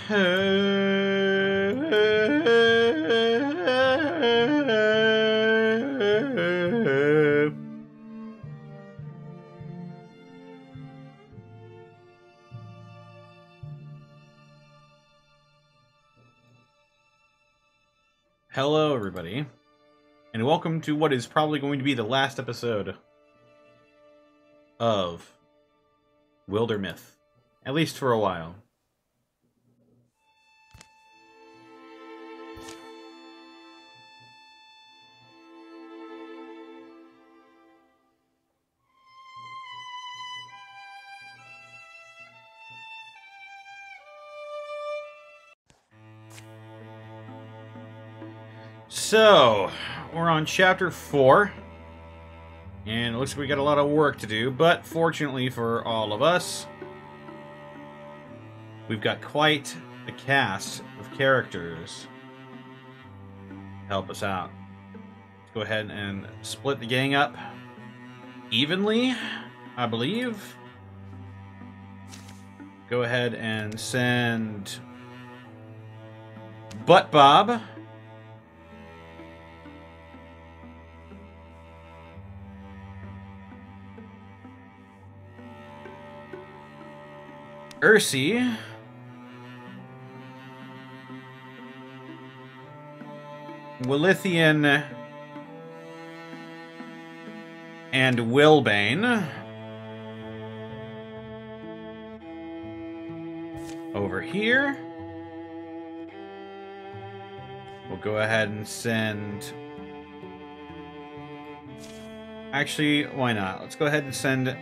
Hello, everybody, and welcome to what is probably going to be the last episode of Wildermyth, at least for a while. So, we're on chapter 4, and it looks like we got a lot of work to do, but fortunately for all of us, we've got quite a cast of characters to help us out. Let's go ahead and split the gang up evenly, I believe. Go ahead and send Butt Bob. Ursi. Willithian. And Wilbane. Over here. We'll go ahead and send... Actually, why not? Let's go ahead and send...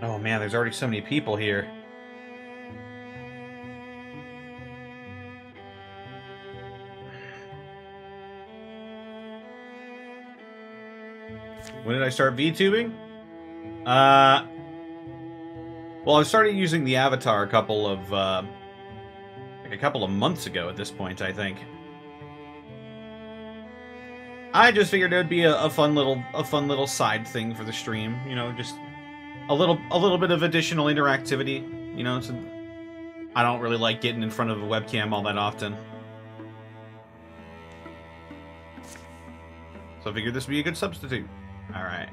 Oh man, there's already so many people here. When did I start VTubing? Well, I started using the avatar a couple of months ago at this point, I think. I just figured it would be a fun little side thing for the stream, you know, just a little bit of additional interactivity, you know. So I don't really like getting in front of a webcam all that often, so I figured this would be a good substitute. All right,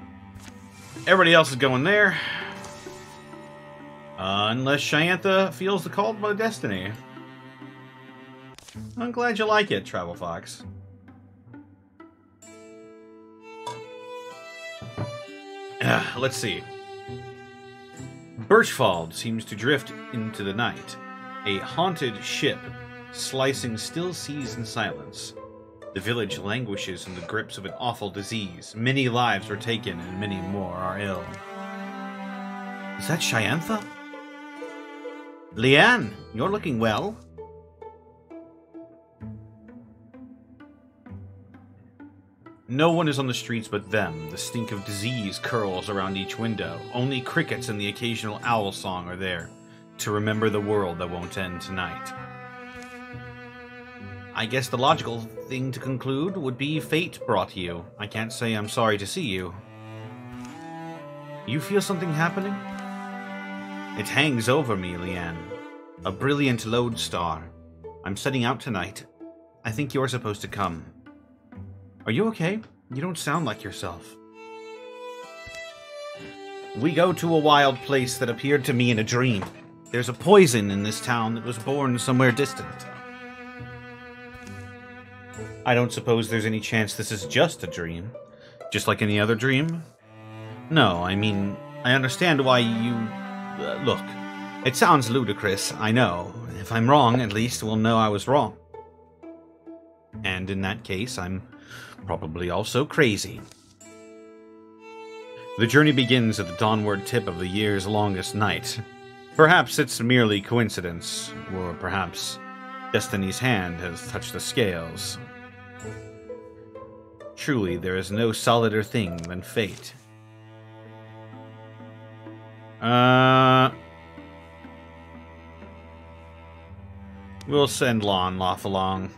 everybody else is going there, unless Shantha feels the call by destiny. I'm glad you like it, Travel Fox. Let's see. Birchfald seems to drift into the night, a haunted ship slicing still seas in silence. The village languishes in the grips of an awful disease. Many lives were taken and many more are ill. Is that Shantha? Leanne, you're looking well. No one is on the streets but them. The stink of disease curls around each window. Only crickets and the occasional owl song are there, to remember the world that won't end tonight. I guess the logical thing to conclude would be fate brought you. I can't say I'm sorry to see you. You feel something happening? It hangs over me, Leanne. A brilliant lodestar. I'm setting out tonight. I think you're supposed to come. Are you okay? You don't sound like yourself. We go to a wild place that appeared to me in a dream. There's a poison in this town that was born somewhere distant. I don't suppose there's any chance this is just a dream? Just like any other dream? No, I mean, I understand why you... look, it sounds ludicrous, I know. If I'm wrong, at least we'll know I was wrong. And in that case, I'm probably also crazy. The journey begins at the dawnward tip of the year's longest night. Perhaps it's merely coincidence, or perhaps destiny's hand has touched the scales. Truly, there is no solider thing than fate. We'll send Lon Loff along.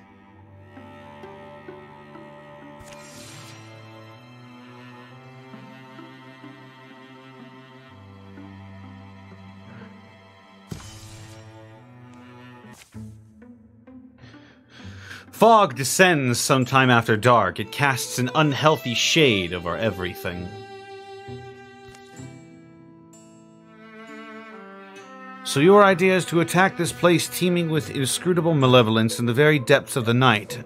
Fog descends sometime after dark. It casts an unhealthy shade over everything. So your idea is to attack this place teeming with inscrutable malevolence in the very depths of the night.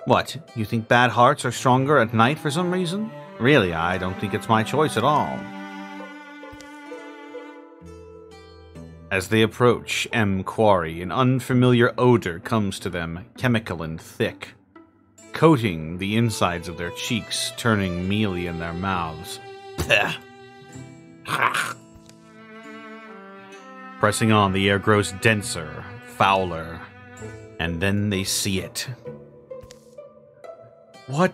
What, you think bad hearts are stronger at night for some reason? Really, I don't think it's my choice at all. As they approach M Quarry, an unfamiliar odor comes to them, chemical and thick, coating the insides of their cheeks, turning mealy in their mouths. Pressing on, the air grows denser, fouler, and then they see it. What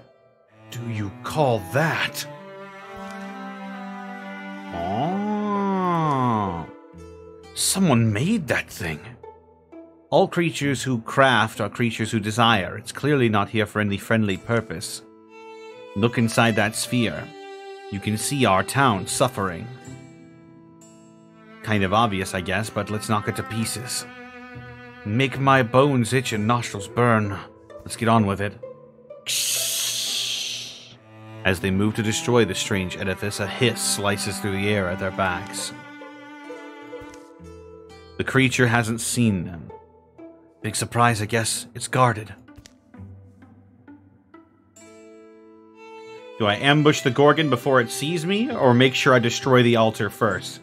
do you call that? Oh, someone made that thing. All creatures who craft are creatures who desire. It's clearly not here for any friendly purpose. Look inside that sphere. You can see our town suffering. Kind of obvious, I guess, but let's knock it to pieces. Make my bones itch and nostrils burn. Let's get on with it. As they move to destroy the strange edifice, a hiss slices through the air at their backs. The creature hasn't seen them. Big surprise, I guess. It's guarded. Do I ambush the Gorgon before it sees me, or make sure I destroy the altar first?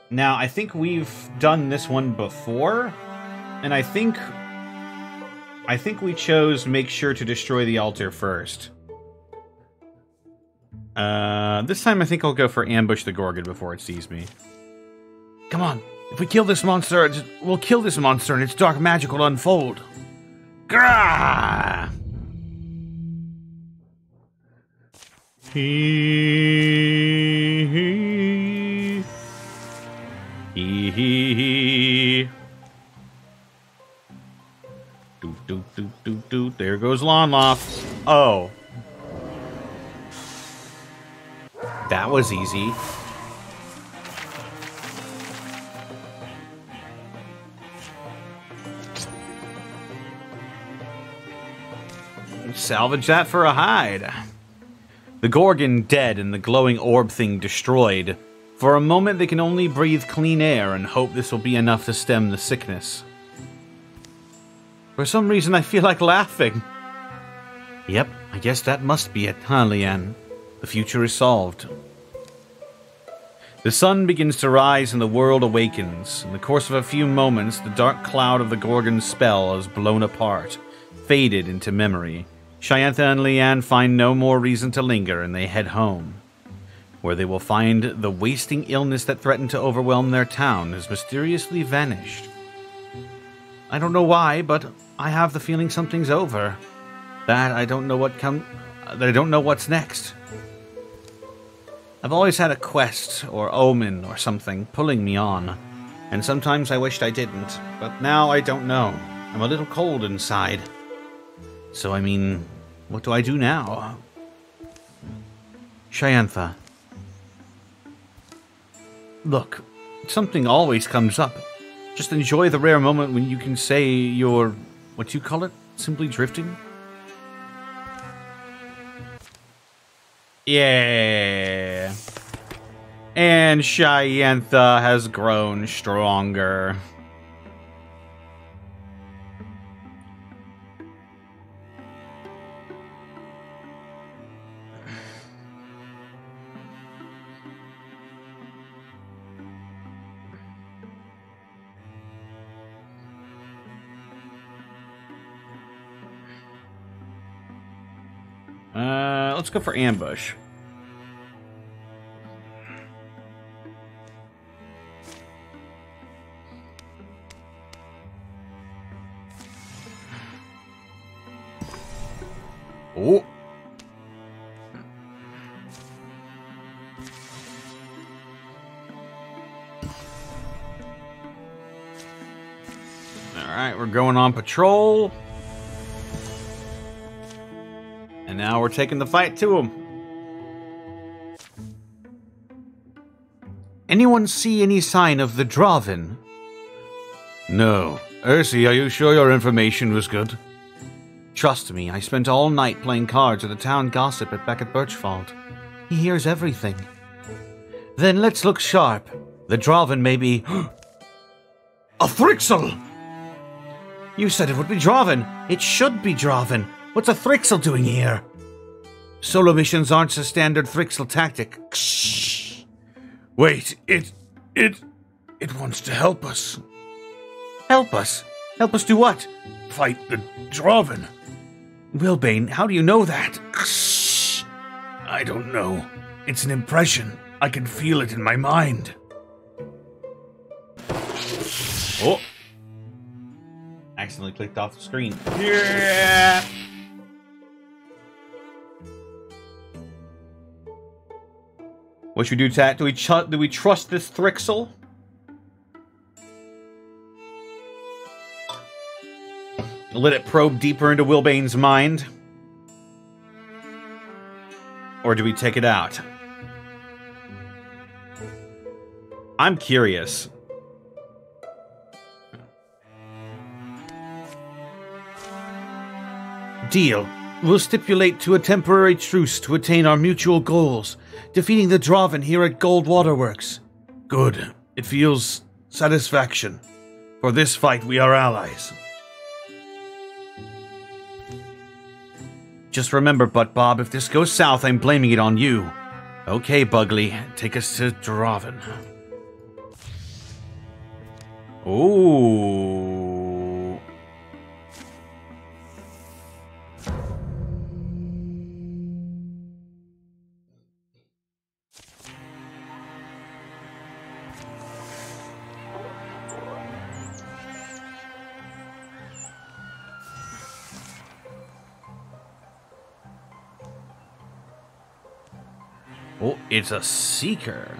Now, I think we've done this one before, and I think we chose make sure to destroy the altar first. This time I think I'll go for ambush the Gorgon before it sees me. Come on, if we kill this monster, we'll kill this monster and its dark magic will unfold. Grah! There goes Lonloff. Oh. That was easy. Salvage that for a hide. The Gorgon dead and the glowing orb thing destroyed. For a moment they can only breathe clean air and hope this will be enough to stem the sickness. For some reason I feel like laughing. Yep, I guess that must be it, huh, Leanne? The future is solved. The sun begins to rise and the world awakens. In the course of a few moments, the dark cloud of the Gorgon's spell is blown apart, faded into memory. Shayantha and Leanne find no more reason to linger, and they head home, where they will find the wasting illness that threatened to overwhelm their town has mysteriously vanished. I don't know why, but I have the feeling something's over. That I don't know what's next. I've always had a quest or omen or something pulling me on, and sometimes I wished I didn't, but now I don't know. I'm a little cold inside. So, I mean, what do I do now? Shayantha. Look, something always comes up. Just enjoy the rare moment when you can say you're, what you call it, simply drifting? Yeah. And Shayantha has grown stronger. Let's go for ambush. Oh. Alright, we're going on patrol. And now we're taking the fight to him. Anyone see any sign of the Draven? No. Ursi, are you sure your information was good? Trust me, I spent all night playing cards with the town gossip back at Birchfald. He hears everything. Then let's look sharp. The Draven may be... A Thrixel! You said it would be Draven. It should be Draven. What's a Thrixel doing here? Solo missions aren't a standard Thrixel tactic. Shh. Wait, it wants to help us. Help us? Help us do what? Fight the Draven. Wilbane, how do you know that? Shh. I don't know. It's an impression. I can feel it in my mind. Oh. Accidentally clicked off the screen. Yeah. What should we do, Tat? Do we trust this Thrixel? Let it probe deeper into Wilbane's mind? Or do we take it out? I'm curious. Deal. We'll stipulate to a temporary truce to attain our mutual goals, defeating the Draven here at Gold Waterworks. Good. It feels satisfaction. For this fight, we are allies. Just remember, Butt Bob, if this goes south, I'm blaming it on you. Okay, Bugly, take us to Draven. Ooh. Oh, it's a Seeker.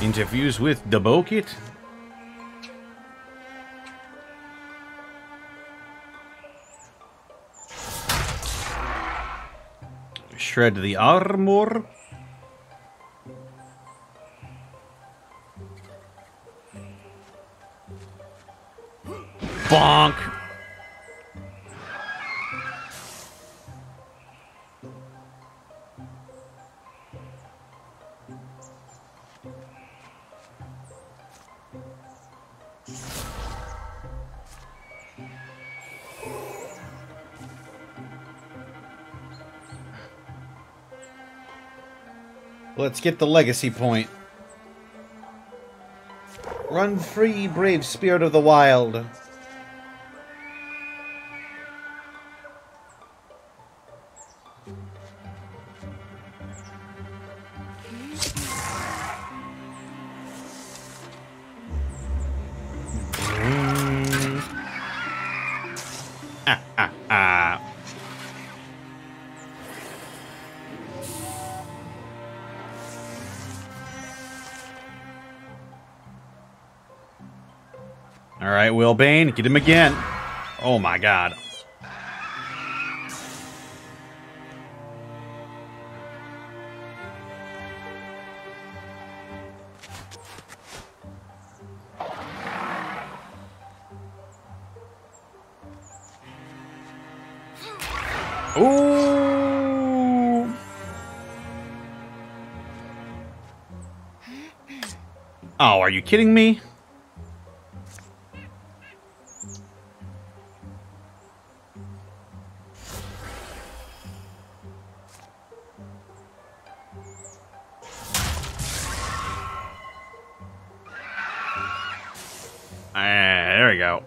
Interviews with Dabokit? Shred the armor. Bonk. Let's get the legacy point. Run free, brave spirit of the wild. Alright, Wilbane, get him again. Oh my god. Ooh. Oh, are you kidding me? There we go.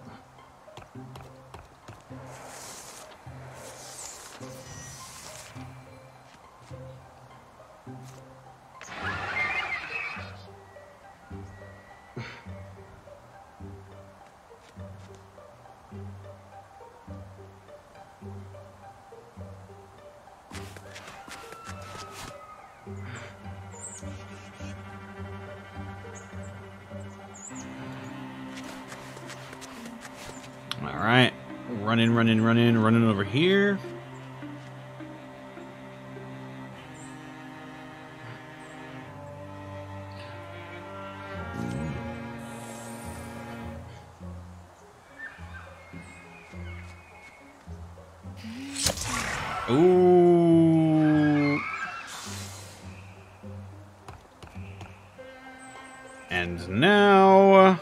Alright. Running over here. Ooh. And now...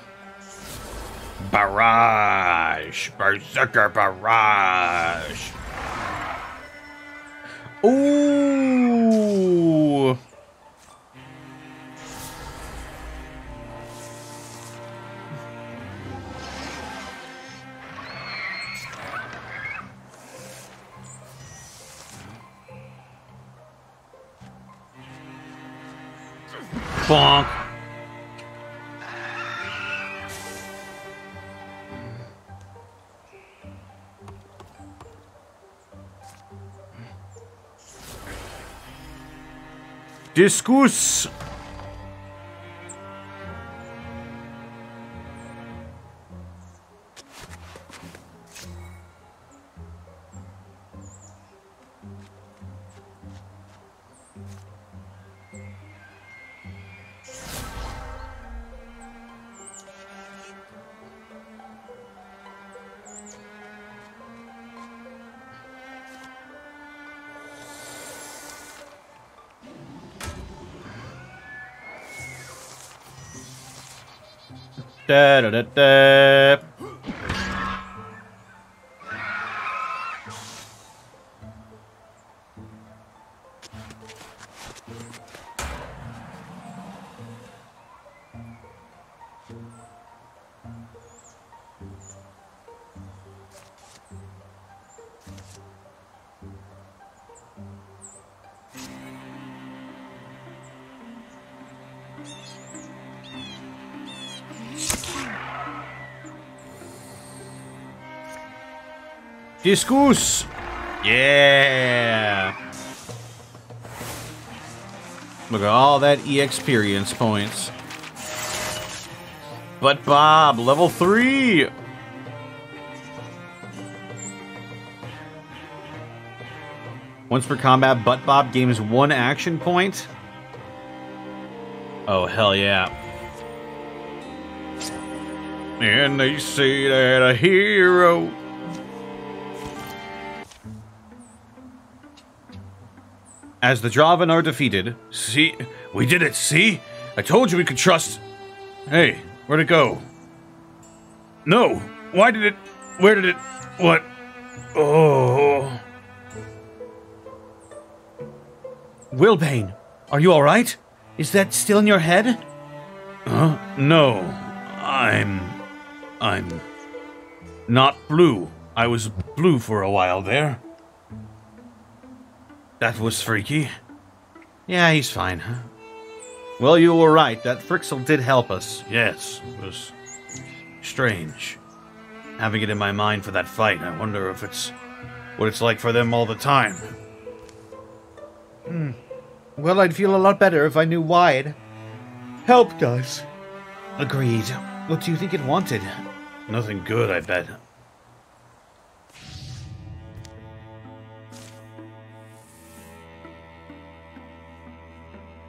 Barrage! Berserker Barrage! Ooh! Bonk! Discuss. Da, da, da, da. Discuss! Yeah! Look at all that experience points. But Bob, level 3! Once per combat, Butt Bob gains 1 action point. Oh, hell yeah. And they say that a hero... As the Draven are defeated... See? We did it, see? I told you we could trust... Hey, where'd it go? No! Why did it... Where did it... What? Oh... Wilbane, are you alright? Is that still in your head? Huh? No. I'm not blue. I was blue for a while there. That was freaky. Yeah, he's fine. Well, you were right. That Frixel did help us. Yes, it was strange. Having it in my mind for that fight, I wonder if it's what it's like for them all the time. Well, I'd feel a lot better if I knew why it helped us. Agreed. What do you think it wanted? Nothing good, I bet.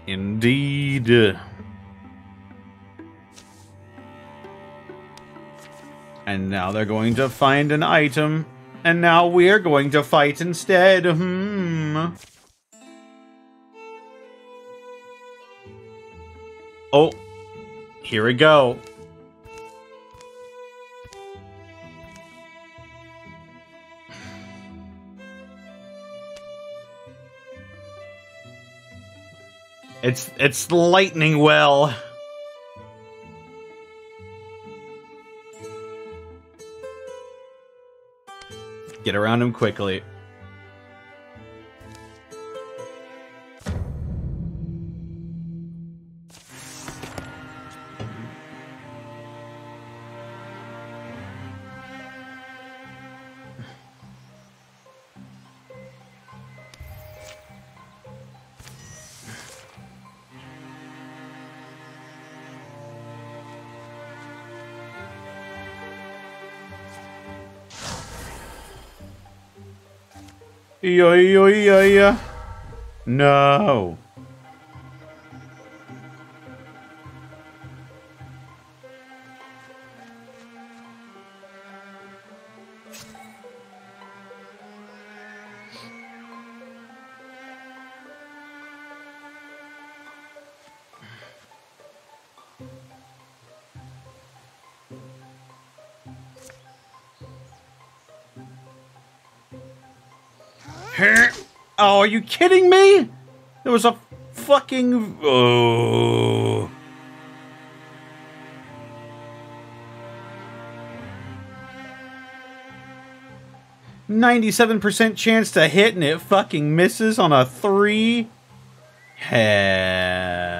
Indeed. And now they're going to find an item. And now we're going to fight instead. Oh, here we go. It's the lightning well. Get around him quickly. Yeah. No. Oh, are you kidding me? There was a fucking... Oh. 97% chance to hit and it fucking misses on a 3? Hell.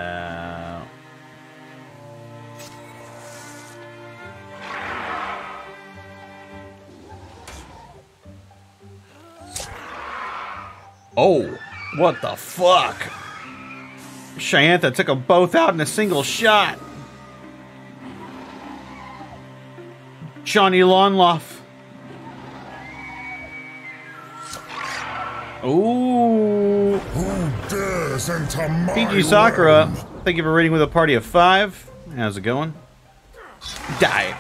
Oh, what the fuck? Shantha took them both out in a single shot. Johnny Lonloff. Ooh. Who dares enter my PG Sakura, realm? thank you for rating with a party of 5. How's it going? Die.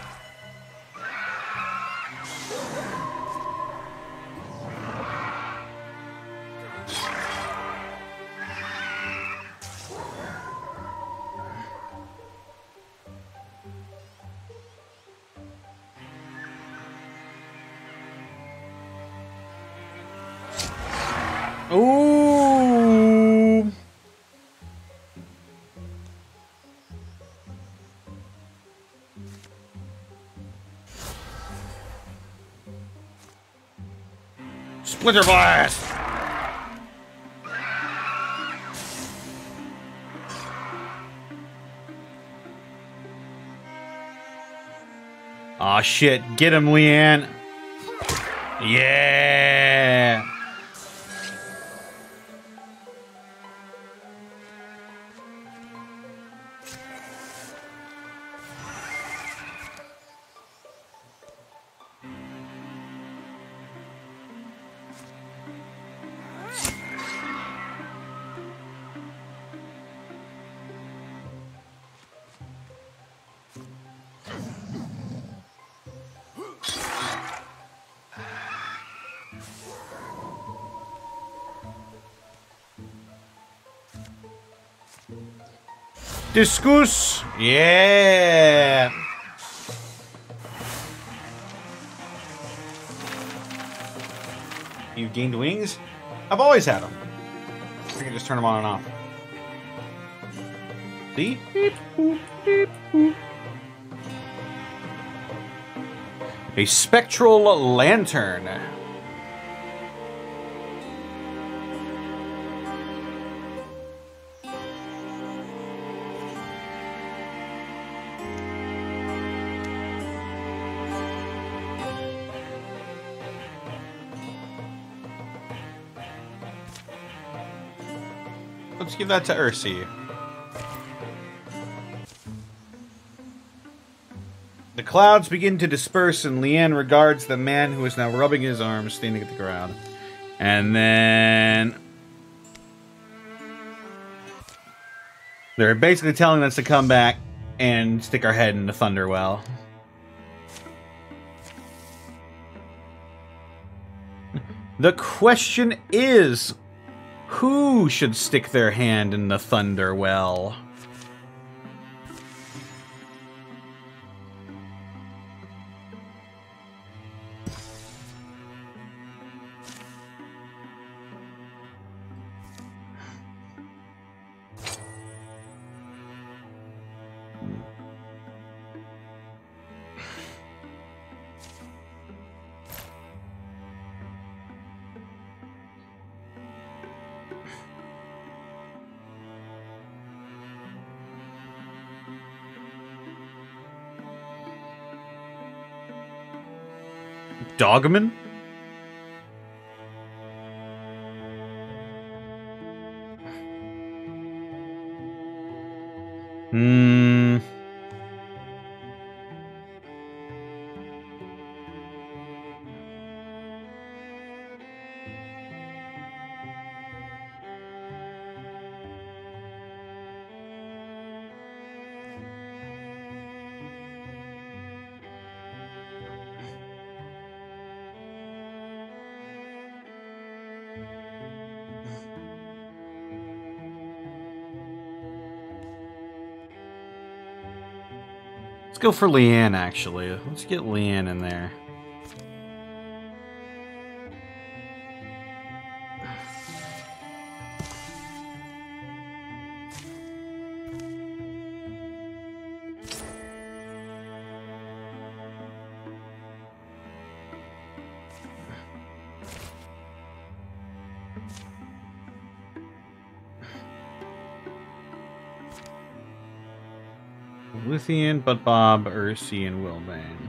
Ooh. Splinter Blast. Aw, shit. Get him, Leanne. Yeah. Discuss. Yeah. You've gained wings? I've always had them. I can just turn them on and off. See? Beep, boop, beep, boop. A spectral lantern. Let's give that to Ursi. The clouds begin to disperse, and Leanne regards the man who is now rubbing his arms, standing at the ground. And then... they're basically telling us to come back and stick our head in the Thunderwell. The question is... who should stick their hand in the Thunderwell? Dogman? go for Leanne, actually. Let's get Leanne in there. Luthien, But Bob, Ursi, and Wilbane.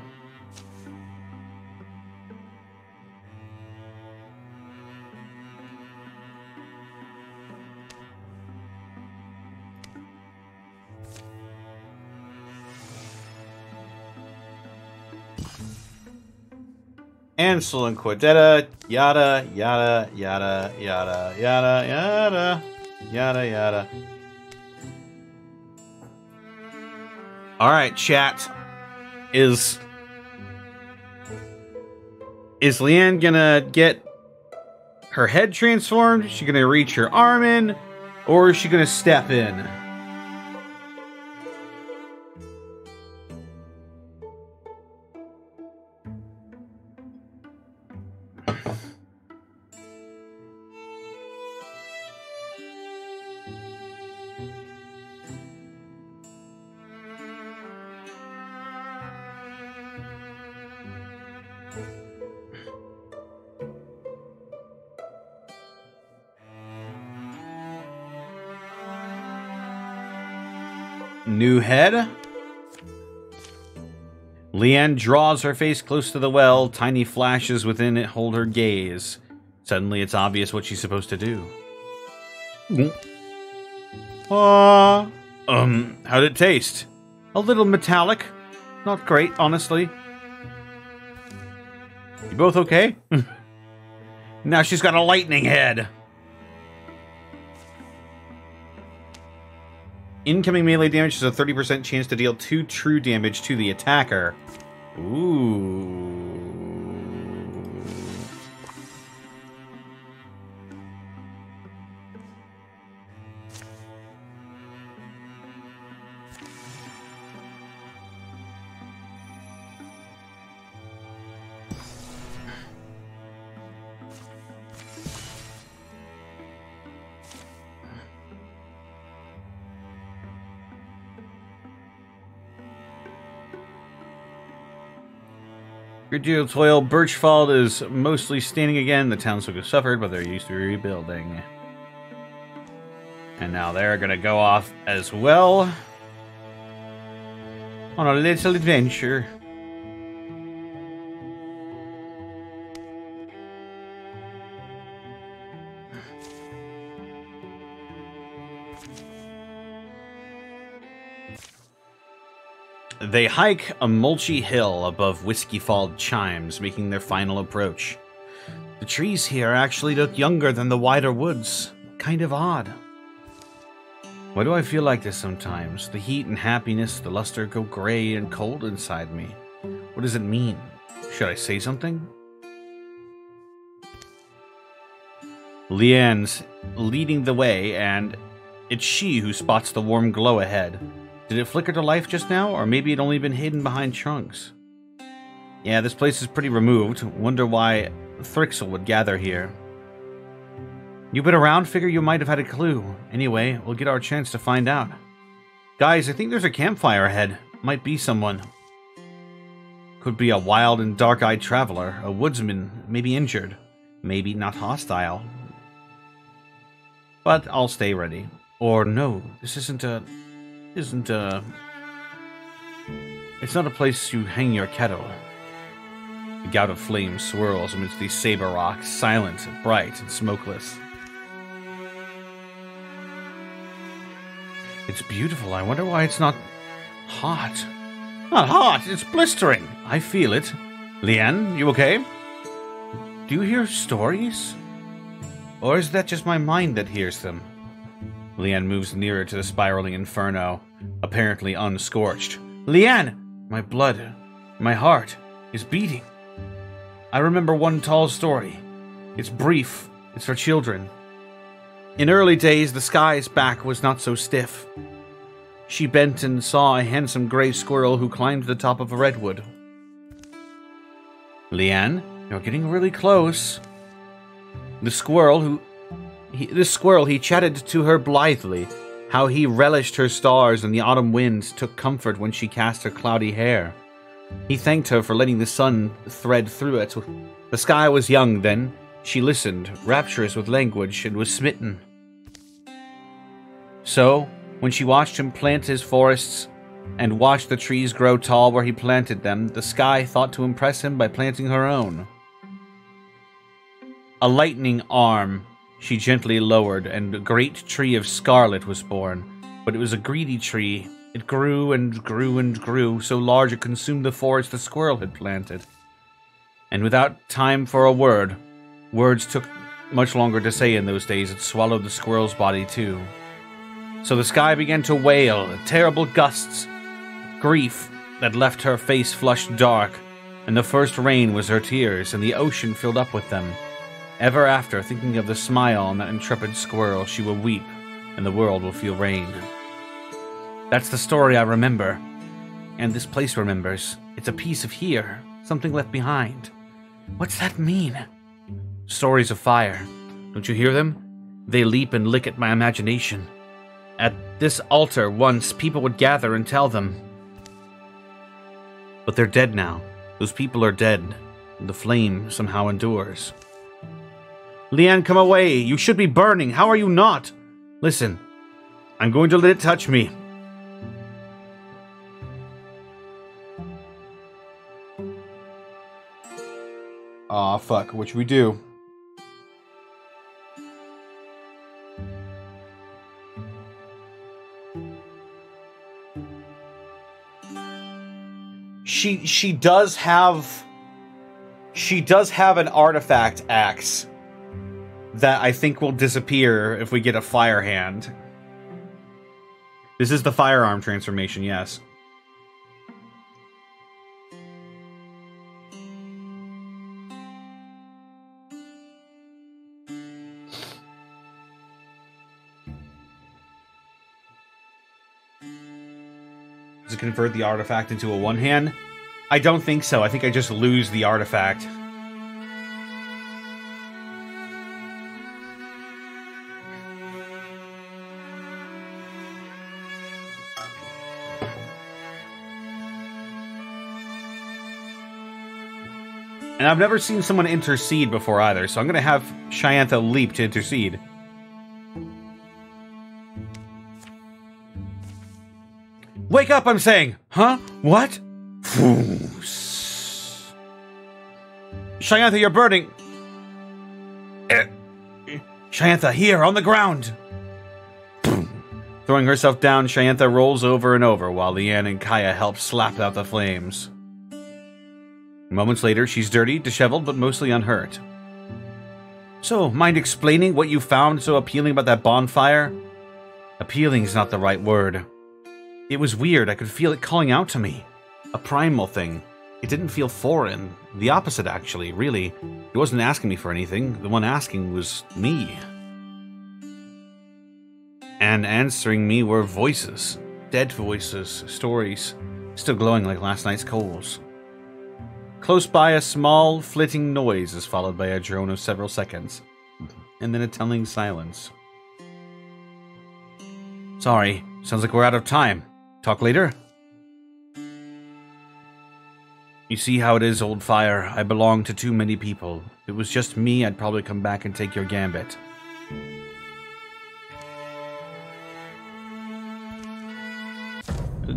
Ansel and Cordetta, yada, yada, yada, yada, yada, yada, yada, yada. Alright, chat. Is Leanne gonna get her head transformed? Is she gonna reach her arm in? Or is she gonna step in? New head. Leanne draws her face close to the well. Tiny flashes within it hold her gaze. Suddenly, it's obvious what she's supposed to do. How'd it taste? A little metallic. Not great, honestly. You both okay? Now she's got a lightning head. Incoming melee damage has a 30% chance to deal 2 true damage to the attacker. Ooh. Good deal of toil. Birchfald is mostly standing again. The townsfolk have suffered, but they're used to rebuilding. And now they're gonna go off as well on a little adventure. They hike a mulchy hill above whiskey-falled chimes, making their final approach. The trees here actually look younger than the wider woods. Kind of odd. Why do I feel like this sometimes? The heat and happiness, the luster go gray and cold inside me. What does it mean? Should I say something? Leanne's leading the way, and it's she who spots the warm glow ahead. Did it flicker to life just now, or maybe it only been hidden behind trunks? Yeah, this place is pretty removed. Wonder why Thrixel would gather here. You've been around? Figure you might have had a clue. Anyway, we'll get our chance to find out. Guys, I think there's a campfire ahead. Might be someone. Could be a wild and dark-eyed traveler, a woodsman, maybe injured. Maybe not hostile. But I'll stay ready. Or no, this isn't a... It's not a place you hang your kettle. The gout of flame swirls amidst these saber rocks, silent, bright, and smokeless. It's beautiful. I wonder why it's not hot. Not hot, it's blistering. I feel it. Leanne, you okay? Do you hear stories? Or is that just my mind that hears them? Leanne moves nearer to the spiraling inferno, apparently unscorched. Leanne! My blood, my heart, is beating. I remember one tall story. It's brief. It's for children. In early days, the sky's back was not so stiff. She bent and saw a handsome gray squirrel who climbed to the top of a redwood. Leanne, you're getting really close. This squirrel, he chatted to her blithely, how he relished her stars and the autumn winds took comfort when she cast her cloudy hair. He thanked her for letting the sun thread through it. The sky was young then. She listened, rapturous with language, and was smitten. So, when she watched him plant his forests and watched the trees grow tall where he planted them, the sky thought to impress him by planting her own. A lightning arm she gently lowered, and a great tree of scarlet was born. But it was a greedy tree. It grew and grew and grew, so large it consumed the forest the squirrel had planted. And without time for a word, words took much longer to say in those days, it swallowed the squirrel's body too. So the sky began to wail, terrible gusts, grief that left her face flushed dark, and the first rain was her tears, and the ocean filled up with them. Ever after, thinking of the smile on that intrepid squirrel, she will weep, and the world will feel rain. That's the story I remember, and this place remembers. It's a piece of here, something left behind. What's that mean? Stories of fire. Don't you hear them? They leap and lick at my imagination. At this altar once, people would gather and tell them. But they're dead now. Those people are dead, and the flame somehow endures. Leanne, come away. You should be burning. How are you not? Listen, I'm going to let it touch me. Aw, fuck. What should we do? She does have an artifact axe that I think will disappear if we get a fire hand. This is the firearm transformation, yes. Does it convert the artifact into a one-hand? I don't think so. I think I just lose the artifact. And I've never seen someone intercede before either, so I'm going to have Shyantha leap to intercede. Wake up, I'm saying! Huh? What? Shyantha, you're burning! Shyantha, here, on the ground! Throwing herself down, Shyantha rolls over and over while Leanne and Kaya help slap out the flames. Moments later, she's dirty, disheveled, but mostly unhurt. So, mind explaining what you found so appealing about that bonfire? Appealing's not the right word. It was weird, I could feel it calling out to me. A primal thing. It didn't feel foreign. The opposite, actually, really. It wasn't asking me for anything. The one asking was me. And answering me were voices. Dead voices, stories, still glowing like last night's coals. Close by, a small, flitting noise is followed by a drone of several seconds, and then a telling silence. Sorry, sounds like we're out of time. Talk later? You see how it is, old fire. I belong to too many people. If it was just me, I'd probably come back and take your gambit.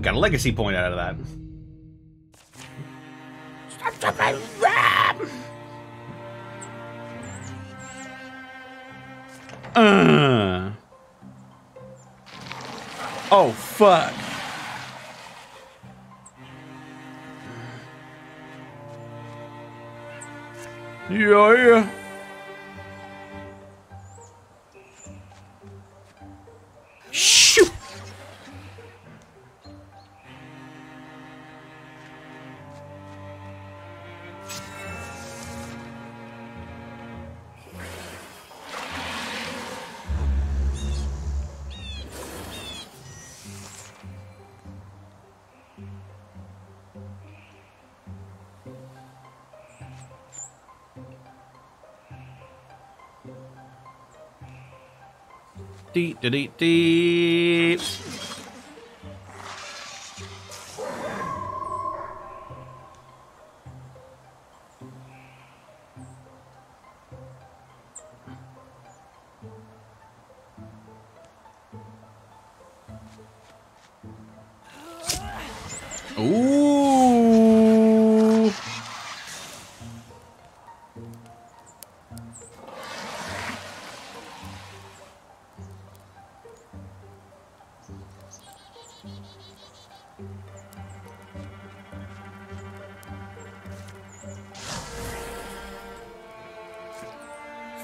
Got a legacy point out of that. Oh, fuck. Yeah. Shoot. Dee dee dee dee. Ooh.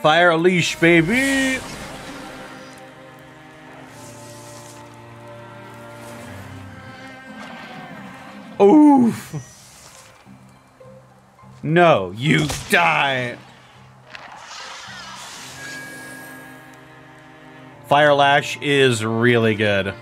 Fire a leash, baby. Oof. No, you die. Fire Lash is really good.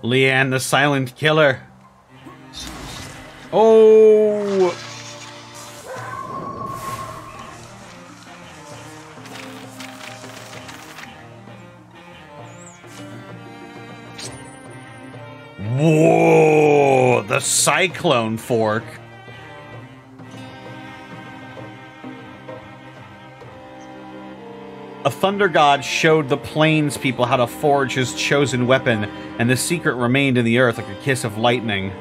Leanne, the silent killer. Oh! Whoa! The cyclone fork. A thunder god showed the plains people how to forge his chosen weapon, and the secret remained in the earth like a kiss of lightning.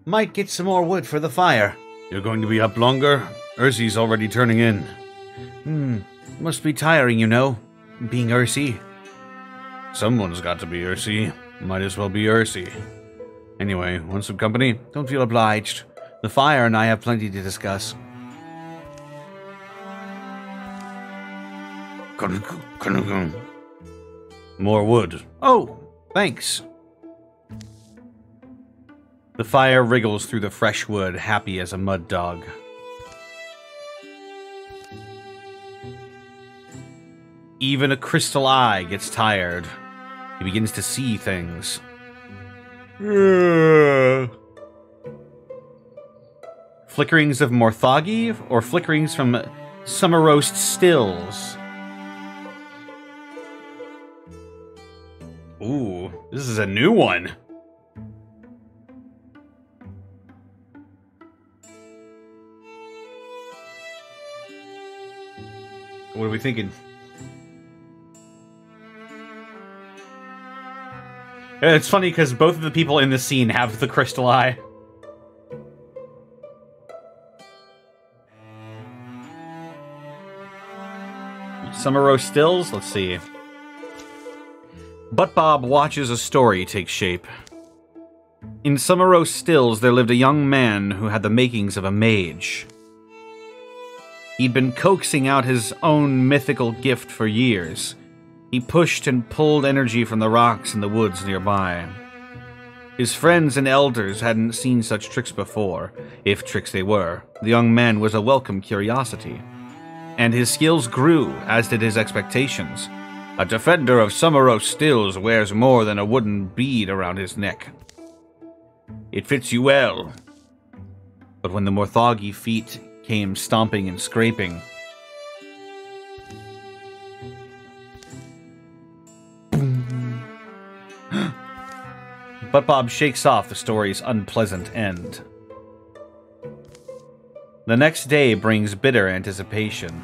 Might get some more wood for the fire. You're going to be up longer? Ursi's already turning in. Must be tiring, you know, being Ursi. Someone's got to be Ursi. Might as well be Ursi. Anyway, want some company? Don't feel obliged. The fire and I have plenty to discuss. More wood. Oh, thanks. The fire wriggles through the fresh wood, happy as a mud dog. Even a crystal eye gets tired. He begins to see things. Flickerings of Morthagi, or flickerings from summer roast stills? Ooh, this is a new one. What are we thinking? It's funny because both of the people in this scene have the crystal eye. Summer roast stills? Let's see. Butt Bob watches a story take shape. In Summer roast stills, there lived a young man who had the makings of a mage. He'd been coaxing out his own mythical gift for years. He pushed and pulled energy from the rocks in the woods nearby. His friends and elders hadn't seen such tricks before, if tricks they were. The young man was a welcome curiosity. And his skills grew, as did his expectations. A defender of Summer roast stills wears more than a wooden bead around his neck. It fits you well. But when the Morthagi feet came stomping and scraping, Butt Bob shakes off the story's unpleasant end. The next day brings bitter anticipation.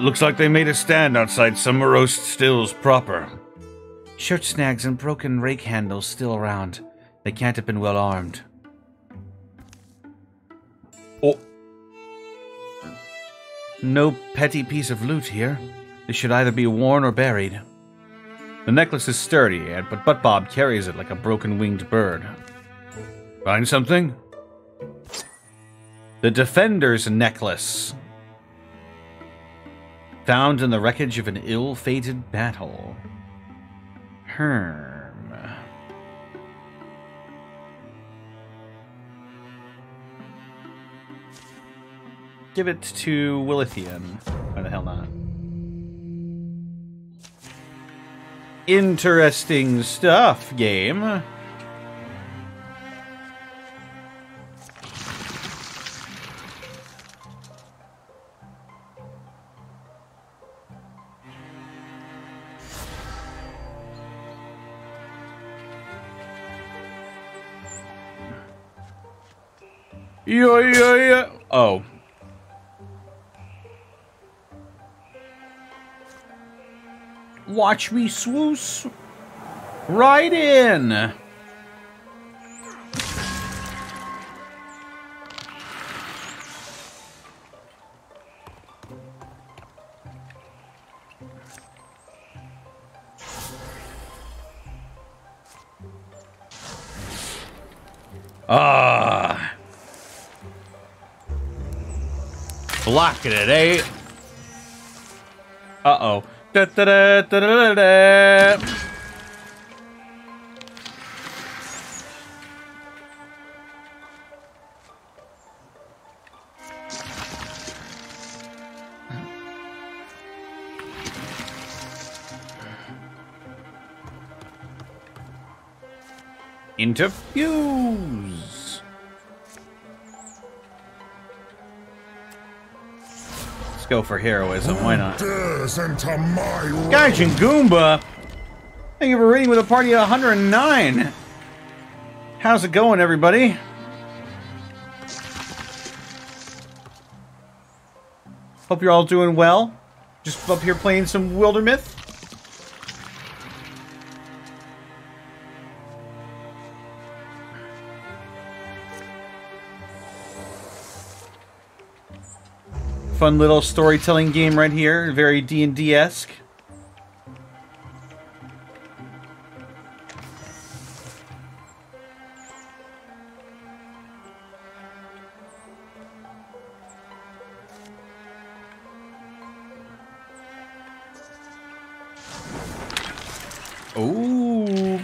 Looks like they made a stand outside some morose stills proper. Shirt snags and broken rake handles still around. They can't have been well armed. Oh. No petty piece of loot here. They should either be worn or buried. The necklace is sturdy, but Bob carries it like a broken-winged bird. Find something? The Defender's Necklace. Found in the wreckage of an ill-fated battle. Give it to Willithian. Why the hell not? Interesting stuff, game. Yeah. Oh. Watch me swoosh right in. Blocking it, eh? Uh-oh. Da-da-da-da-da-da. Interfuse. Let's go for heroism. Why not? Gaijin Goomba. Thank you for reading with a party of 109. How's it going, everybody? Hope you're all doing well. Just up here playing some Wildermyth. Fun little storytelling game right here, very D&D-esque. Ooh.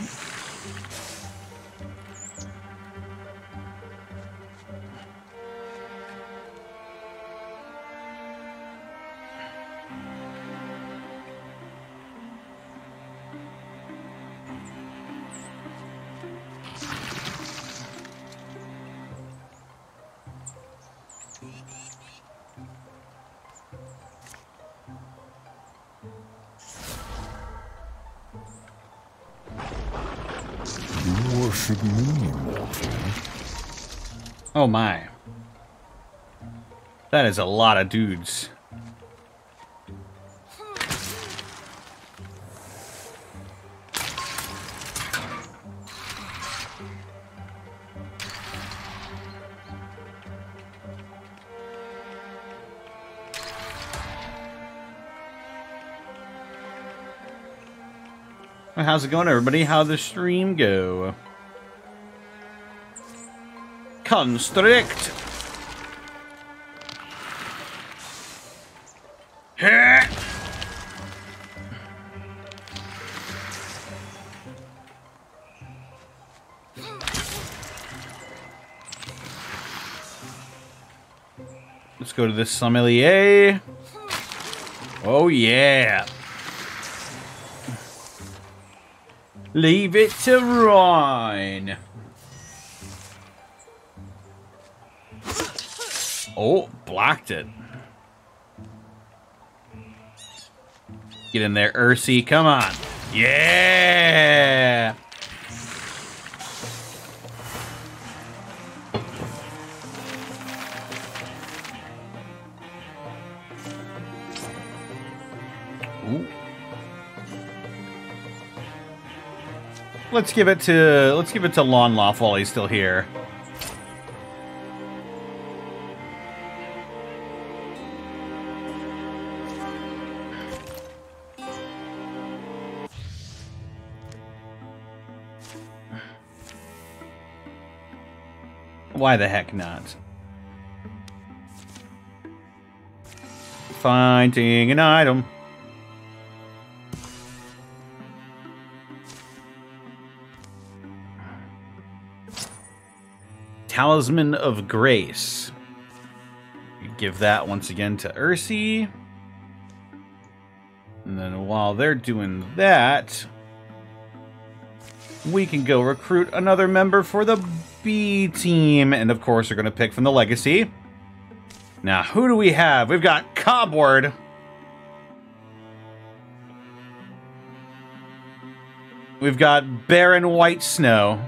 Worship me, mortal. Oh my. That is a lot of dudes. Well, how's it going, everybody? How'd the stream go? Constrict. Let's go to this sommelier. Oh yeah. Leave it to Ryan. Oh, blocked it. Get in there, Ursi. Come on. Yeah. Let's give it to Lawnloft while he's still here. Why the heck not? Finding an item. Talisman of Grace. Give that once again to Ursi. And then while they're doing that, we can go recruit another member for the B team. And of course, we're going to pick from the Legacy. Now, who do we have? We've got Cobward. We've got Baron White Snow.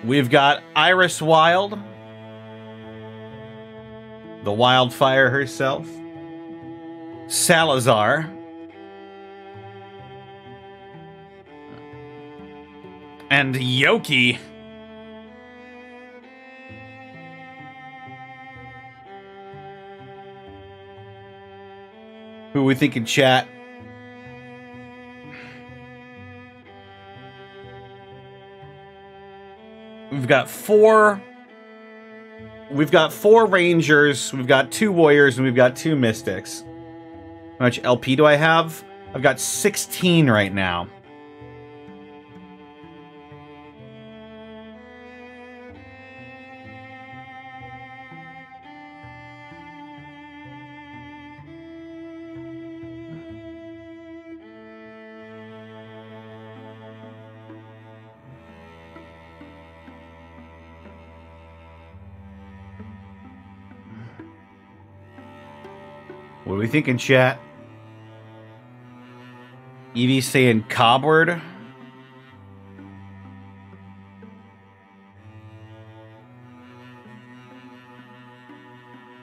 We've got Iris Wild. The Wildfire herself. Salazar. And Yoki. Who we think in chat? We've got four Rangers, we've got 2 Warriors, and we've got 2 Mystics. How much LP do I have? I've got 16 right now. What do we think in chat? Evie's saying Cobward.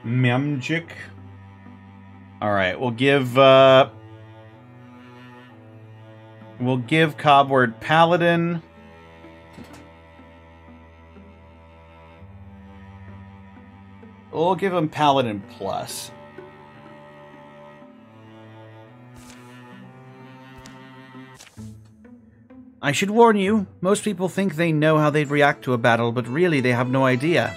Memjik. Alright, we'll give Cobward Paladin. We'll give him Paladin Plus. I should warn you, most people think they know how they'd react to a battle, but really they have no idea.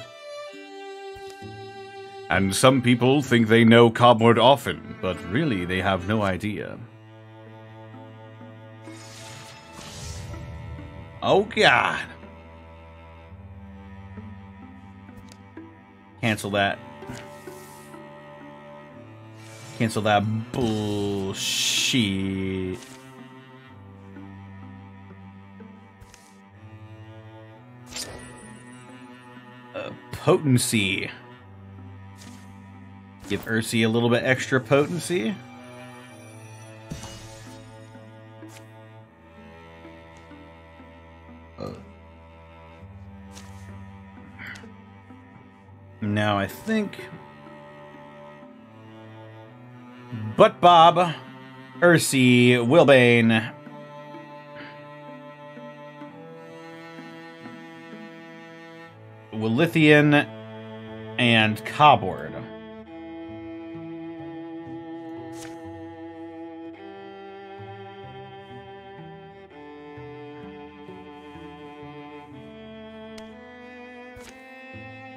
And some people think they know Cobward often, but really they have no idea. Oh god. Cancel that. Cancel that bullshit. Potency. Give Ursi a little bit extra potency. Now I think... Butt Bob, Ursi, Wilbane, Willithian, and Cobward.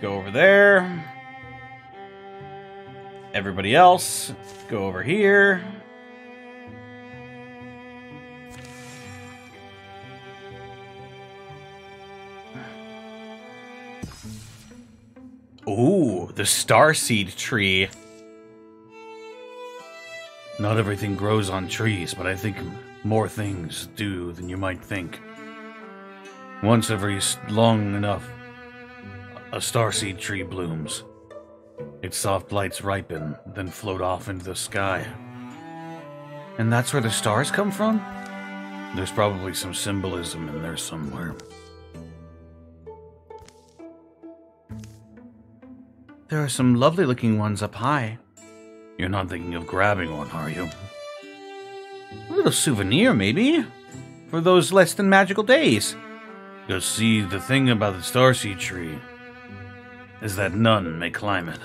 Go over there. Everybody else, go over here. Ooh, the starseed tree. Not everything grows on trees, but I think more things do than you might think. Once every long enough, a starseed tree blooms. Its soft lights ripen, then float off into the sky. And that's where the stars come from? There's probably some symbolism in there somewhere. There are some lovely looking ones up high. You're not thinking of grabbing one, are you? A little souvenir, maybe? For those less than magical days. Because see, the thing about the starseed tree is that none may climb it.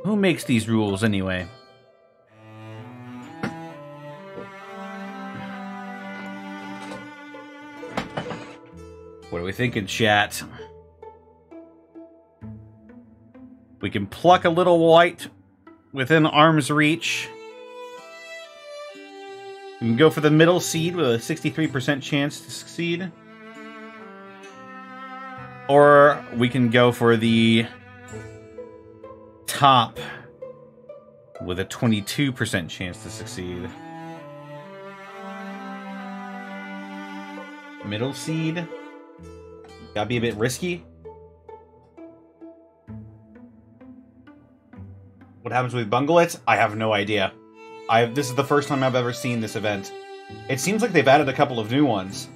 Who makes these rules, anyway? What are we thinking, chat? We can pluck a little white within arm's reach. We can go for the middle seed with a 63% chance to succeed. Or we can go for the top with a 22% chance to succeed. Middle seed. Gotta be a bit risky. What happens with bungle it? I have no idea. This is the first time I've ever seen this event. It seems like they've added a couple of new ones.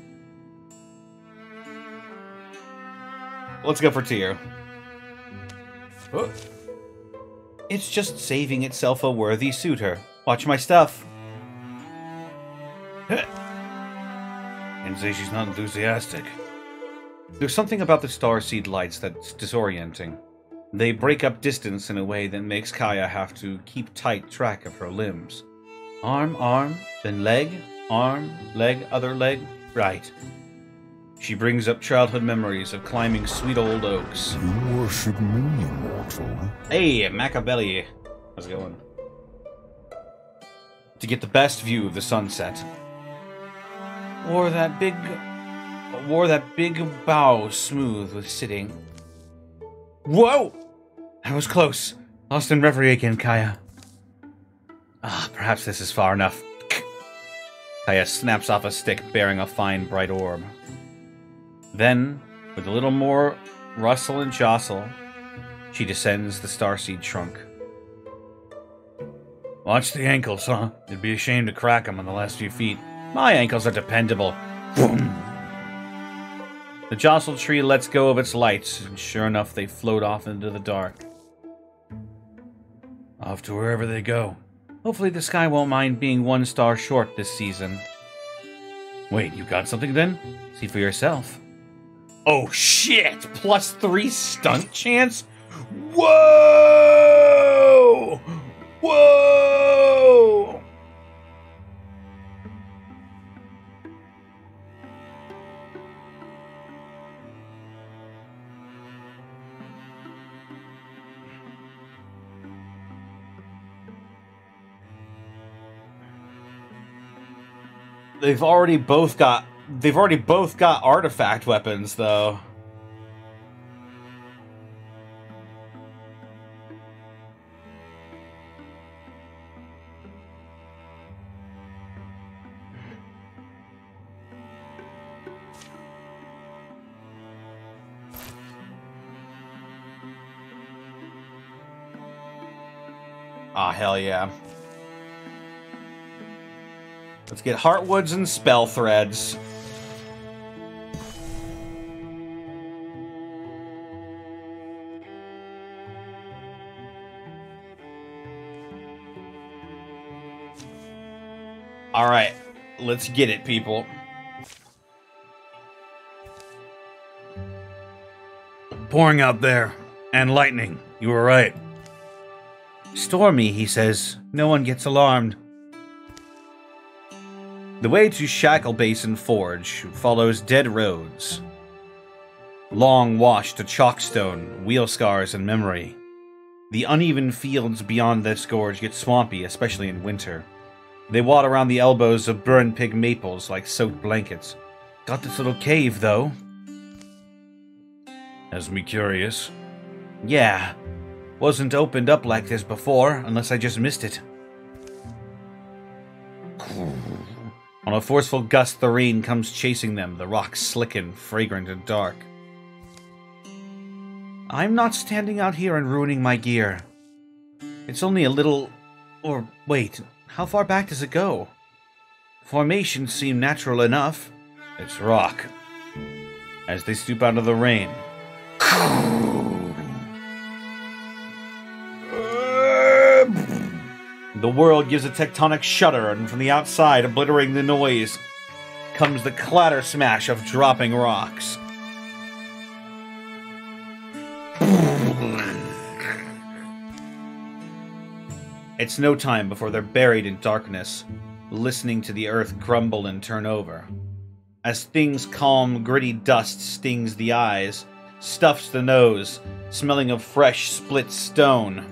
Let's go for 2. Oh. It's just saving itself a worthy suitor. Watch my stuff. And say she's not enthusiastic. There's something about the starseed lights that's disorienting. They break up distance in a way that makes Kaya have to keep tight track of her limbs. Arm, then leg, arm, leg, other leg, right. She brings up childhood memories of climbing sweet old oaks. You worship me, immortal. Hey, Machiavelli. How's it going? To get the best view of the sunset. Wore that big bow smooth with sitting. Whoa! That was close. Lost in reverie again, Kaya. Perhaps this is far enough. Kaya snaps off a stick bearing a fine bright orb. Then, with a little more rustle and jostle, she descends the starseed trunk. Watch the ankles, huh? It'd be a shame to crack them on the last few feet. My ankles are dependable. Boom. The jostled tree lets go of its lights, and sure enough, they float off into the dark. Off to wherever they go. Hopefully the sky won't mind being 1 star short this season. Wait, you got something then? See for yourself. Oh shit! +3 stunt chance? Whoa! Whoa! They've already both got artifact weapons, though. Ah, hell yeah. Let's get Heartwoods and Spell Threads. Alright, let's get it, people. Pouring out there. And lightning. You were right. Stormy, he says. No one gets alarmed. The way to Shackle Basin Forge follows dead roads. Long wash to chalkstone, wheel scars and memory. The uneven fields beyond this gorge get swampy, especially in winter. They wad around the elbows of burned pig maples like soaked blankets. Got this little cave, though. Has me curious. Yeah. Wasn't opened up like this before, unless I just missed it. On a forceful gust, the rain comes chasing them, the rocks slicken, fragrant and dark. I'm not standing out here and ruining my gear. It's only a little... Or, wait, how far back does it go? Formations seem natural enough. It's rock. As they stoop out of the rain. The world gives a tectonic shudder, and from the outside, obliterating the noise, comes the clatter smash of dropping rocks. It's no time before they're buried in darkness, listening to the earth crumble and turn over. As things calm, gritty dust stings the eyes, stuffs the nose, smelling of fresh, split stone.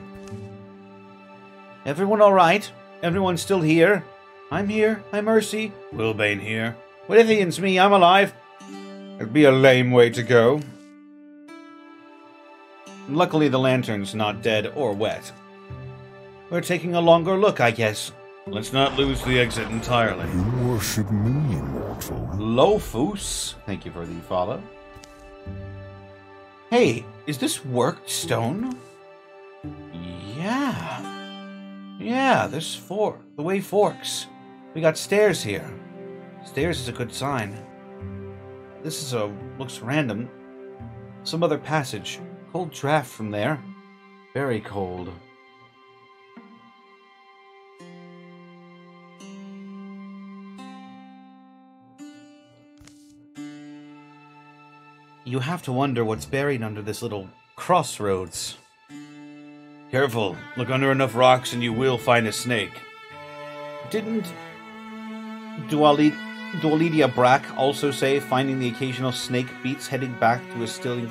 Everyone alright? Everyone still here? I'm here. I'm Mercy. Wilbane here. Withian's me. I'm alive. It'd be a lame way to go. Luckily, the lantern's not dead or wet. We're taking a longer look, I guess. Let's not lose the exit entirely. You worship me, immortal. Lofus. Thank you for the follow. Hey, is this worked stone? Yeah. Yeah, this the way forks. We got stairs here. Stairs is a good sign. This is looks random. Some other passage. Cold draft from there. Very cold. You have to wonder what's buried under this little crossroads. Careful. Look under enough rocks and you will find a snake. Didn't Dualidia Brack also say finding the occasional snake beats heading back to a stilling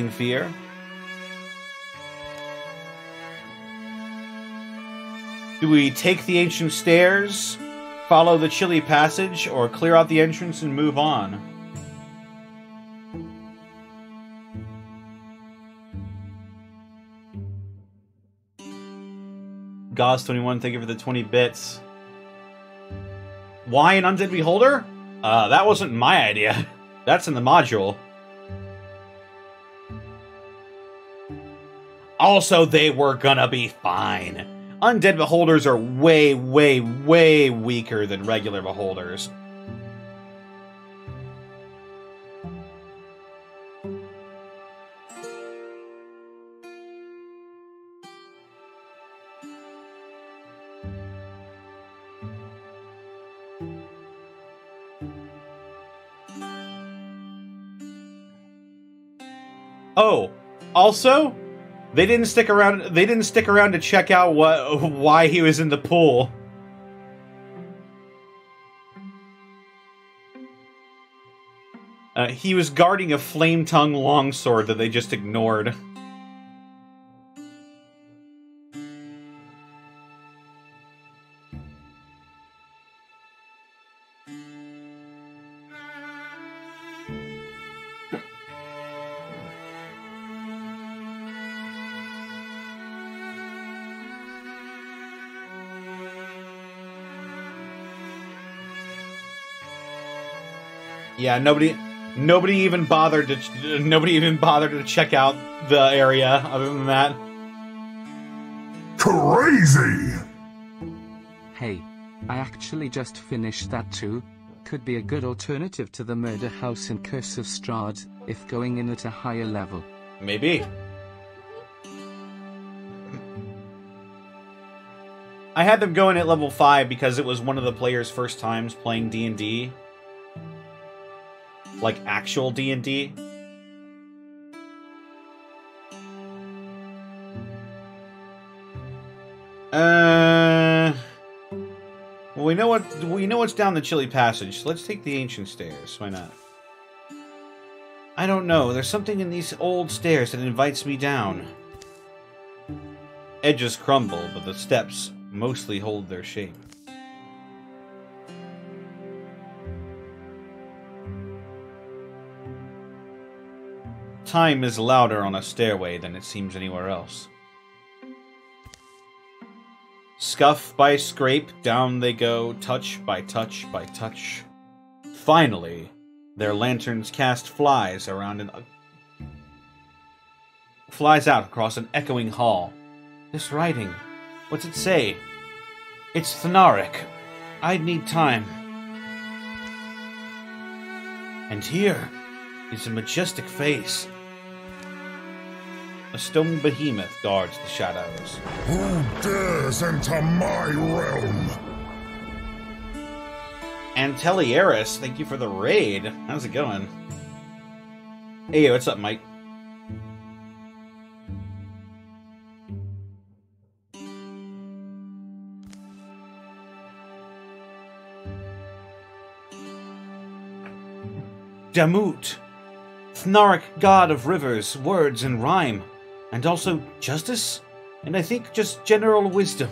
fear? Do we take the ancient stairs, follow the chilly passage, or clear out the entrance and move on? Gauze21, thank you for the 20 bits. Why an Undead Beholder? That wasn't my idea. That's in the module. Also, they were gonna be fine. Undead Beholders are way, way, way weaker than regular Beholders. Oh, also, they didn't stick around. They didn't stick around to check out why he was in the pool. He was guarding a flame-tongue longsword that they just ignored. Yeah, nobody even bothered to check out the area. Other than that, Crazy! Hey, I actually just finished that too. Could be a good alternative to the murder house in Curse of Strahd, if going in at a higher level. maybe. I had them going at level 5 because it was one of the players' first times playing D&D. Like actual D&D. Well, we know what's down the chilly passage, so let's take the ancient stairs. Why not? I don't know. There's something in these old stairs that invites me down. Edges crumble, but the steps mostly hold their shape. Time is louder on a stairway than it seems anywhere else. Scuff by scrape, down they go, touch by touch by touch. Finally, their lanterns cast flies out across an echoing hall. This writing, what's it say? It's Thanaric. I'd need time. And here is a majestic face. A stone behemoth guards the shadows. Who dares enter my realm? Antelieris, thank you for the raid. How's it going? Hey, what's up, Mike? Damut, Thnaric god of rivers, words, and rhyme, and also justice, and I think just general wisdom.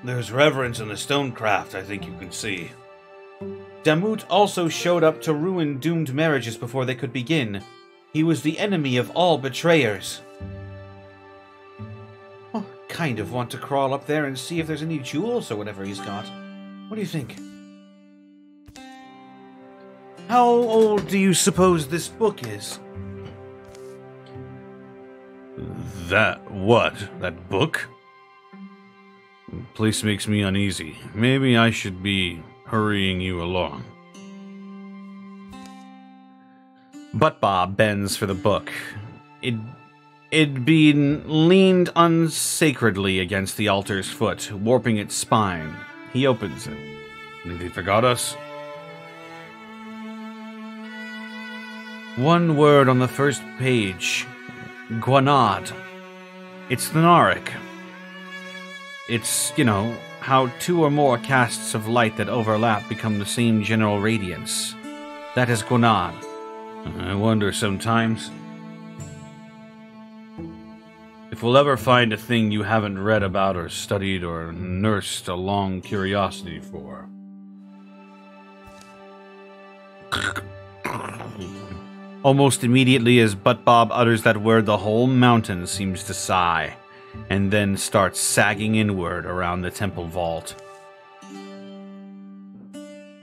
There's reverence in the stonecraft, I think you can see. Damut also showed up to ruin doomed marriages before they could begin. He was the enemy of all betrayers. Oh, kind of want to crawl up there and see if there's any jewels or whatever he's got. What do you think? How old do you suppose this book is? That what? That book? Place makes me uneasy. Maybe I should be hurrying you along. But Bob bends for the book. It'd been leaned unsacredly against the altar's foot, warping its spine. He opens it. Think they forgot us? One word on the first page. Gwanad. It's Thnaric. It's, you know, how two or more casts of light that overlap become the same general radiance. That is Gwanad. I wonder sometimes if we'll ever find a thing you haven't read about or studied or nursed a long curiosity for. Almost immediately as Butt Bob utters that word, the whole mountain seems to sigh, and then starts sagging inward around the temple vault.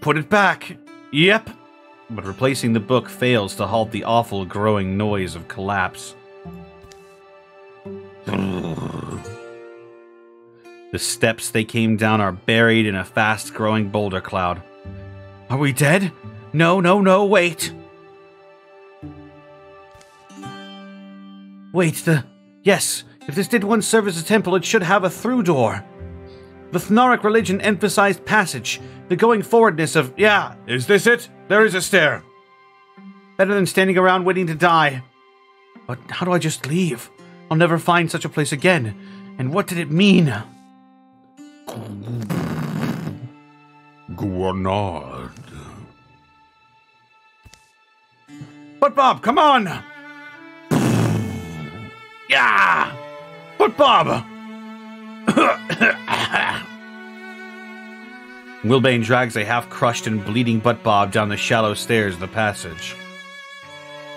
Put it back! Yep! But replacing the book fails to halt the awful growing noise of collapse. The steps they came down are buried in a fast-growing boulder cloud. Are we dead? No, no, no, wait! Wait, yes, if this did once serve as a temple, it should have a through door. The Thnaric religion emphasized passage, the going forwardness of, yeah. Is this it? There is a stair. Better than standing around waiting to die. But how do I just leave? I'll never find such a place again. And what did it mean? Gwanad. But Bob, come on! Yeah! But Bob! Wilbane drags a half-crushed and bleeding Butt Bob down the shallow stairs of the passage.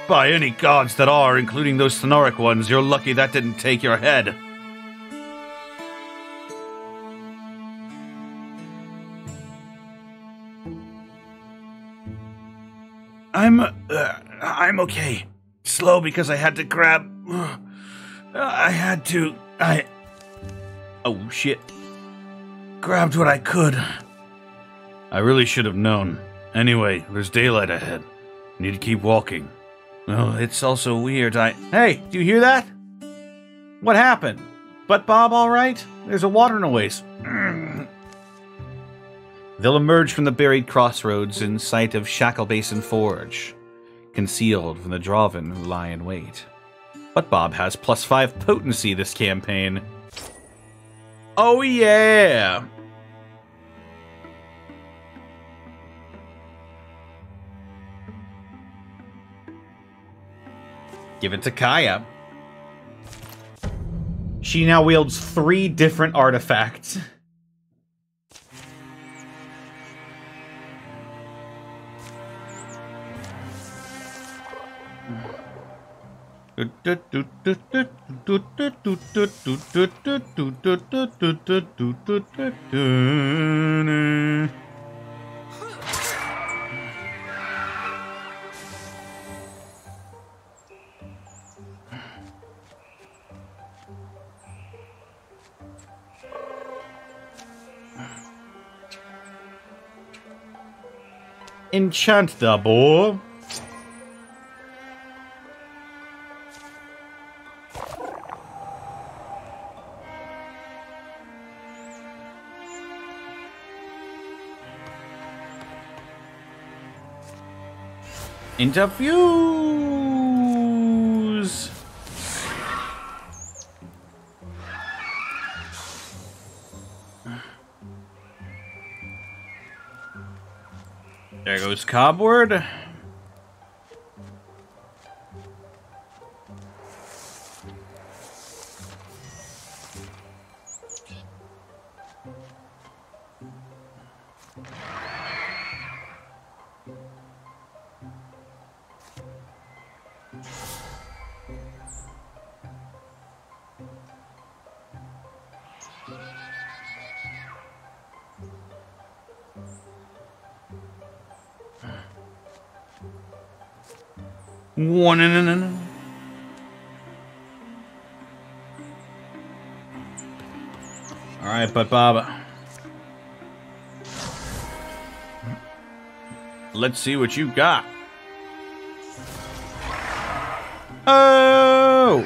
By any gods that are, including those Thnaric ones, you're lucky that didn't take your head. I'm okay. Slow because I had to grab... Oh, shit. Grabbed what I could. I really should have known. Anyway, there's daylight ahead. Need to keep walking. Well, it's also weird. Hey, do you hear that? What happened? Butt Bob all right? There's a water noise. They'll emerge from the buried crossroads in sight of Shackle Basin Forge, concealed from the Draven who lie in wait. Butt Bob has +5 potency this campaign. Oh yeah! Give it to Kaya. She now wields 3 different artifacts. Enchant the boar. Interfuse. There goes Cobward. One in. All right, but Bob, let's see what you got. Oh!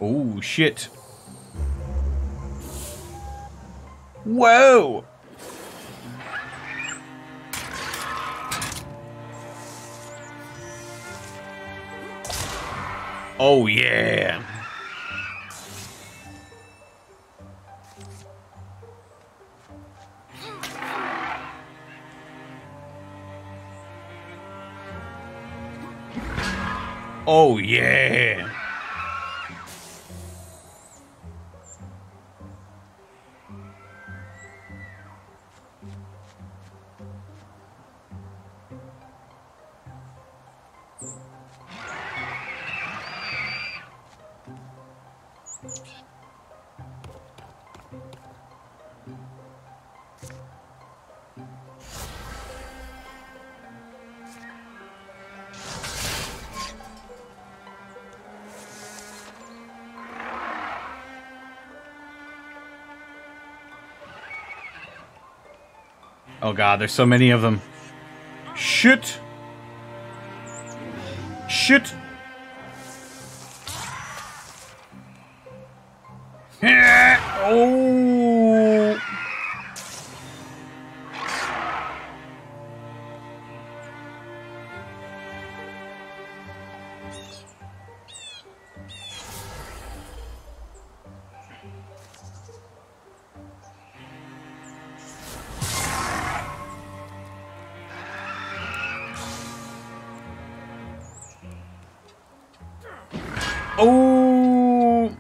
Oh, shit. Whoa! Oh, yeah. Oh, yeah. Oh god, there's so many of them. Shit! Shit! Oh! Oh!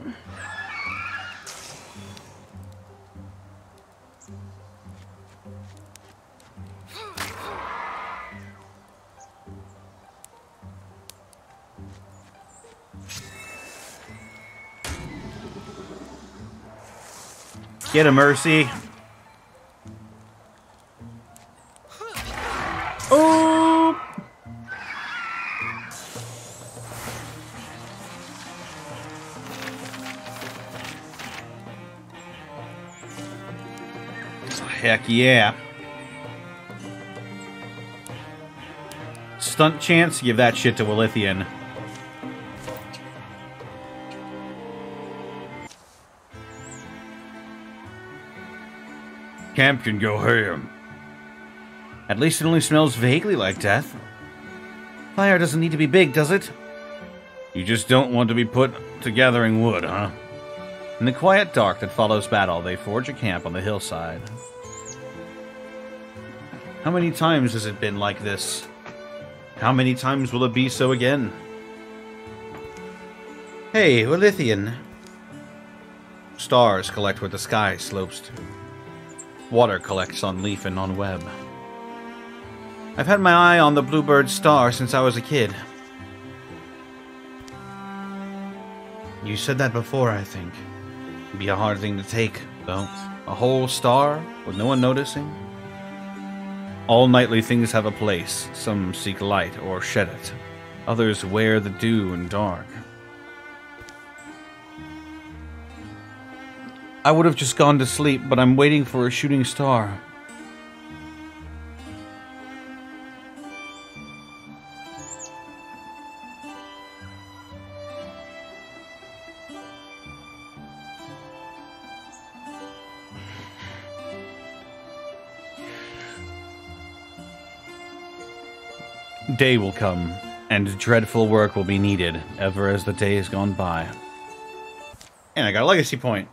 Get a Mercy. Oh! Heck yeah. Stunt chance, give that shit to Wilithian. Camp can go ham. At least it only smells vaguely like death. Fire doesn't need to be big, does it? You just don't want to be put to gathering wood, huh? In the quiet dark that follows battle, they forge a camp on the hillside. How many times has it been like this? How many times will it be so again? Hey, Wilithian. Stars collect where the sky slopes to. Water collects on leaf and on web. I've had my eye on the bluebird star since I was a kid. You said that before, I think. It'd be a hard thing to take, though. A whole star, with no one noticing? All nightly things have a place. Some seek light or shed it. Others wear the dew in dark. I would have just gone to sleep, but I'm waiting for a shooting star. Day will come, and dreadful work will be needed, ever as the day has gone by. And I got a legacy point.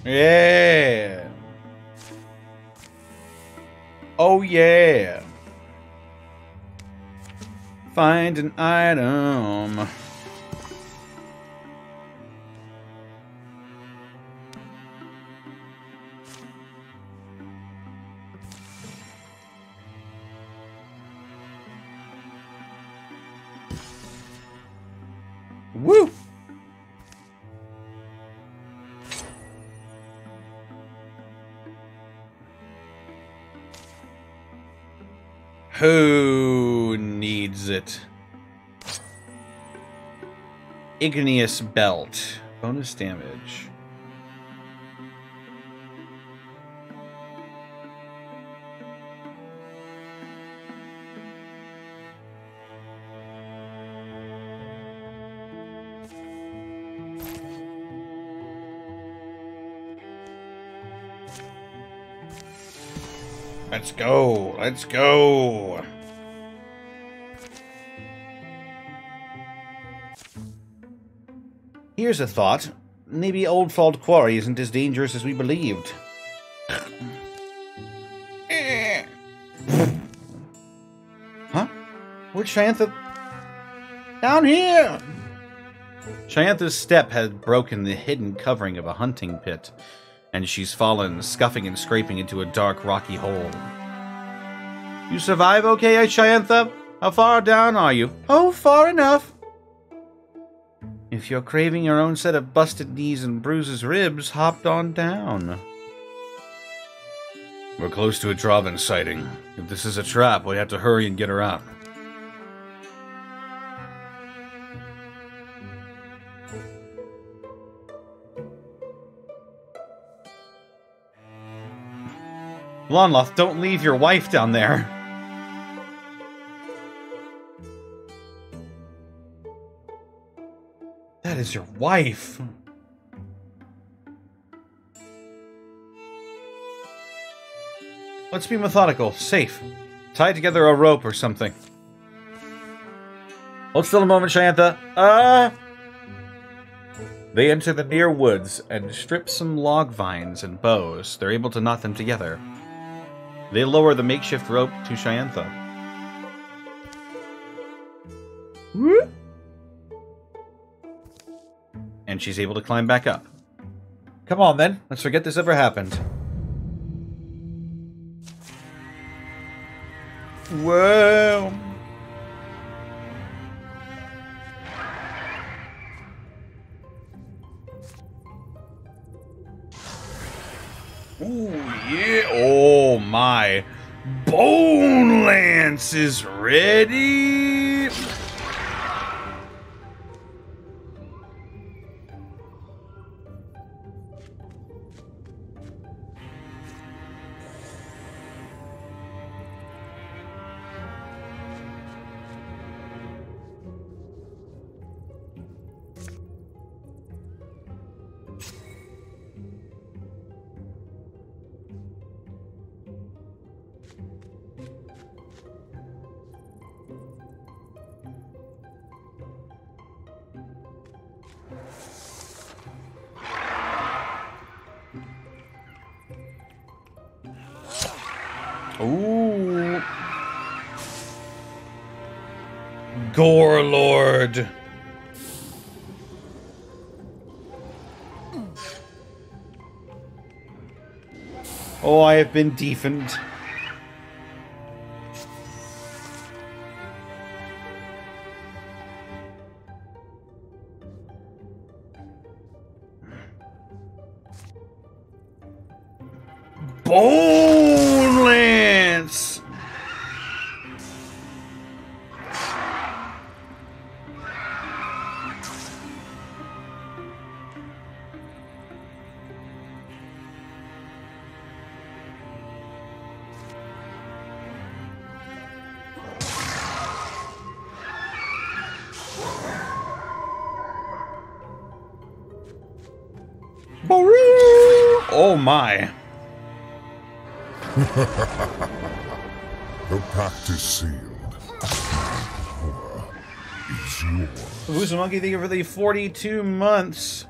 Yeah. Oh yeah. Find an item. Woo! Who needs it? Igneous Belt. Bonus damage. Let's go. Let's go. Here's a thought. Maybe Old Fault Quarry isn't as dangerous as we believed. Huh? Where'd Shantha... Down here! Shantha's step had broken the hidden covering of a hunting pit, and she's fallen, scuffing and scraping into a dark, rocky hole. You survive okay, Shantha? How far down are you? Oh, far enough. If you're craving your own set of busted knees and bruises ribs, hop on down. We're close to a Draven sighting. If this is a trap, we have to hurry and get her out. Lonloth, don't leave your wife down there. That is your wife. Let's be methodical, safe. Tie together a rope or something. Hold still a moment, Shantha. They enter the near woods and strip some log vines and boughs. They're able to knot them together. They lower the makeshift rope to Shantha. Whoop. And she's able to climb back up. Come on, then. Let's forget this ever happened. Whoa. Ooh, yeah. Oh, my. Bone Lance is ready. Ooh. Gore Lord. Oh, I have been deafened. Bone Lance! Oh my. The pact is sealed. Power is yours. Who's the monkey? Thank you for the 42 months.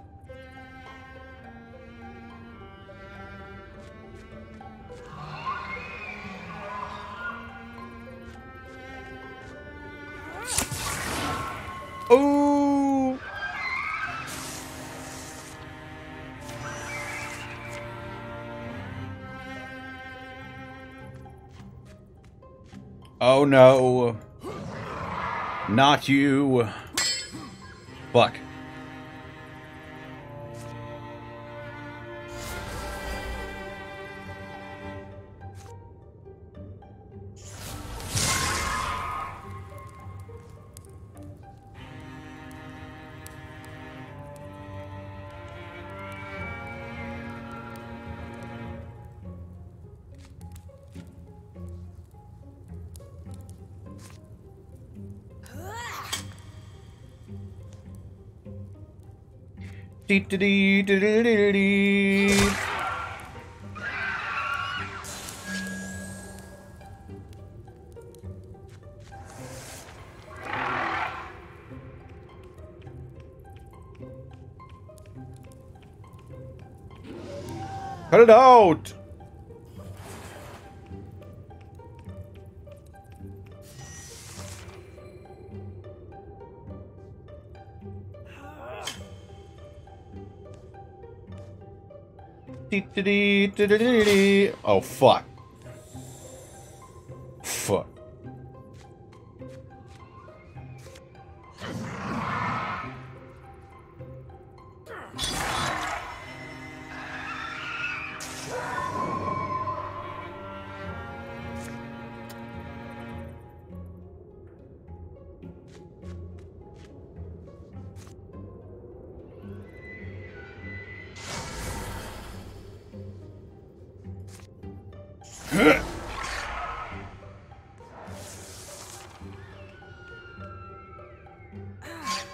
Oh. Oh no. Not you. Fuck. Dee-dee-dee-dee-dee-dee-dee. Cut it out! Oh, fuck. Fuck.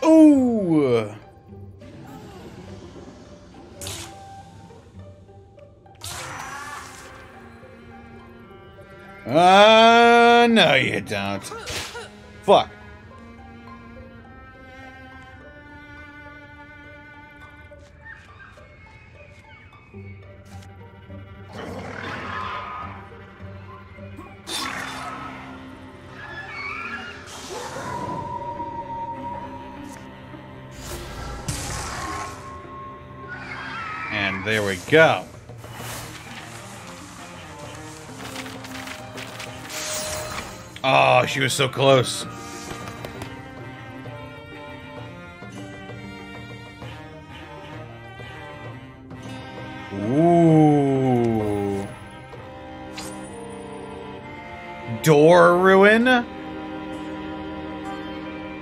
Ooh. No you don't. Fuck. And there we go. Oh, she was so close. Ooh. Door ruin?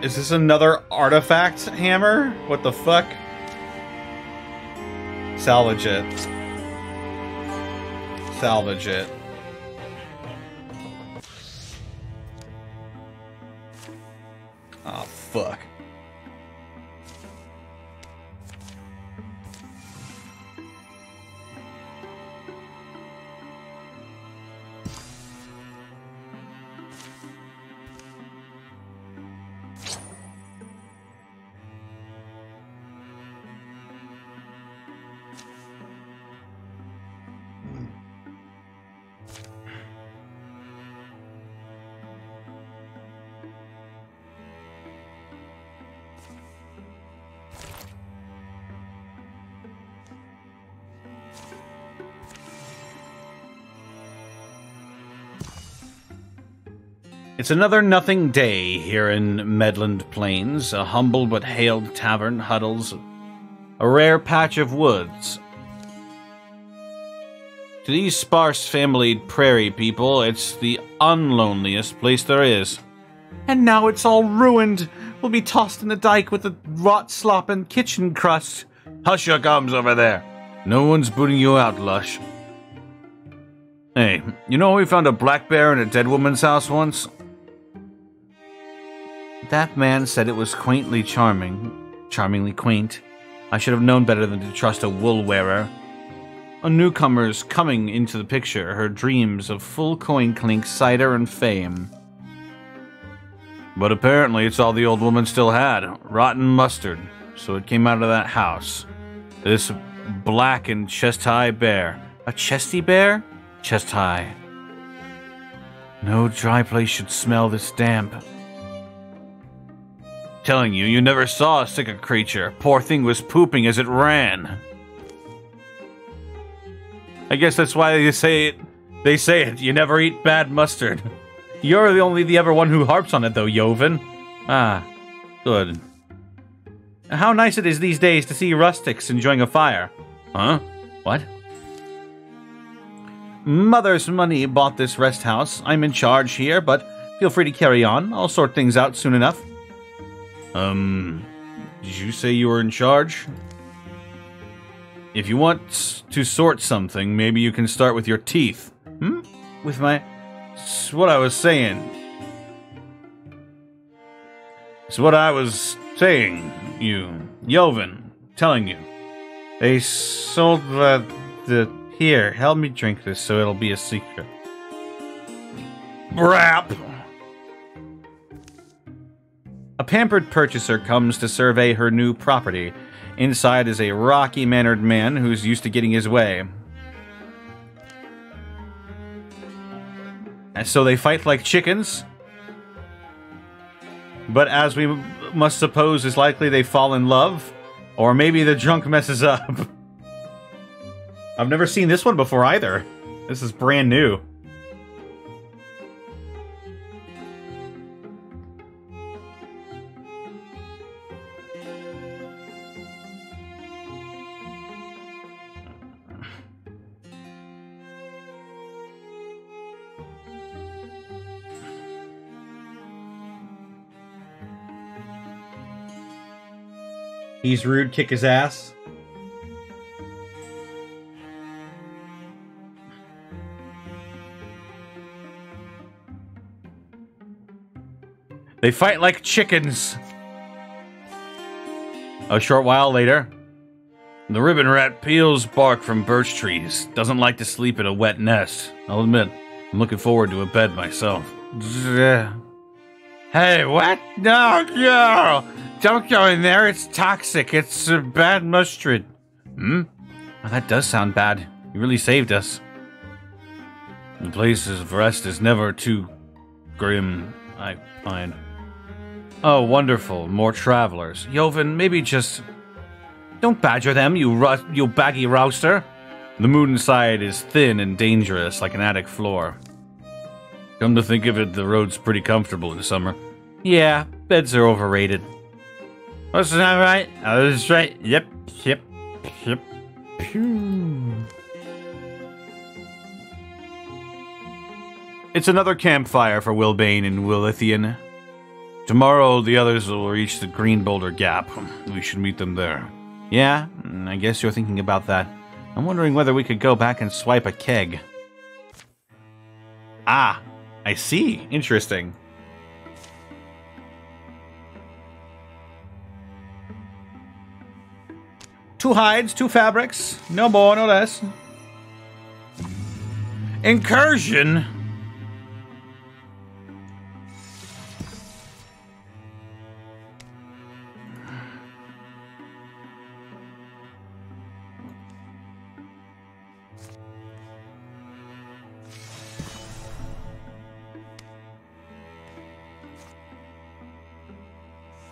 Is this another artifact hammer? What the fuck? Salvage it. Salvage it. Oh, fuck. It's another nothing day here in Medland Plains. A humble but hailed tavern huddles a rare patch of woods. To these sparse family prairie people, it's the unloneliest place there is. And now it's all ruined. We'll be tossed in the dike with the rot slop and kitchen crust. Hush your gums over there. No one's booting you out, Lush. Hey, you know we found a black bear in a dead woman's house once? That man said it was quaintly charming. Charmingly quaint. I should have known better than to trust a wool wearer. A newcomer's coming into the picture, her dreams of full coin clink, cider, and fame. But apparently it's all the old woman still had. Rotten mustard. So it came out of that house. This black and chest-high bear. A chesty bear? Chest-high. No dry place should smell this damp. Telling you, you never saw a sicker creature. Poor thing was pooping as it ran. I guess that's why they say it. You never eat bad mustard. You're the ever one who harps on it, though, Joven. Ah, good. How nice it is these days to see rustics enjoying a fire. Huh? What? Mother's money bought this rest house. I'm in charge here, but feel free to carry on. I'll sort things out soon enough. Did you say you were in charge? If you want to sort something, maybe you can start with your teeth. With my... It's what I was saying. It's what I was saying, Joven, telling you. They sold the... Here, help me drink this so it'll be a secret. Brap! A pampered purchaser comes to survey her new property. Inside is a rocky-mannered man who's used to getting his way. And so they fight like chickens. But as we must suppose is likely they fall in love. Or maybe the drunk messes up. I've never seen this one before either. This is brand new. He's rude, kick his ass. They fight like chickens. A short while later, the ribbon rat peels bark from birch trees. Doesn't like to sleep in a wet nest. I'll admit, I'm looking forward to a bed myself. Hey, what? No! Don't go in there, it's toxic. It's a bad mustard. Well, that does sound bad. You really saved us. The place of rest is never too grim, I find. Oh, wonderful. More travelers. Joven, maybe just... Don't badger them, you baggy rouster. The moon inside is thin and dangerous, like an attic floor. Come to think of it, the road's pretty comfortable in summer. Yeah, beds are overrated. That's not right. That's right. Yep. It's another campfire for Wilbane and Willithian. Tomorrow, the others will reach the Green Boulder Gap. We should meet them there. Yeah, I guess you're thinking about that. I'm wondering whether we could go back and swipe a keg. Ah, I see. Interesting. Two hides, two fabrics. No more, no less. Incursion?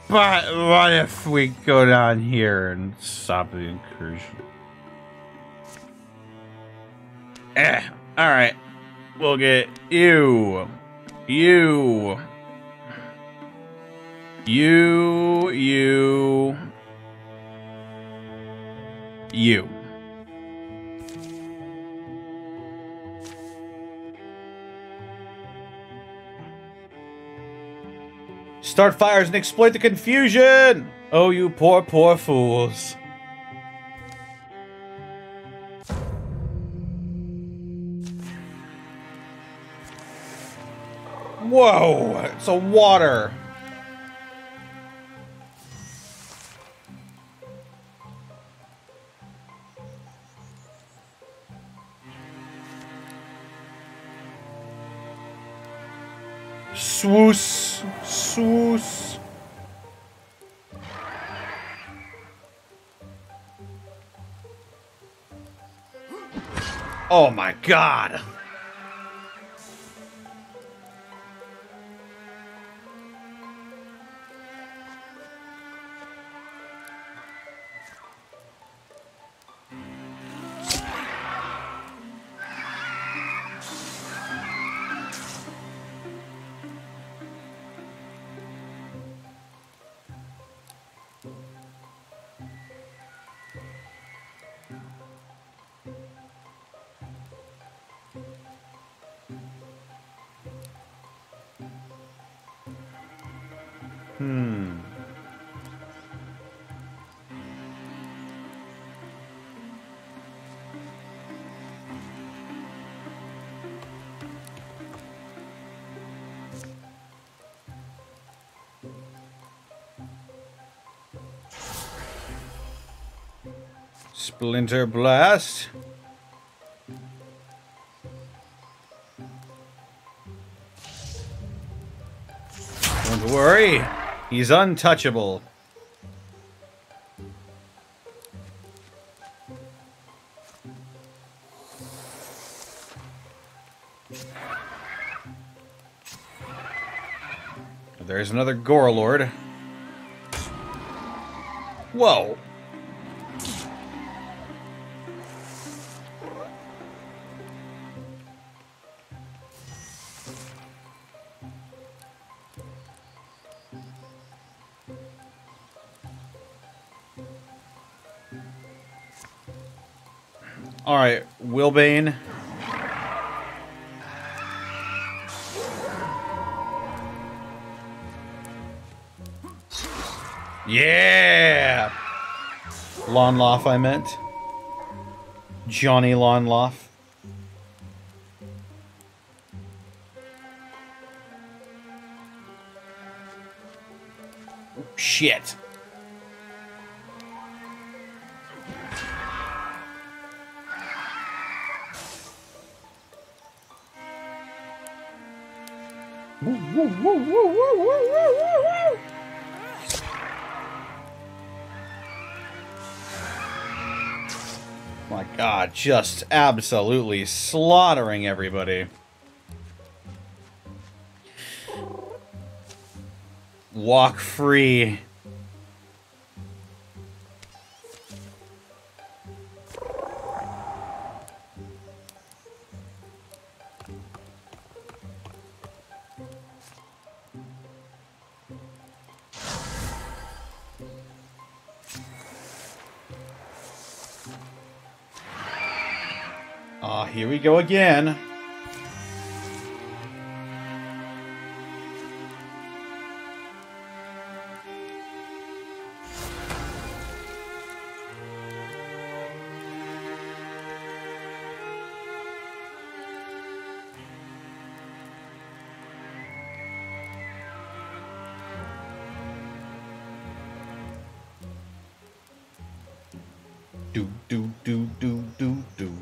But what if we go down here and stop the incursion? Alright. We'll get you. You. Start fires and exploit the confusion! Oh, you poor, poor fools. Whoa! It's a water! Swoos! Swoos! Oh my god! Splinter Blast. Don't worry, he's untouchable. There's another Gorelord. Whoa. Alright, Wilbane. Yeah! Lonloff, I meant. Johnny Lonloff. Shit. Woo, woo, woo, woo, woo, woo, woo, woo. My god, just absolutely slaughtering everybody. Walk free. Ah, here we go again. Do, do, do, do, do, do.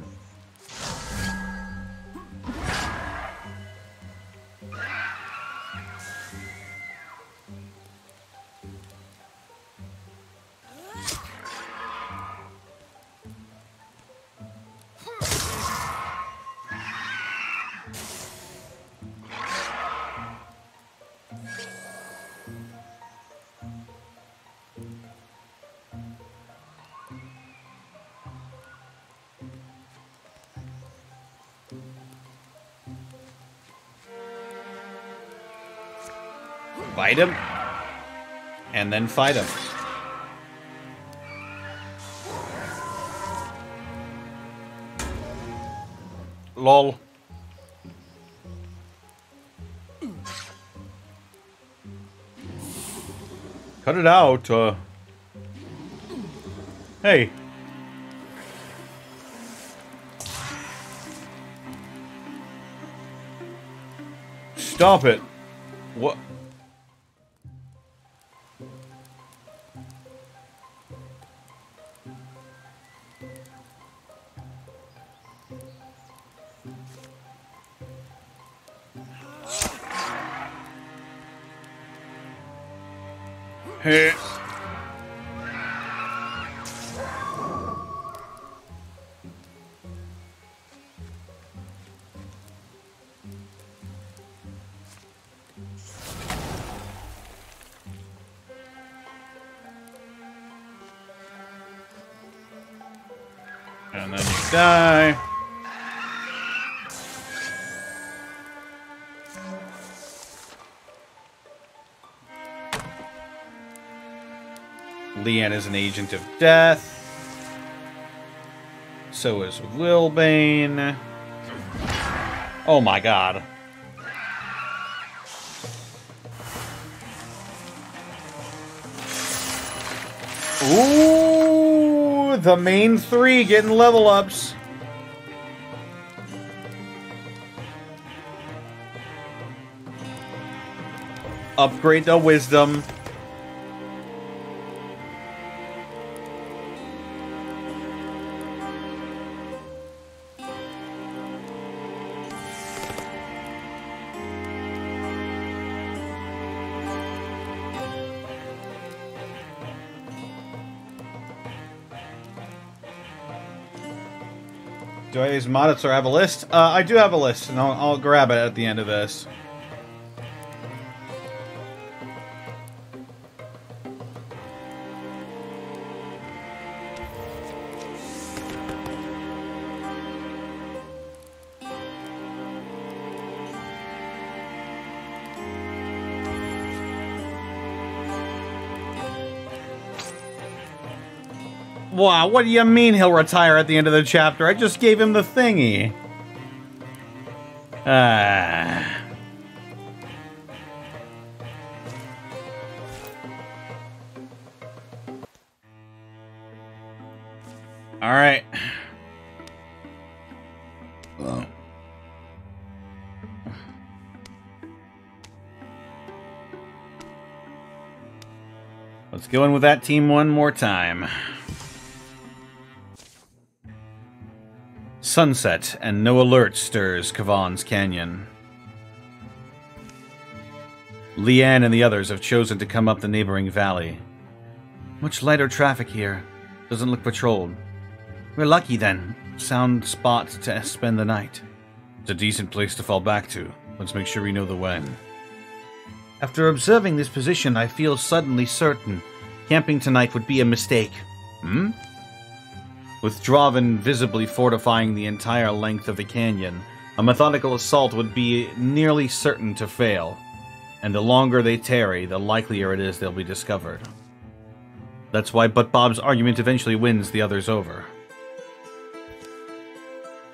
Fight him, and then fight him. LOL. Cut it out, Hey. Stop it. What? Hey. And then you die. Leanne is an agent of death. So is Wilbane. Oh my god. Ooh, the main three getting level ups. Upgrade to wisdom. Do I use moddits or have a list? I do have a list, and I'll grab it at the end of this. Wow, what do you mean he'll retire at the end of the chapter? I just gave him the thingy. Alright. Let's go in with that team one more time. Sunset, and no alert stirs Kavan's canyon. Leanne and the others have chosen to come up the neighboring valley. Much lighter traffic here. Doesn't look patrolled. We're lucky then. Sound spot to spend the night. It's a decent place to fall back to. Let's make sure we know the when. After observing this position, I feel suddenly certain camping tonight would be a mistake. With Draven visibly fortifying the entire length of the canyon, a methodical assault would be nearly certain to fail, and the longer they tarry, the likelier it is they'll be discovered. That's why Butt Bob's argument eventually wins the others over.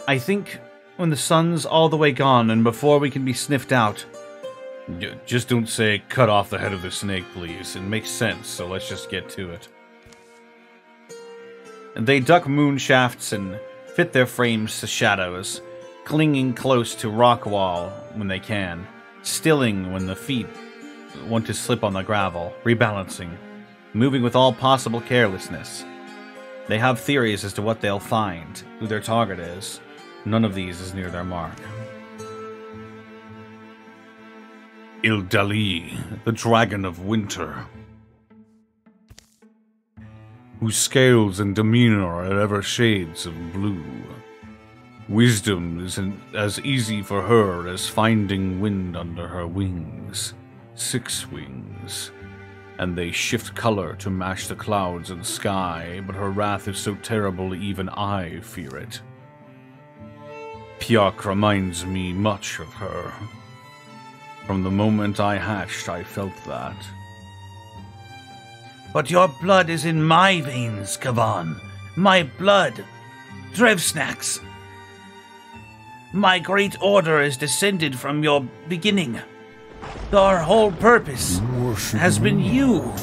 I think when the sun's all the way gone and before we can be sniffed out... Just don't say, cut off the head of the snake, please. It makes sense, so let's just get to it. They duck moon shafts and fit their frames to shadows, clinging close to rock wall when they can, stilling when the feet want to slip on the gravel, rebalancing, moving with all possible carelessness. They have theories as to what they'll find, who their target is. None of these is near their mark. Ildali, the Dragon of Winter, whose scales and demeanor are ever shades of blue. Wisdom is as easy for her as finding wind under her wings. 6 wings, and they shift color to match the clouds and sky, but her wrath is so terrible even I fear it. Piak reminds me much of her. From the moment I hatched, I felt that. But your blood is in my veins, Kavan. My blood. Drevsnax. My great order is descended from your beginning. Our whole purpose has been you.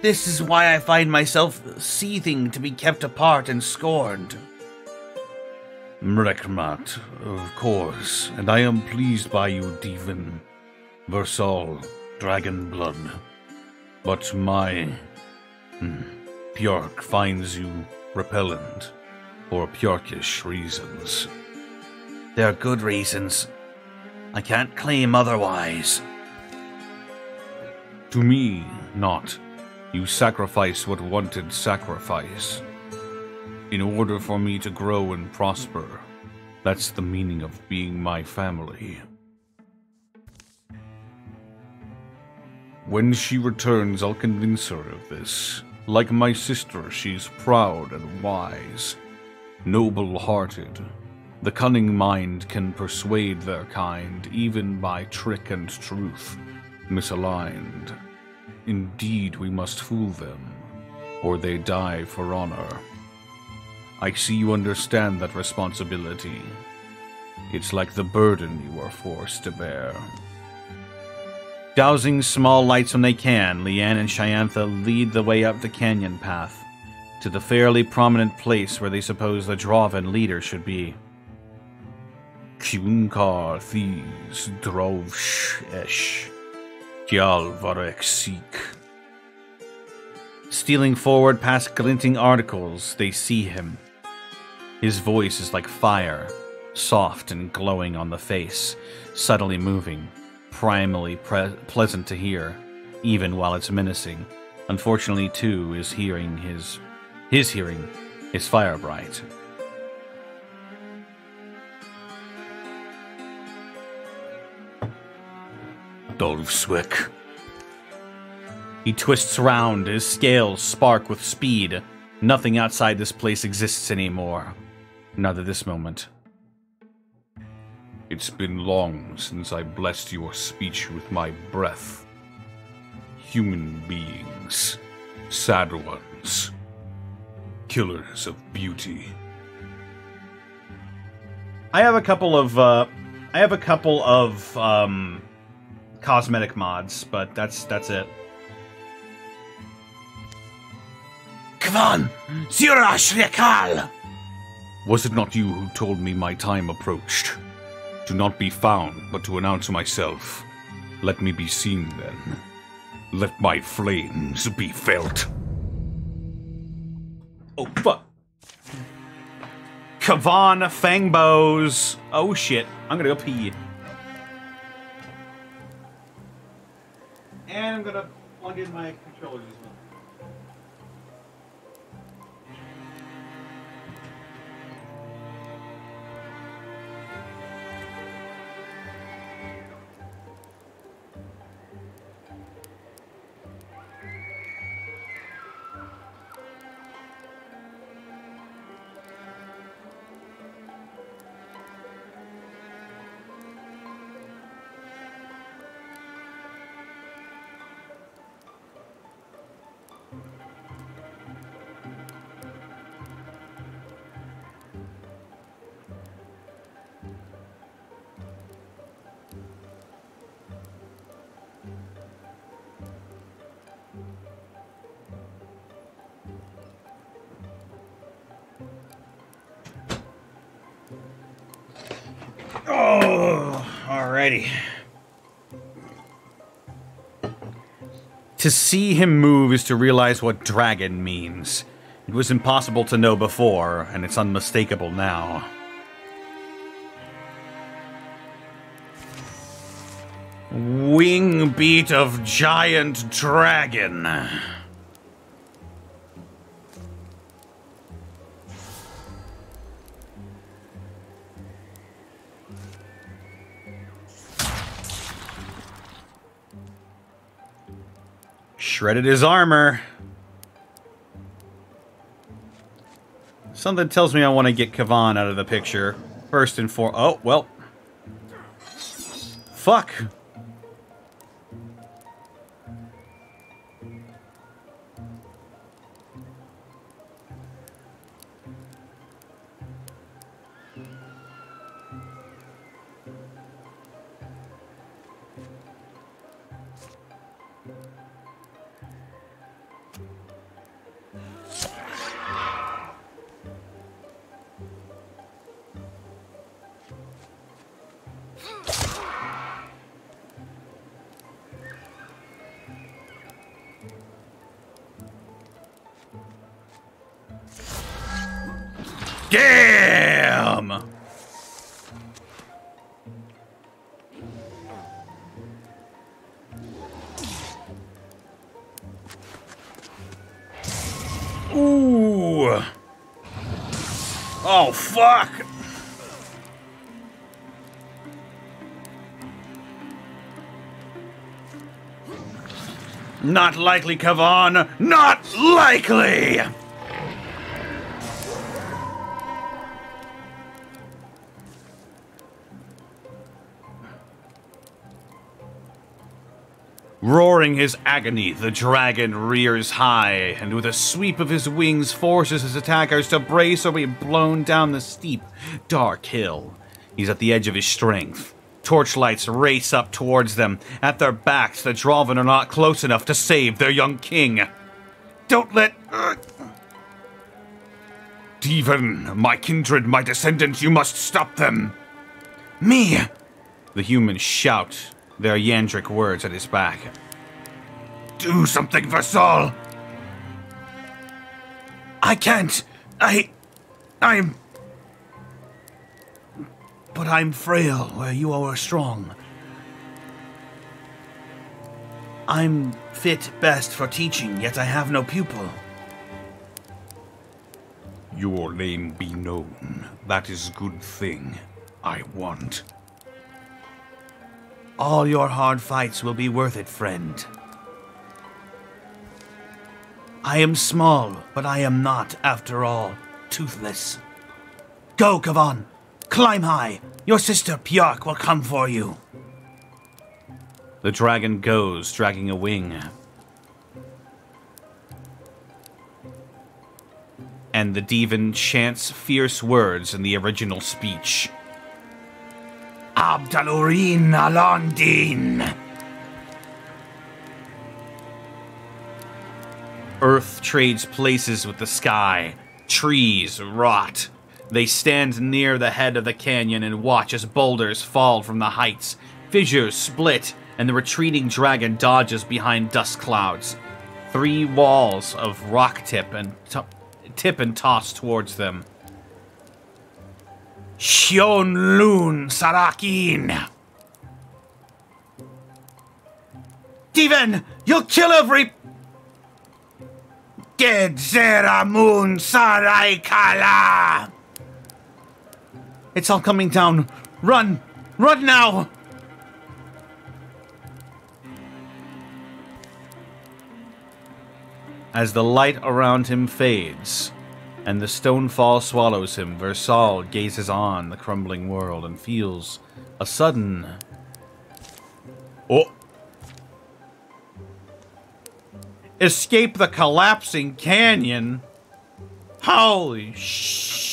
This is why I find myself seething to be kept apart and scorned. Mrekmat, of course, and I am pleased by you, Devon. Versal, dragon blood. But my Pjork finds you repellent for Pjorkish reasons. They're good reasons. I can't claim otherwise. To me, not. You sacrifice what wanted sacrifice. In order for me to grow and prosper, that's the meaning of being my family. When she returns, I'll convince her of this. Like my sister, she's proud and wise, noble-hearted. The cunning mind can persuade their kind, even by trick and truth, misaligned. Indeed, we must fool them, or they die for honor. I see you understand that responsibility. It's like the burden you are forced to bear. Dousing small lights when they can, Leanne and Shyantha lead the way up the canyon path to the fairly prominent place where they suppose the Draven leader should be. Kunkar Thieves Drovsh Esh Gyalvarek Seek. Stealing forward past glinting articles, they see him. His voice is like fire, soft and glowing on the face, subtly moving. Primally pleasant to hear, even while it's menacing. Unfortunately, too, his hearing is fire bright. Dolvswick. He twists around, his scales spark with speed. Nothing outside this place exists anymore. Not at this moment. It's been long since I blessed your speech with my breath. Human beings, sad ones, killers of beauty. I have a couple of cosmetic mods, but that's it. Kvan, Zirash Rekal! Was it not you who told me my time approached? To not be found, but to announce myself. Let me be seen, then. Let my flames be felt. Oh, fuck. Kavan Fangbows. Oh, shit. I'm gonna go pee. And I'm gonna plug in my controllers as well. Oh, alrighty. To see him move is to realize what dragon means. It was impossible to know before, and it's unmistakable now. Wing beat of giant dragon. Shredded his armor. Something tells me I want to get Kavan out of the picture. First and foremost. Oh, well. Fuck. Damn! Ooh! Oh, fuck! Not likely, Kavan! Not likely! Roaring his agony, the dragon rears high, and with a sweep of his wings forces his attackers to brace or be blown down the steep, dark hill. He's at the edge of his strength. Torchlights race up towards them. At their backs, the Dralvin are not close enough to save their young king. Don't let... Deven, my kindred, my descendants, you must stop them. Me! The humans shout, their Yandric words at his back. Do something for Saul! I can't. I'm... But I'm frail where you are strong. I'm fit best for teaching, yet I have no pupil. Your name be known. That is good thing. I want. All your hard fights will be worth it, friend. I am small, but I am not, after all, toothless. Go, Kavan! Climb high! Your sister Pjark will come for you! The dragon goes, dragging a wing. And the Deven chants fierce words in the original speech. Abdalurin Alandin! Earth trades places with the sky. Trees rot. They stand near the head of the canyon and watch as boulders fall from the heights. Fissures split, and the retreating dragon dodges behind dust clouds. 3 walls of rock tip and toss towards them. Shion Lun Sarakin! Deven, you'll kill every... Gedzeramun Saraikala! It's all coming down. Run! Run now! As the light around him fades, and the stonefall swallows him, Versal gazes on the crumbling world and feels a sudden... Oh! Escape the collapsing canyon? Holy shit!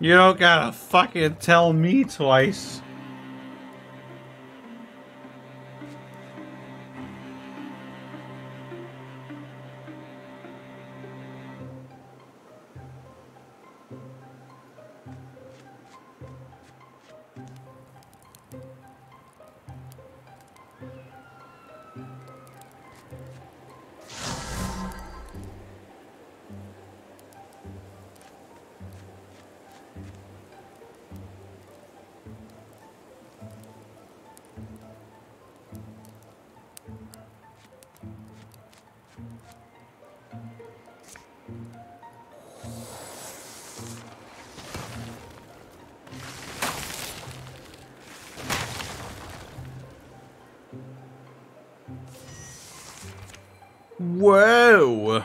You don't gotta fucking tell me twice. Whoa!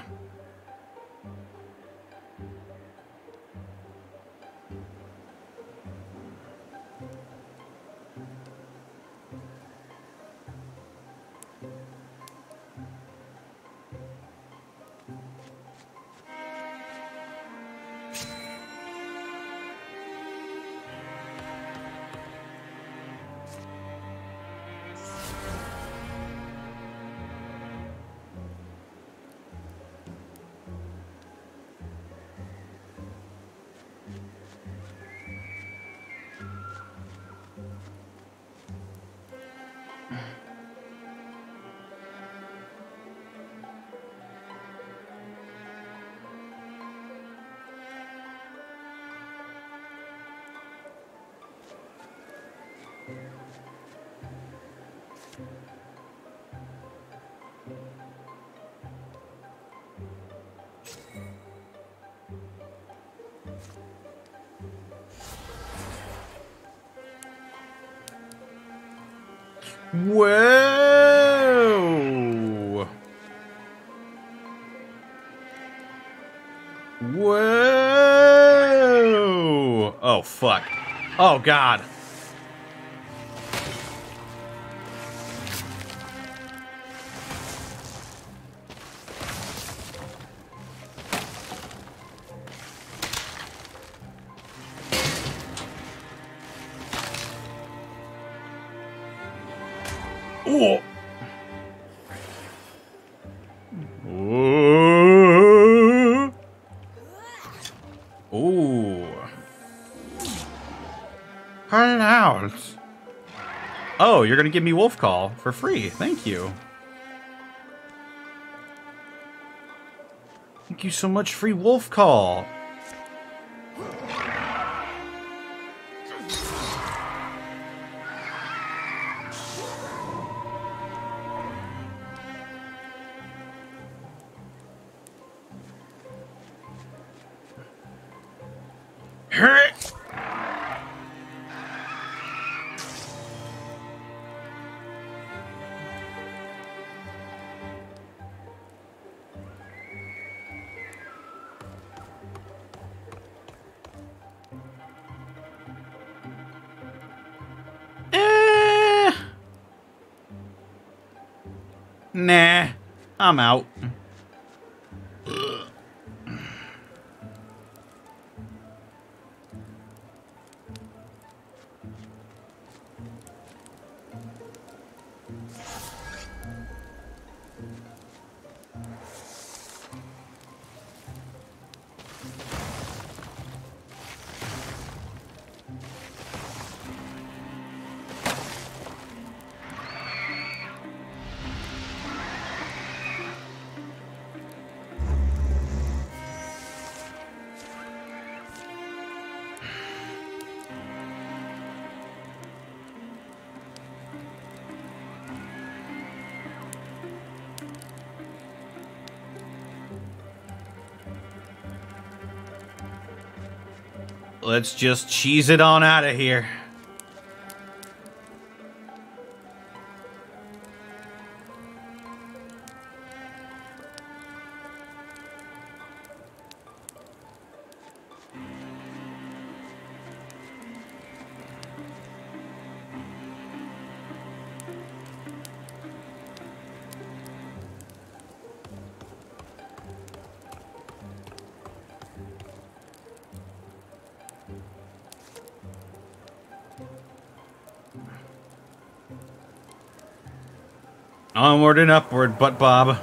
Whoa! Whoa! Oh, fuck. Oh, God. Oh. Ooh. Ooh. Hello. Oh, you're gonna give me Wolf Call for free. Thank you. Thank you so much, free Wolf Call. Nah, I'm out. Let's just cheese it on out of here. Onward and upward, Butt Bob.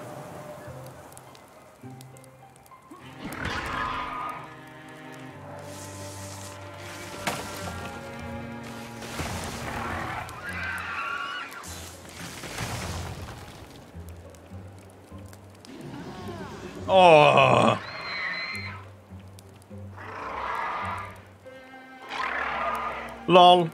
Oh. Lol.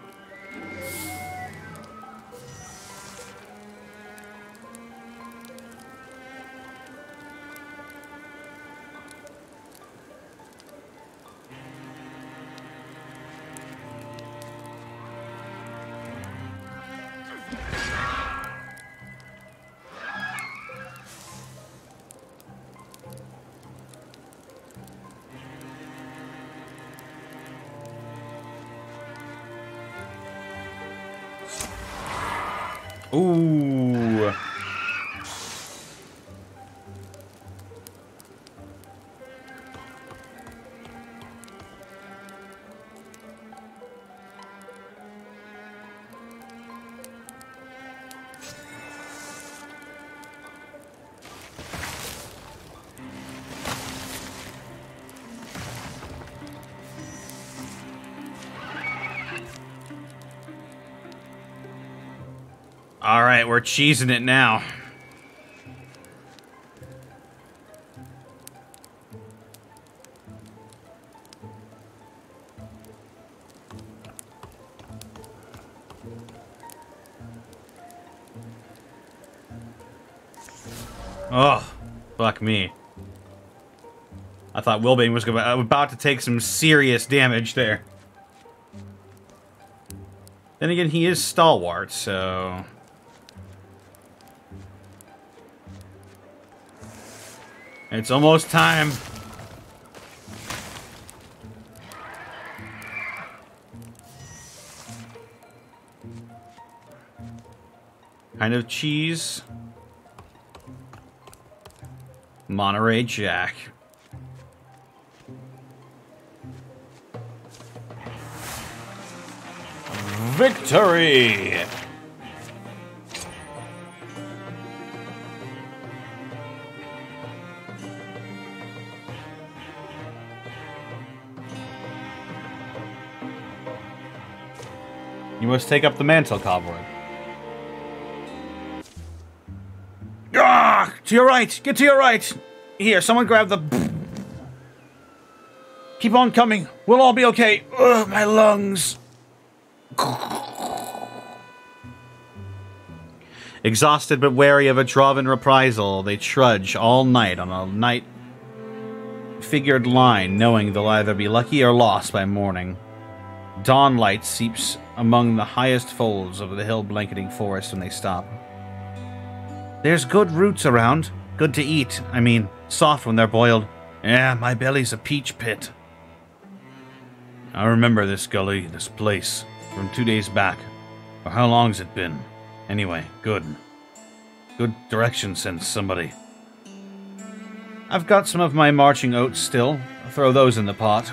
Ooh. All right, we're cheesing it now. Oh, fuck me. I thought Wilbane was about to take some serious damage there. Then again, he is stalwart, so... It's almost time. Kind of cheese. Monterey Jack. Victory! You must take up the mantle, Cobweb. Ah! To your right! Get to your right! Here, someone grab the... Keep on coming. We'll all be okay. Ugh, my lungs. Exhausted but wary of a Drovan reprisal, they trudge all night on a night-figured line, knowing they'll either be lucky or lost by morning. Dawn light seeps among the highest folds of the hill-blanketing forest when they stop. There's good roots around. Good to eat. I mean, soft when they're boiled. Yeah, my belly's a peach pit. I remember this gully, this place, from 2 days back. Or how long's it been? Anyway, good. Good direction sense, somebody. I've got some of my marching oats still. I'll throw those in the pot.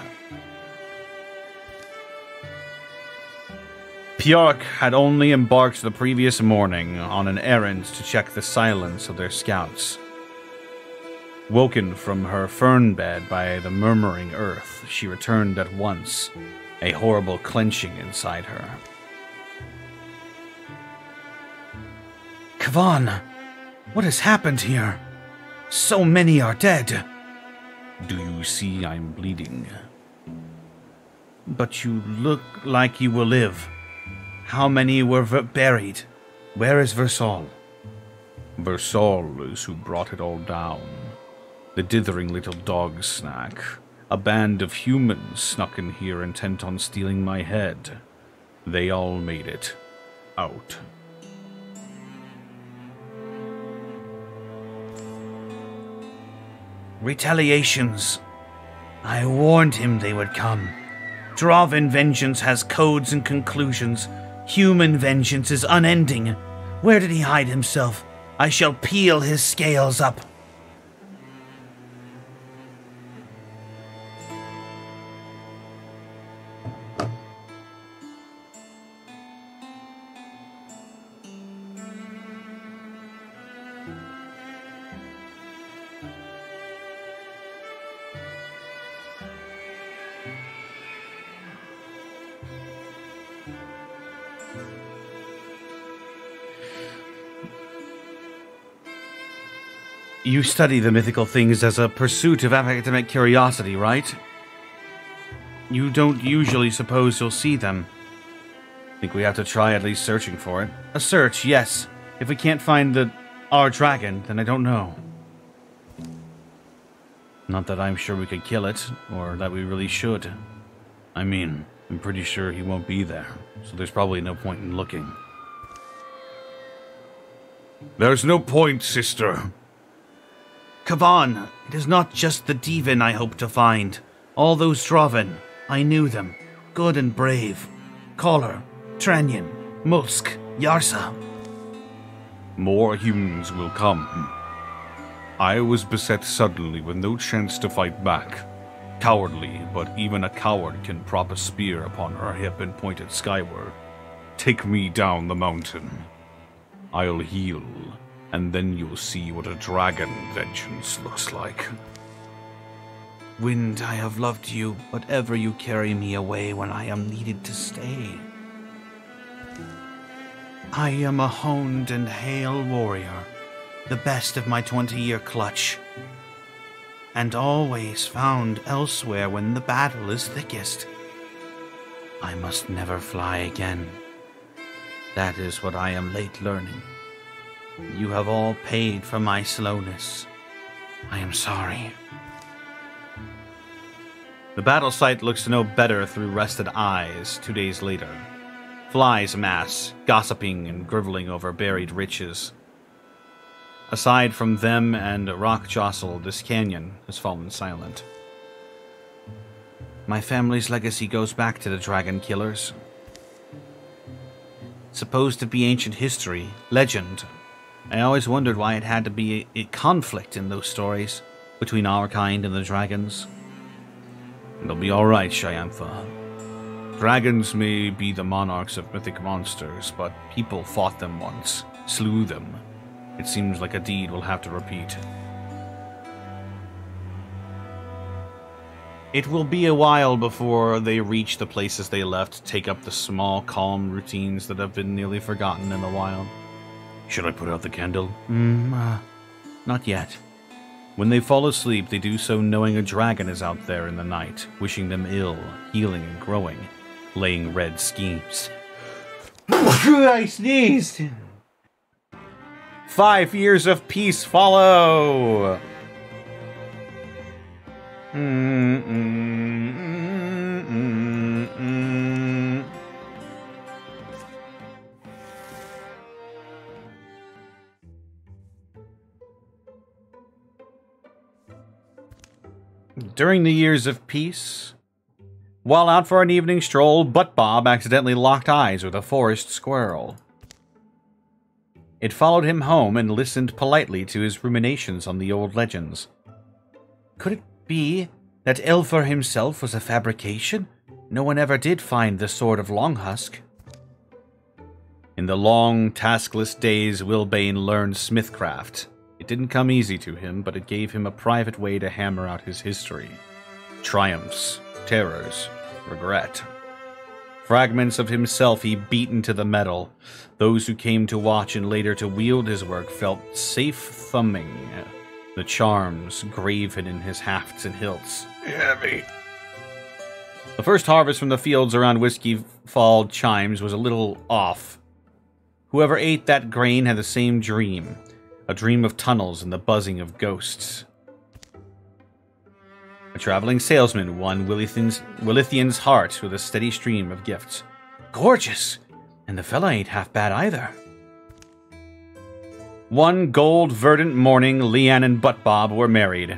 Pjork had only embarked the previous morning on an errand to check the silence of their scouts. Woken from her fern bed by the murmuring earth, she returned at once, a horrible clenching inside her. Kavan, what has happened here? So many are dead. Do you see I'm bleeding? But you look like you will live. How many were buried? Where is Versal? Versal is who brought it all down. The dithering little dog snack. A band of humans snuck in here intent on stealing my head. They all made it out. Retaliations. I warned him they would come. Drovan vengeance has codes and conclusions. Human vengeance is unending. Where did he hide himself? I shall peel his scales up. You study the mythical things as a pursuit of academic curiosity, right? You don't usually suppose you'll see them. Think we have to try at least searching for it. A search, yes. If we can't find our dragon, then I don't know. Not that I'm sure we could kill it, or that we really should. I mean, I'm pretty sure he won't be there, so there's probably no point in looking. There's no point, sister. Kavan, it is not just the Devin I hope to find. All those Drovan, I knew them. Good and brave. Collar, Tranyan, Mulsk, Yarsa. More humans will come. I was beset suddenly with no chance to fight back. Cowardly, but even a coward can prop a spear upon her hip and point it skyward. Take me down the mountain. I'll heal. And then you'll see what a dragon vengeance looks like. Wind, I have loved you, but ever you carry me away when I am needed to stay. I am a honed and hale warrior, the best of my 20-year clutch, and always found elsewhere when the battle is thickest. I must never fly again. That is what I am late learning. You have all paid for my slowness. I am sorry. The battle site looks no better through rested eyes 2 days later. Flies amass, gossiping and groveling over buried riches. Aside from them and rock jostle, this canyon has fallen silent. My family's legacy goes back to the dragon killers. Supposed to be ancient history, legend. I always wondered why it had to be a conflict in those stories between our kind and the dragons. It'll be alright, Shyantha. Dragons may be the monarchs of mythic monsters, but people fought them once, slew them. It seems like a deed we'll have to repeat. It will be a while before they reach the places they left, take up the small, calm routines that have been nearly forgotten in the wild. Should I put out the candle? Not yet. When they fall asleep, they do so knowing a dragon is out there in the night, wishing them ill, healing and growing, laying red schemes. I sneezed! 5 years of peace follow! During the years of peace, while out for an evening stroll, Butt Bob accidentally locked eyes with a forest squirrel. It followed him home and listened politely to his ruminations on the old legends. Could it be that Elfer himself was a fabrication? No one ever did find the Sword of Longhusk. In the long, taskless days, Wilbane learned smithcraft. It didn't come easy to him, but it gave him a private way to hammer out his history. Triumphs, terrors, regret. Fragments of himself he beat into the metal. Those who came to watch and later to wield his work felt safe thumbing the charms graven in his hafts and hilts. Heavy. The first harvest from the fields around Whiskey Fall Chimes was a little off. Whoever ate that grain had the same dream. A dream of tunnels and the buzzing of ghosts. A traveling salesman won Willithian's heart with a steady stream of gifts. Gorgeous! And the fella ain't half bad either. One gold verdant morning, Leanne and Butt Bob were married.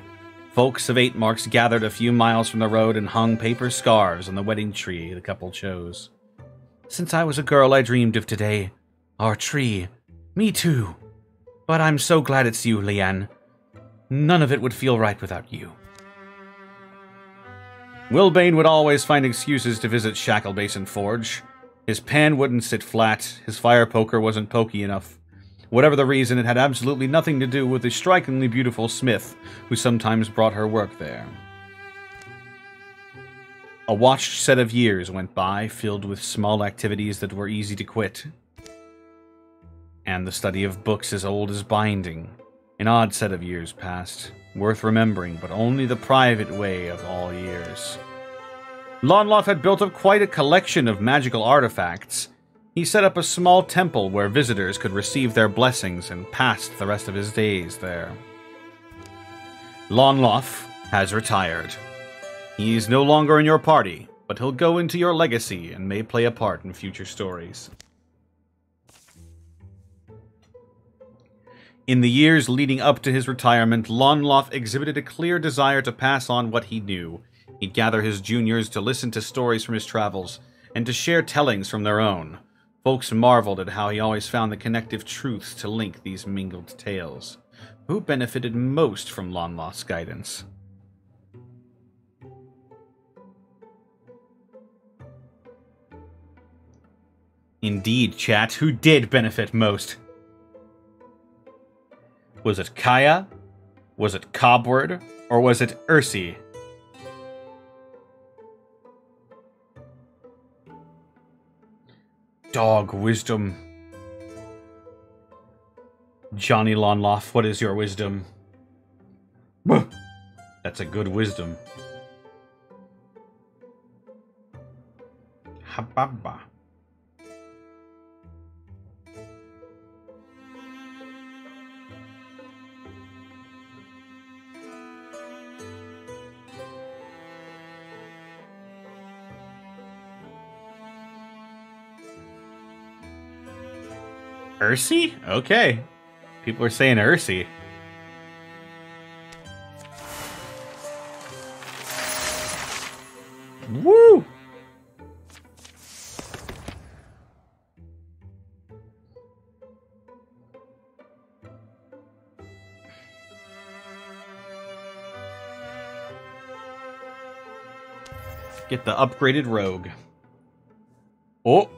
Folks of 8 Marks gathered a few miles from the road and hung paper scarves on the wedding tree the couple chose. Since I was a girl, I dreamed of today. Our tree. Me too. But I'm so glad it's you, Leanne. None of it would feel right without you. Wilbane would always find excuses to visit Shackle Basin Forge. His pan wouldn't sit flat, his fire poker wasn't pokey enough. Whatever the reason, it had absolutely nothing to do with the strikingly beautiful smith who sometimes brought her work there. A watched set of years went by, filled with small activities that were easy to quit. And the study of books as old as binding. An odd set of years passed, worth remembering, but only the private way of all years. Lonloff had built up quite a collection of magical artifacts. He set up a small temple where visitors could receive their blessings and passed the rest of his days there. Lonloff has retired. He is no longer in your party, but he'll go into your legacy and may play a part in future stories. In the years leading up to his retirement, Lonloff exhibited a clear desire to pass on what he knew. He'd gather his juniors to listen to stories from his travels, and to share tellings from their own. Folks marveled at how he always found the connective truths to link these mingled tales. Who benefited most from Lonloff's guidance? Indeed, chat, who did benefit most? Was it Kaya? Was it Cobward? Or was it Ursi? Dog wisdom. Johnny Lonloff, what is your wisdom? That's a good wisdom. Hababa. Ursi? Okay. People are saying Ursi. Woo! Get the upgraded rogue. Oh!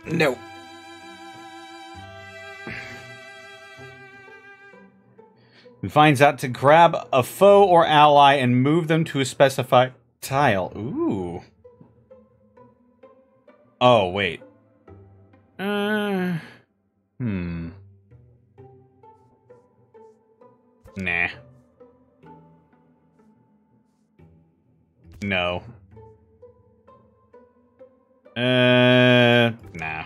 No. And finds out to grab a foe or ally and move them to a specified tile. Ooh. Oh, wait. Nah. No. Nah.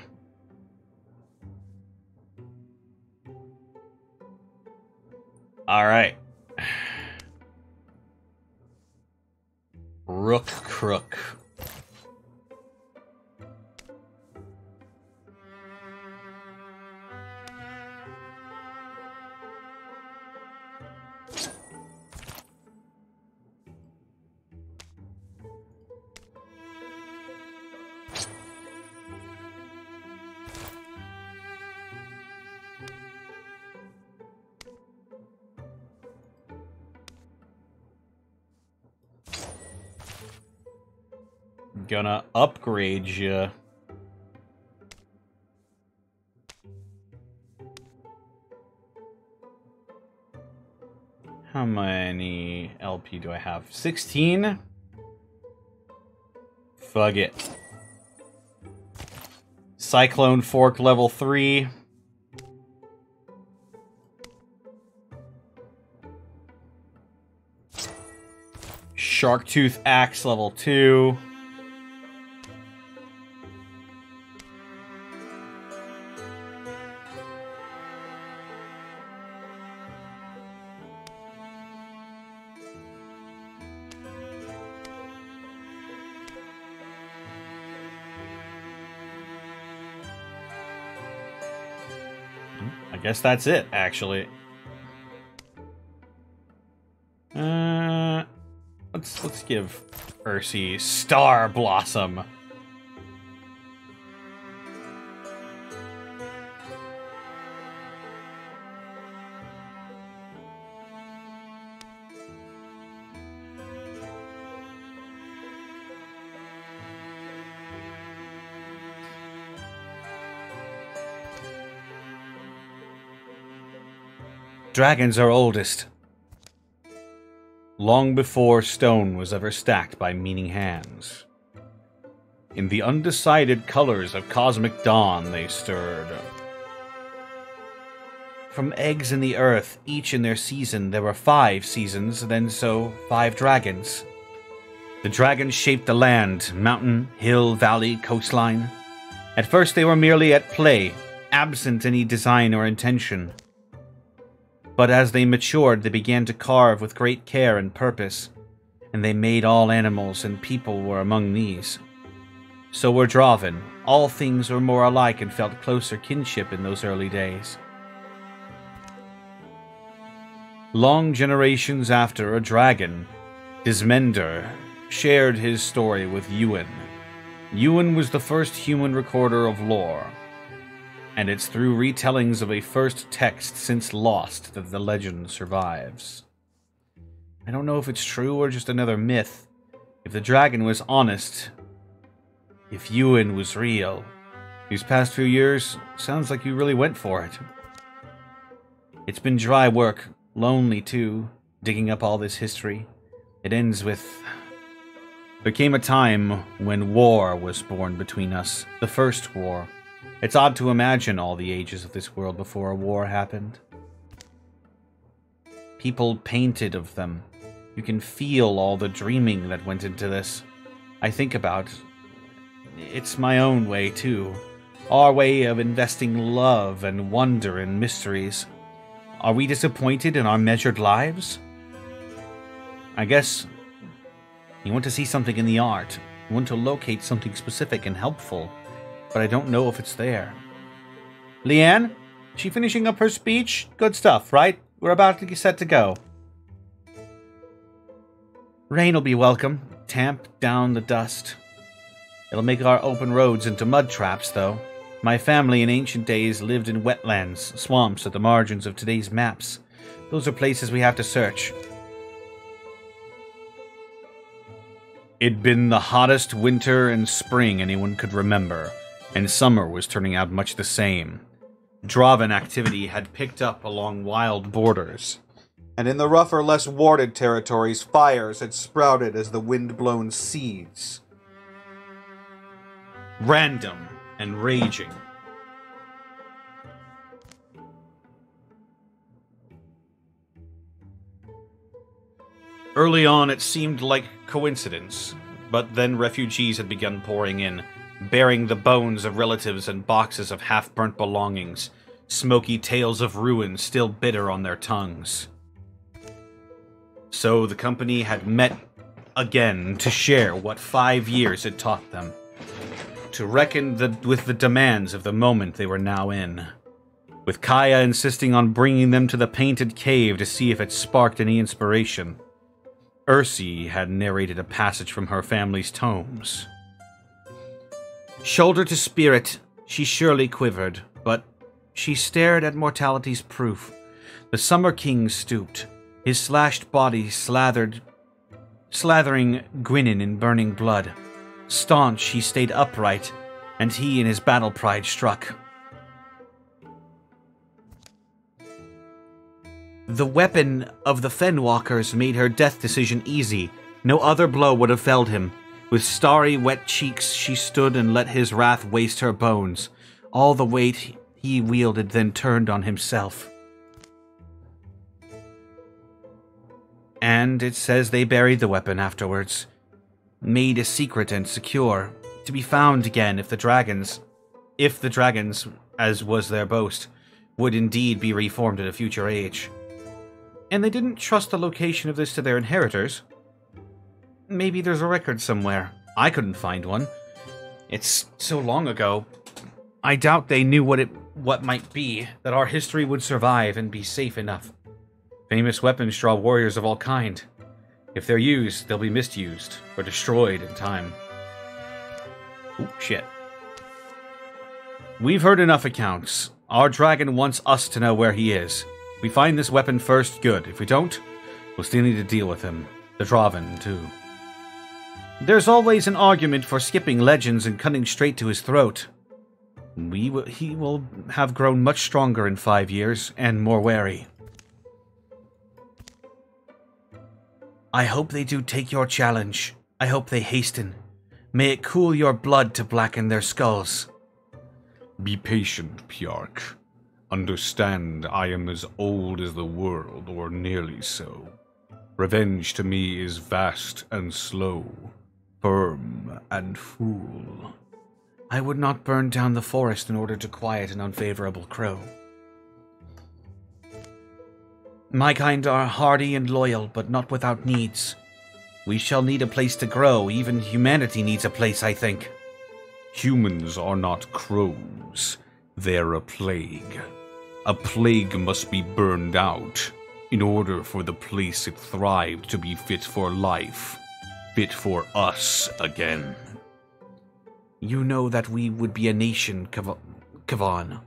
Alright. Rook Crook. Gonna upgrade you. How many LP do I have? 16? Fuck it. Cyclone Fork level 3. Sharktooth Axe level 2. I guess that's it, actually. Let's give Ursi Star Blossom. Dragons are oldest. Long before stone was ever stacked by meaning hands. In the undecided colors of cosmic dawn they stirred. From eggs in the earth, each in their season, there were 5 seasons, then so 5 dragons. The dragons shaped the land, mountain, hill, valley, coastline. At first they were merely at play, absent any design or intention. But as they matured, they began to carve with great care and purpose, and they made all animals, and people were among these. So were Draven. All things were more alike and felt closer kinship in those early days. Long generations after, a dragon, Dismender, shared his story with Ewan. Ewan was the first human recorder of lore. And it's through retellings of a first text since lost that the legend survives. I don't know if it's true or just another myth. If the dragon was honest, if Ewan was real, these past few years, sounds like you really went for it. It's been dry work, lonely too, digging up all this history. It ends with... There came a time when war was born between us, the first war. It's odd to imagine all the ages of this world before a war happened. People painted of them. You can feel all the dreaming that went into this. I think about... It's my own way, too. Our way of investing love and wonder in mysteries. Are we disappointed in our measured lives? I guess you want to see something in the art. You want to locate something specific and helpful. but I don't know if it's there. Leanne? She finishing up her speech? Good stuff, right? We're about to get set to go. Rain'll be welcome. Tamp down the dust. It'll make our open roads into mud traps, though. My family in ancient days lived in wetlands, swamps at the margins of today's maps. Those are places we have to search. It'd been the hottest winter and spring anyone could remember, and summer was turning out much the same. Draven activity had picked up along wild borders, and in the rougher, less warded territories, fires had sprouted as the wind-blown seeds. Random and raging. Early on, it seemed like coincidence, but then refugees had begun pouring in, bearing the bones of relatives and boxes of half-burnt belongings, smoky tales of ruin still bitter on their tongues. So the company had met again to share what 5 years had taught them, to reckon with the demands of the moment they were now in, with Kaya insisting on bringing them to the Painted Cave to see if it sparked any inspiration. Ursi had narrated a passage from her family's tomes. Shoulder to spirit, she surely quivered, but she stared at mortality's proof. The Summer King stooped, his slashed body slathering Gwynnon in burning blood. Staunch, he stayed upright, and he in his battle pride struck. The weapon of the Fenwalkers made her death decision easy. No other blow would have felled him. With starry, wet cheeks, she stood and let his wrath waste her bones. All the weight he wielded then turned on himself. And it says they buried the weapon afterwards. Made a secret and secure, to be found again if the dragons, as was their boast, would indeed be reformed at a future age. And they didn't trust the location of this to their inheritors. Maybe there's a record somewhere. I couldn't find one. It's so long ago. I doubt they knew what might be, that our history would survive and be safe enough. Famous weapons draw warriors of all kind. If they're used, they'll be misused, or destroyed in time. Ooh, shit. We've heard enough accounts. Our dragon wants us to know where he is. If we find this weapon first, good. If we don't, we'll still need to deal with him. The Draven, too. There's always an argument for skipping legends and cutting straight to his throat. He will have grown much stronger in 5 years, and more wary. I hope they do take your challenge. I hope they hasten. May it cool your blood to blacken their skulls. Be patient, Pjark. Understand, I am as old as the world, or nearly so. Revenge to me is vast and slow, firm and fool. I would not burn down the forest in order to quiet an unfavorable crow. My kind are hardy and loyal, but not without needs. We shall need a place to grow. Even humanity needs a place, I think. Humans are not crows. They're a plague. A plague must be burned out in order for the place it thrived to be fit for life. Fit for us again. You know that we would be a nation, Kavan.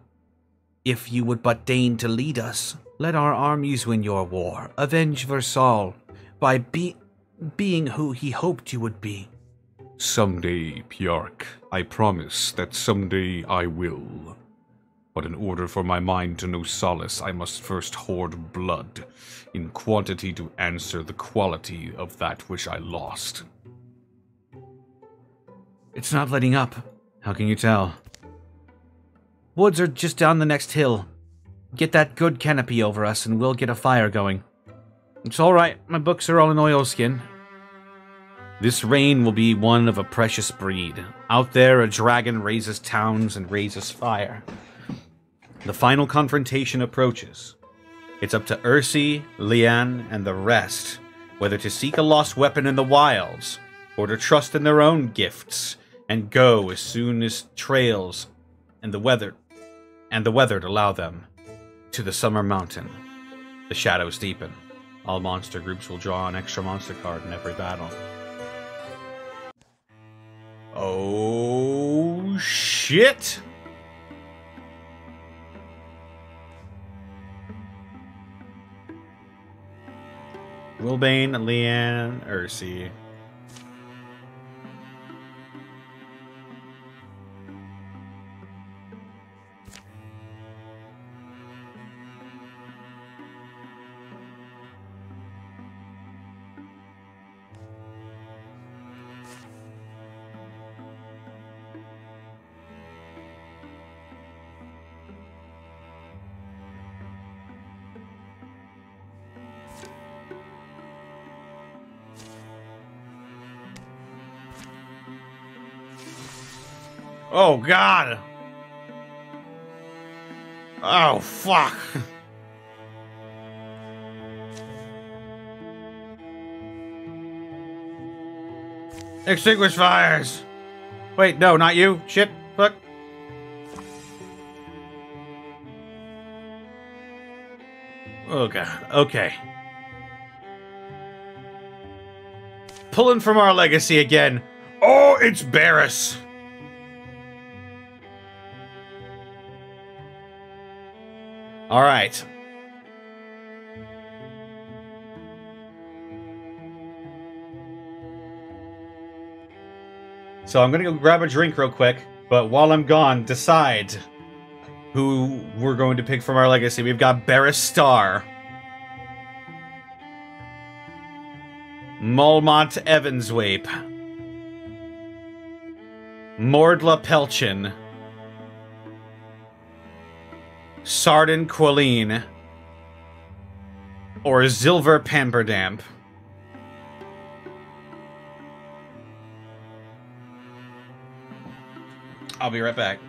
If you would but deign to lead us, let our armies win your war, avenge Versal, by being who he hoped you would be. Someday, Pjark, I promise that someday I will. But in order for my mind to know solace, I must first hoard blood, in quantity to answer the quality of that which I lost. It's not letting up. How can you tell? Woods are just down the next hill. Get that good canopy over us and we'll get a fire going. It's alright, my books are all in oilskin. This rain will be one of a precious breed. Out there, a dragon raises towns and raises fire. The final confrontation approaches. It's up to Ursi, Leanne, and the rest, whether to seek a lost weapon in the wilds, or to trust in their own gifts, and go as soon as trails and the weather allow them to the Summer Mountain. The shadows deepen. All monster groups will draw an extra monster card in every battle. Oh, shit! Wilbane, Leanne, Ursi. Oh, God! Oh, fuck! Extinguish fires! Wait, no, not you. Shit. Fuck. Oh, God. Okay. Pulling from our legacy again. Oh, it's Barris! All right. So I'm gonna go grab a drink real quick, but while I'm gone, decide who we're going to pick from our legacy. We've got Barris Star, Molmont Evanswape, Mordla Pelchin, Sardin Quilleen, or Zilver Pamperdamp. I'll be right back.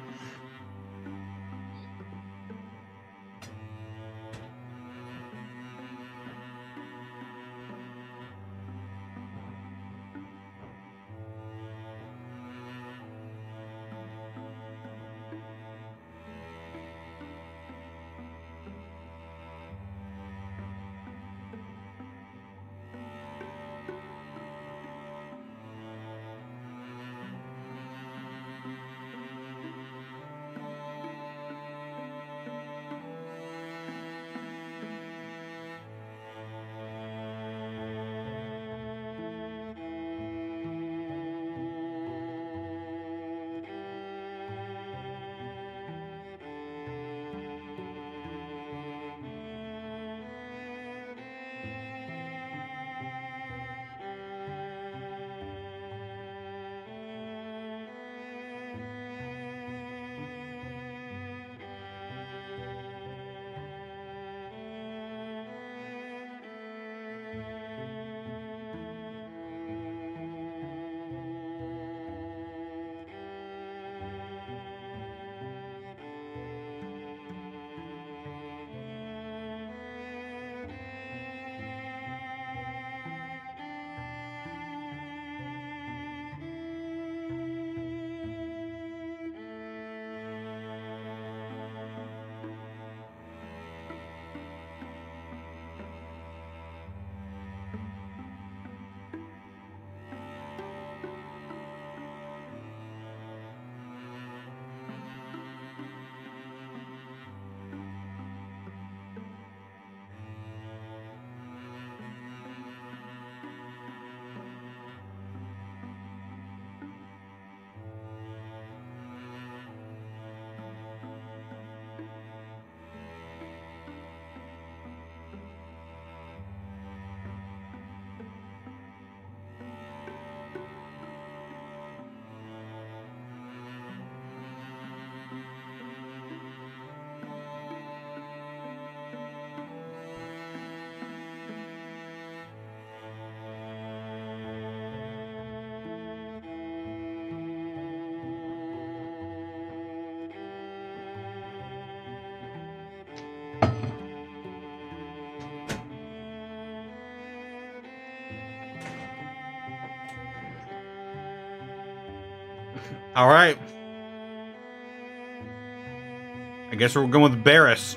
Alright. I guess we're going with Barris.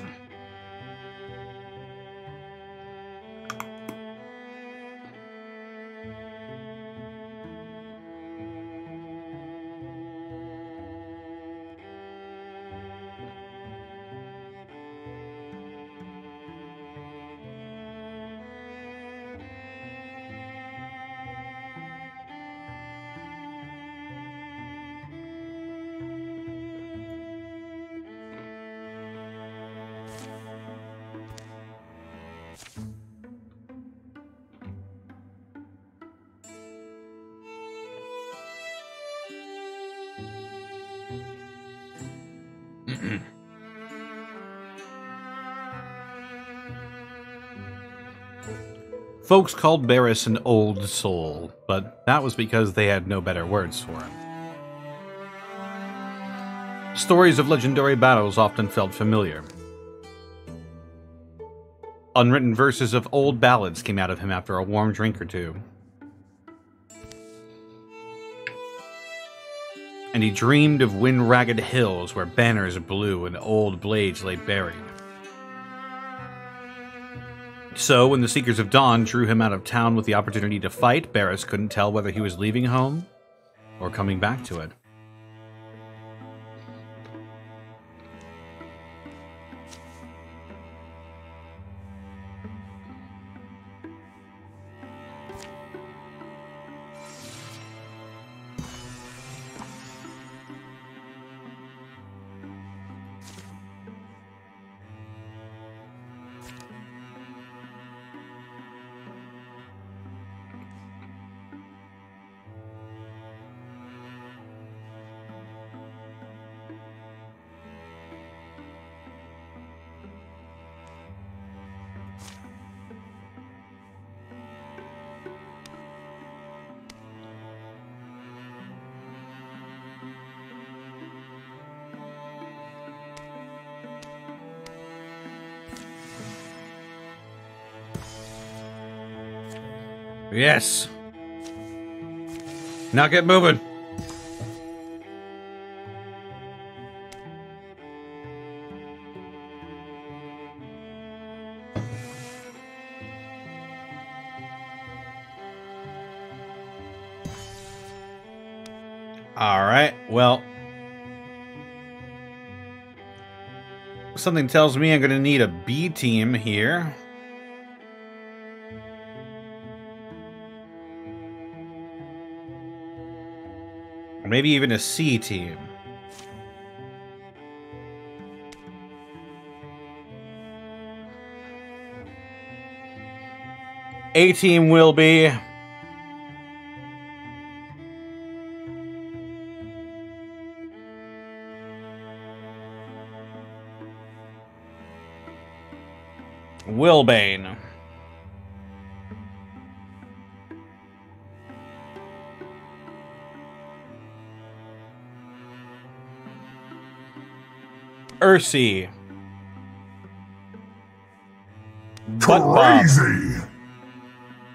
Folks called Barris an old soul, but that was because they had no better words for him. Stories of legendary battles often felt familiar. Unwritten verses of old ballads came out of him after a warm drink or two. And he dreamed of wind-ragged hills where banners blew and old blades lay buried. So, when the Seekers of Dawn drew him out of town with the opportunity to fight, Barris couldn't tell whether he was leaving home or coming back to it. Yes. Now get moving. All right. Well, something tells me I'm going to need a B team here. Or maybe even a C team. A team will be... Wilbane. Ursi. Crazy!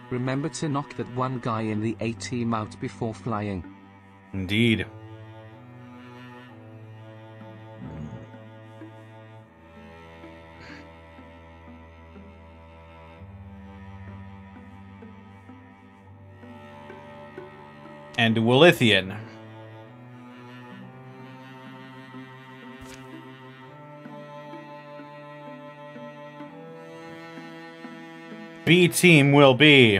Remember to knock that one guy in the A team out before flying. Indeed. And Willithian. B team will be...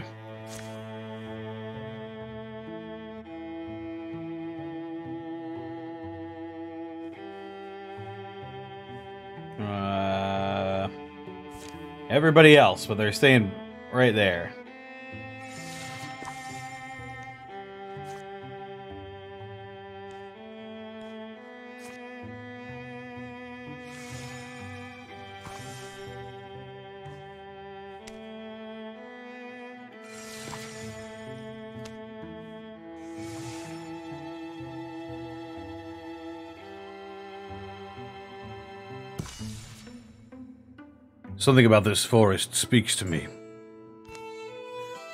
everybody else, but they're staying right there. Something about this forest speaks to me.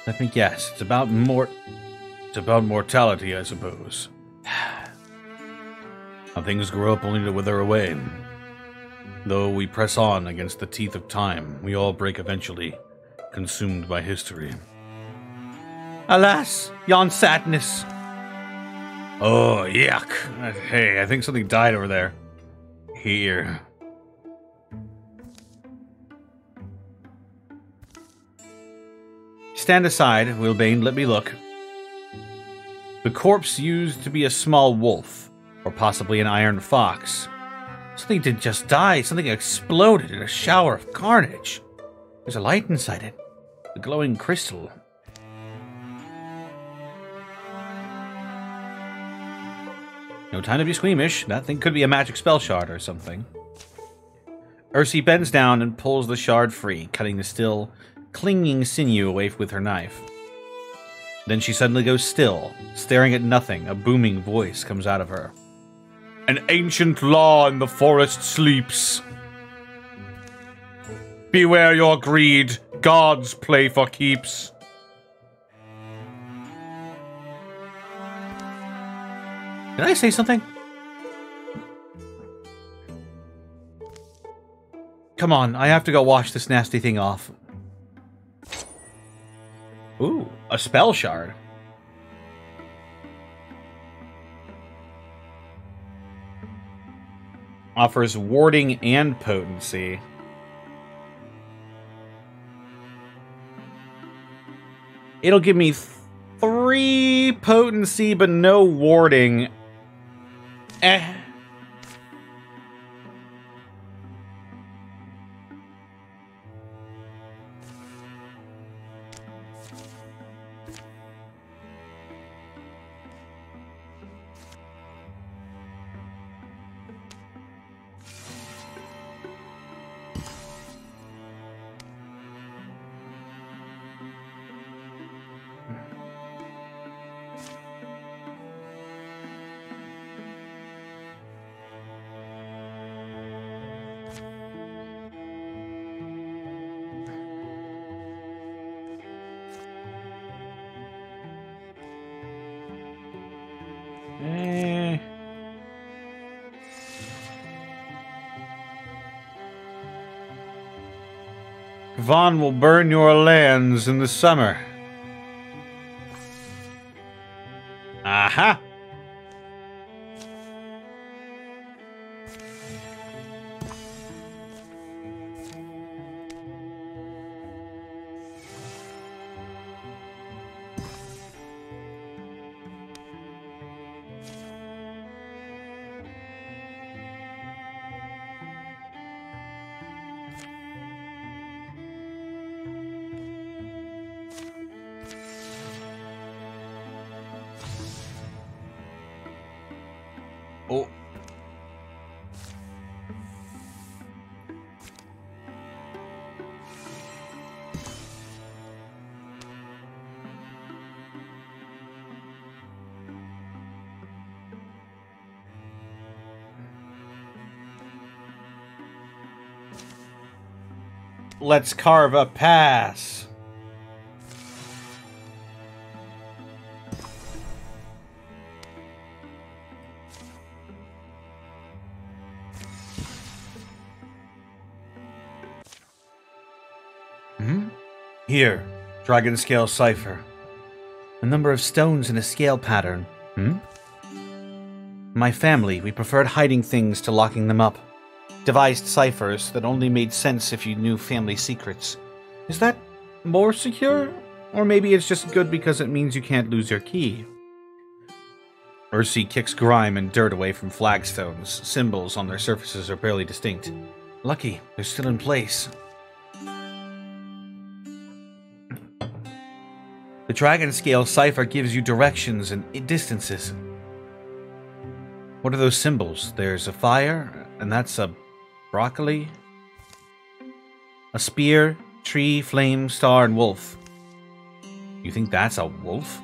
Let me guess. It's about mortality, I suppose. How things grow up only to wither away. Though we press on against the teeth of time, we all break eventually, consumed by history. Alas, yon sadness. Oh, yuck. Hey, I think something died over there. Here. Stand aside, Wilbane, let me look. The corpse used to be a small wolf, or possibly an iron fox. Something didn't just die, something exploded in a shower of carnage. There's a light inside it, a glowing crystal. No time to be squeamish. That thing could be a magic spell shard or something. Ursi bends down and pulls the shard free, cutting the still clinging sinew away with her knife. Then she suddenly goes still, staring at nothing. A booming voice comes out of her. An ancient law in the forest sleeps. Beware your greed. Gods play for keeps. Did I say something? Come on, I have to go wash this nasty thing off. Ooh, a spell shard. Offers warding and potency. It'll give me 3 potency, but no warding. Vaughn will burn your lands in the summer. Aha! Oh. Let's carve a pass. Here, dragon scale cipher. A number of stones in a scale pattern. My family, we preferred hiding things to locking them up. Devised ciphers that only made sense if you knew family secrets. Is that more secure? Or maybe it's just good because it means you can't lose your key. Ursi kicks grime and dirt away from flagstones. Symbols on their surfaces are barely distinct. Lucky, they're still in place. The dragon scale cipher gives you directions and distances. What are those symbols? There's a fire, and that's a broccoli. A spear, tree, flame, star, and wolf. You think that's a wolf?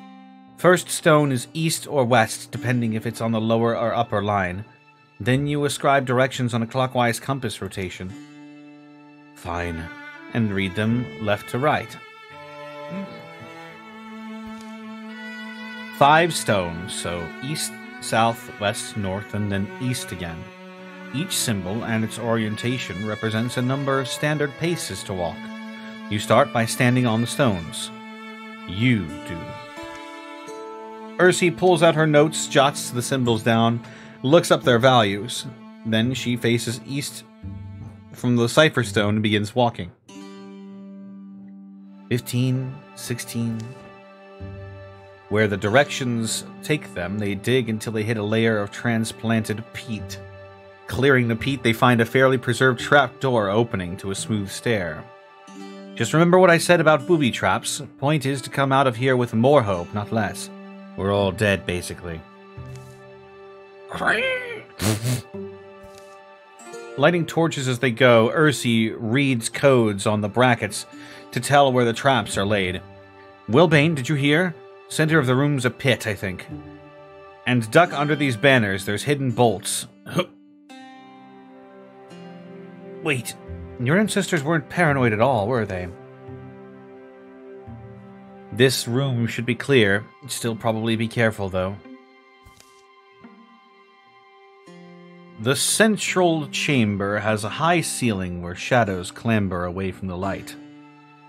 First stone is east or west, depending if it's on the lower or upper line. Then you ascribe directions on a clockwise compass rotation. Fine. And read them left to right. 5 stones, so east south, west, north, and then east again. Each symbol and its orientation represents a number of standard paces to walk. You start by standing on the stones. You do. Ursi pulls out her notes, jots the symbols down, looks up their values. Then she faces east from the cipher stone and begins walking. 15, 16. Where the directions take them, they dig until they hit a layer of transplanted peat. Clearing the peat, they find a fairly preserved trapdoor opening to a smooth stair. Just remember what I said about booby traps. Point is to come out of here with more hope, not less. We're all dead, basically. Lighting torches as they go, Ursi reads codes on the brackets to tell where the traps are laid. Wilbane, did you hear? Center of the room's a pit, I think. And duck under these banners, there's hidden bolts. Wait, your ancestors weren't paranoid at all, were they? This room should be clear. Still probably be careful, though. The central chamber has a high ceiling where shadows clamber away from the light.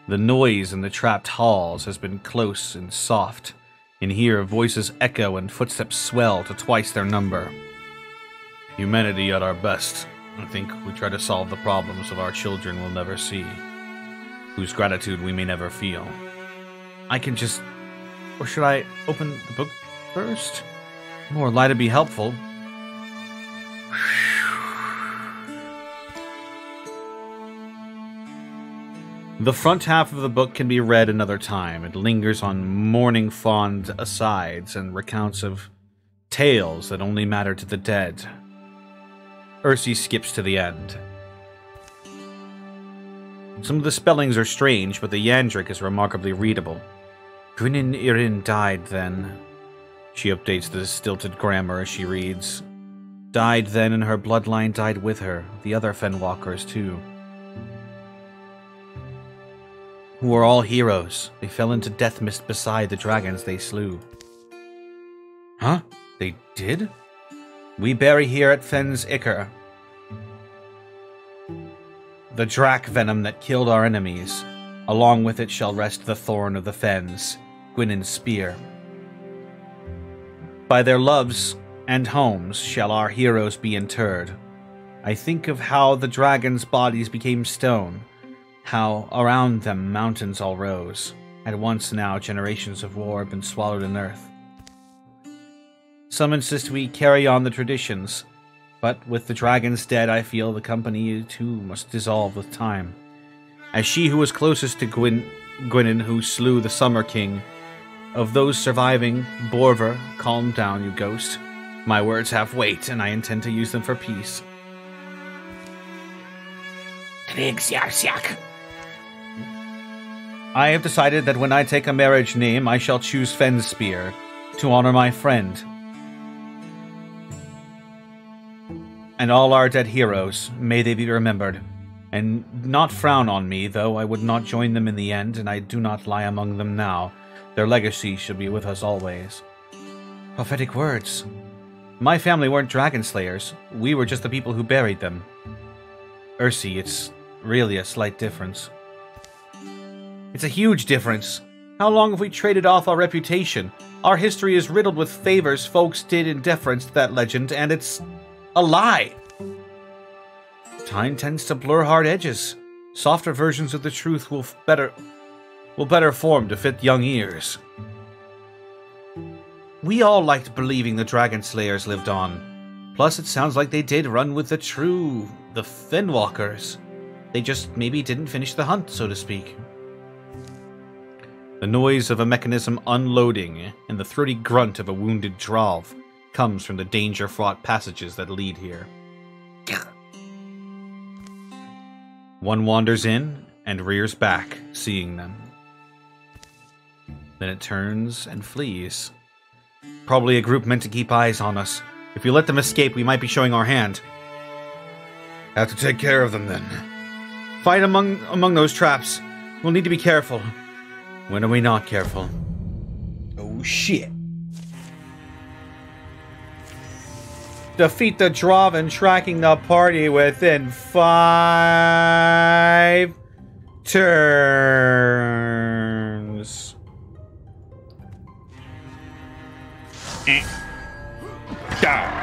The noise in the trapped halls has been close and soft. In here, voices echo and footsteps swell to twice their number. Humanity at our best. I think we try to solve the problems of our children we'll never see, whose gratitude we may never feel. I can just... Or should I open the book first? More light would be helpful. The front half of the book can be read another time. It lingers on mourning fond asides and recounts of tales that only matter to the dead. Ursi skips to the end. Some of the spellings are strange, but the Yandrik is remarkably readable. Gwynyn Irin died then. She updates the stilted grammar as she reads. Died then, and her bloodline died with her. The other Fenwalkers, too. Who are all heroes. They fell into death mist beside the dragons they slew. Huh? They did? We bury here at Fen's Ichor the drac venom that killed our enemies. Along with it shall rest the thorn of the Fens, Gwynyn's spear. By their loves and homes shall our heroes be interred. I think of how the dragons' bodies became stone, how around them mountains all rose. At once now generations of war have been swallowed in earth. Some insist we carry on the traditions, but with the dragons dead, I feel the company too must dissolve with time. As she who was closest to Gwynyn, who slew the Summer King, of those surviving, Borver, calm down, you ghost. My words have weight, and I intend to use them for peace. I have decided that when I take a marriage name, I shall choose Fenspear, to honor my friend. And all our dead heroes, may they be remembered. And not frown on me, though I would not join them in the end, and I do not lie among them now. Their legacy shall be with us always. Prophetic words. My family weren't dragon slayers. We were just the people who buried them. Ursi, it's really a slight difference. It's a huge difference. How long have we traded off our reputation? Our history is riddled with favors folks did in deference to that legend, and it's a lie. Time tends to blur hard edges. Softer versions of the truth will better form to fit young ears. We all liked believing the Dragon Slayers lived on. Plus, it sounds like they did run with the Fenwalkers. They just maybe didn't finish the hunt, so to speak. The noise of a mechanism unloading and the throaty grunt of a wounded Dralv comes from the danger-fraught passages that lead here. One wanders in and rears back, seeing them. Then it turns and flees. Probably a group meant to keep eyes on us. If we let them escape, we might be showing our hand. Have to take care of them, then. Fight among those traps. We'll need to be careful. When are we not careful? Oh, shit. Defeat the Draven, tracking the party within 5 turns. Die.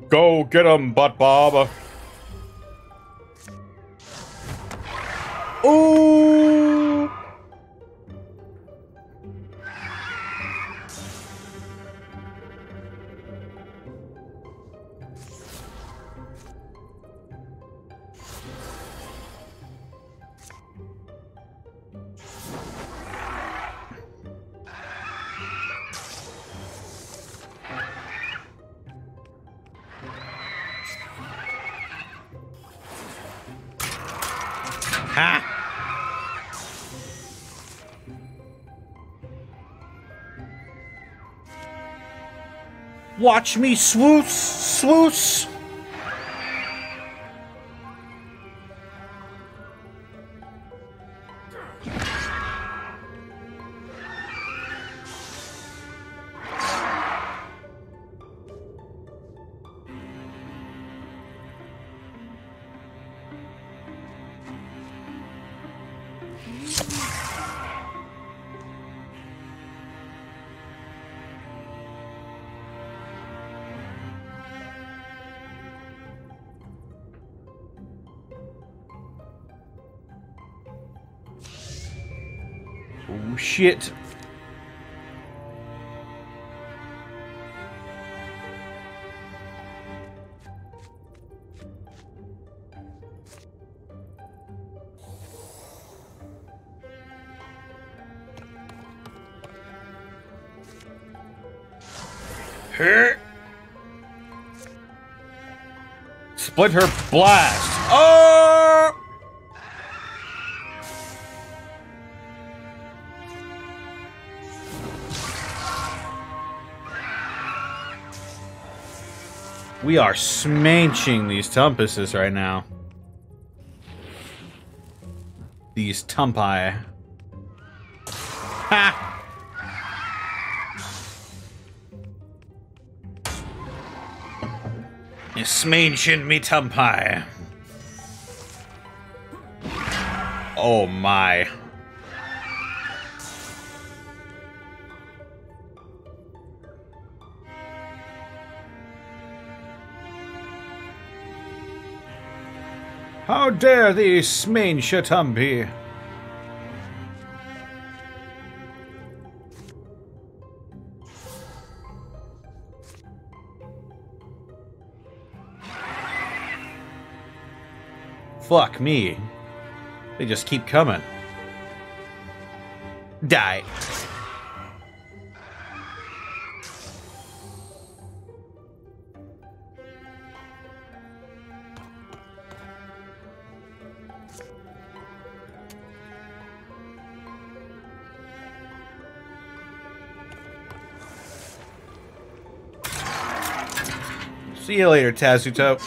Go get him, Butt Bob. Ooh! Ha! Watch me swoosh. Oh shit. Split her blast. Oh! We are smanching these Tumpuses right now. These Tumpi. Ha! You smanching me Tumpi. Oh my. How dare thee smange a Tumpi? Fuck me. They just keep coming. Die. See you later, Tazuto.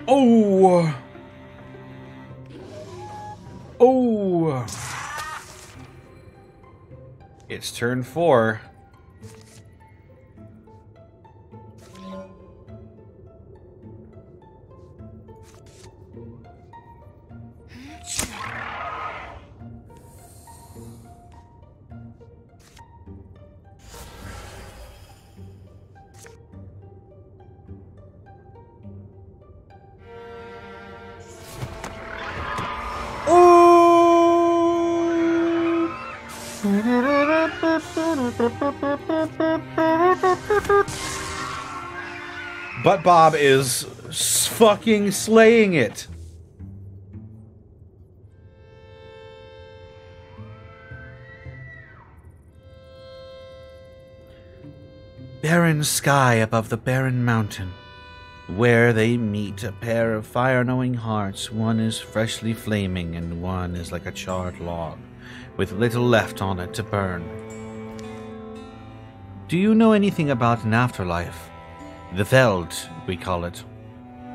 Oh! Oh! It's turn 4. But Bob is fucking slaying it. barren sky above the barren mountain. Where they meet, a pair of fire-knowing hearts. One is freshly flaming, and one is like a charred log, with little left on it to burn. Do you know anything about an afterlife? The Veld, we call it.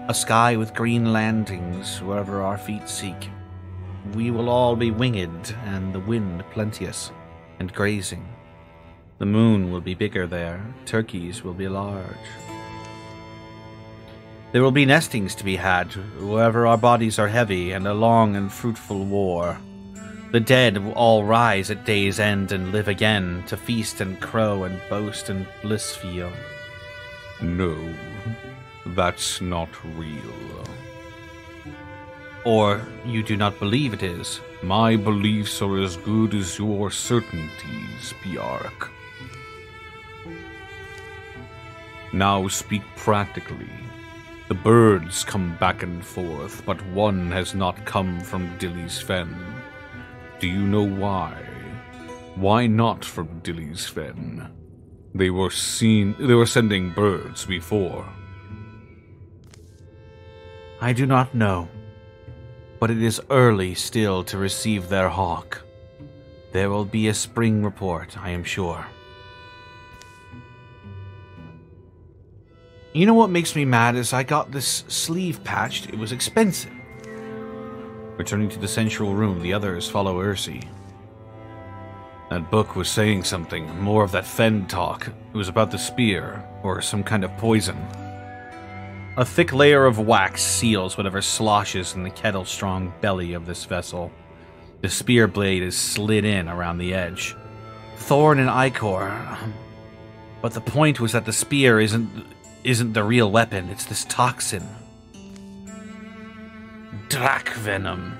A sky with green landings wherever our feet seek. We will all be winged, and the wind plenteous, and grazing. The moon will be bigger there, turkeys will be large. There will be nestings to be had, wherever our bodies are heavy, and a long and fruitful war. The dead will all rise at day's end and live again, to feast and crow and boast and bliss feel. No, that's not real. Or you do not believe it is? My beliefs are as good as your certainties, Bjark. Now speak practically. The birds come back and forth, but one has not come from Dilly's Fen. Do you know why? Why not from Dilly's Fen? They were sending birds before. I do not know, but it is early still to receive their hawk. There will be a spring report, I am sure. You know what makes me mad is I got this sleeve patched. It was expensive. Returning to the central room, the others follow Ursi. That book was saying something, more of that Fen talk. It was about the spear, or some kind of poison. A thick layer of wax seals whatever sloshes in the kettle-strong belly of this vessel. The spear blade is slid in around the edge. Thorn and ichor. But the point was that the spear isn't the real weapon, it's this toxin. Drac venom.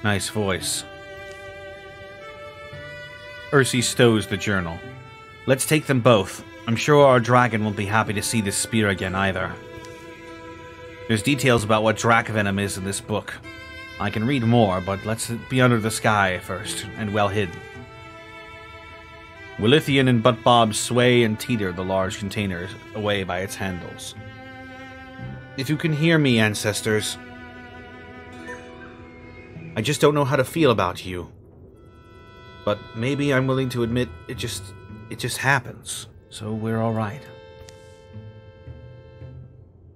Nice voice. Ursi stows the journal. Let's take them both. I'm sure our dragon won't be happy to see this spear again either. There's details about what drac venom is in this book. I can read more, but let's be under the sky first, and well hidden. Wilithian and Buttbob sway and teeter the large container away by its handles. If you can hear me, ancestors, I just don't know how to feel about you. But maybe I'm willing to admit it just happens, so we're alright.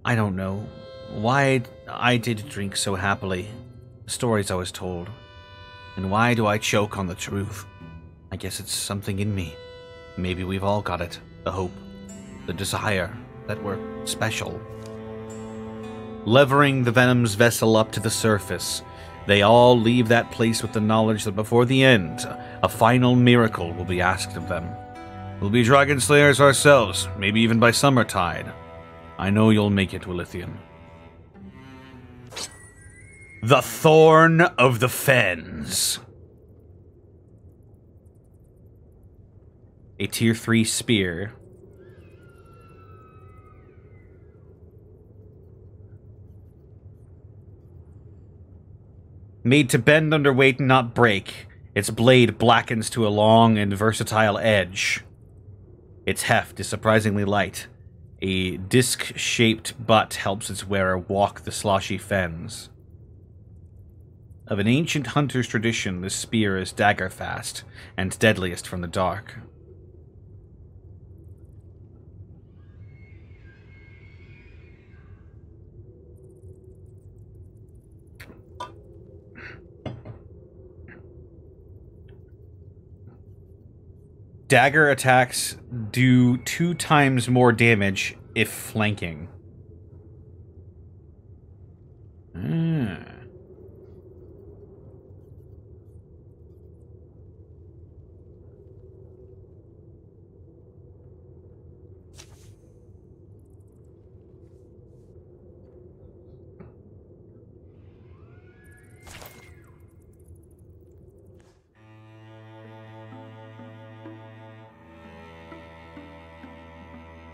I don't know why I did drink so happily, the stories I was told, and why do I choke on the truth? I guess it's something in me. Maybe we've all got it. The hope, the desire that we're special. Levering the Venom's vessel up to the surface, they all leave that place with the knowledge that before the end, a final miracle will be asked of them. We'll be dragon slayers ourselves, maybe even by summertide. I know you'll make it, Wilithian. The Thorn of the Fens. A tier 3 spear. Made to bend under weight and not break, its blade blackens to a long and versatile edge. Its heft is surprisingly light. A disc-shaped butt helps its wearer walk the sloshy fens. Of an ancient hunter's tradition, this spear is dagger-fast and deadliest from the dark. Dagger attacks do 2 times more damage if flanking.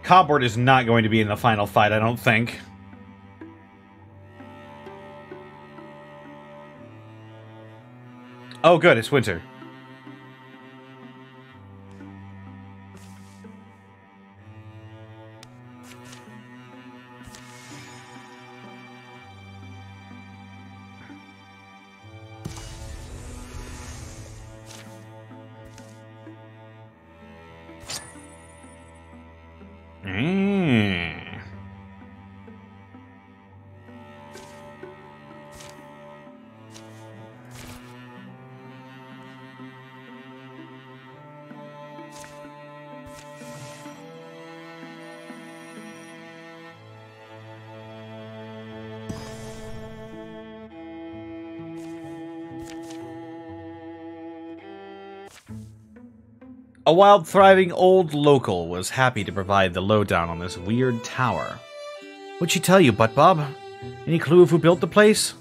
Cobward is not going to be in the final fight, I don't think. Oh good, it's winter. Mm. A wild, thriving old local was happy to provide the lowdown on this weird tower. What'd she tell you, Butt Bob? Any clue of who built the place?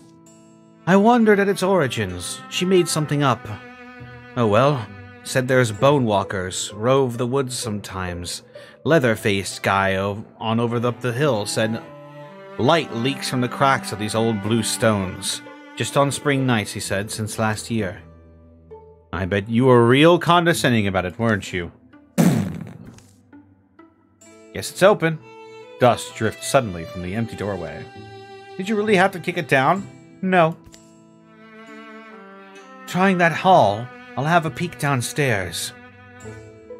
I wondered at its origins. She made something up. Oh well. Said there's bone walkers, rove the woods sometimes. Leather-faced guy on over up the hill said light leaks from the cracks of these old blue stones. Just on spring nights, he said, since last year. I bet you were real condescending about it, weren't you? Guess it's open. Dust drifts suddenly from the empty doorway. Did you really have to kick it down? No. Trying that hall, I'll have a peek downstairs.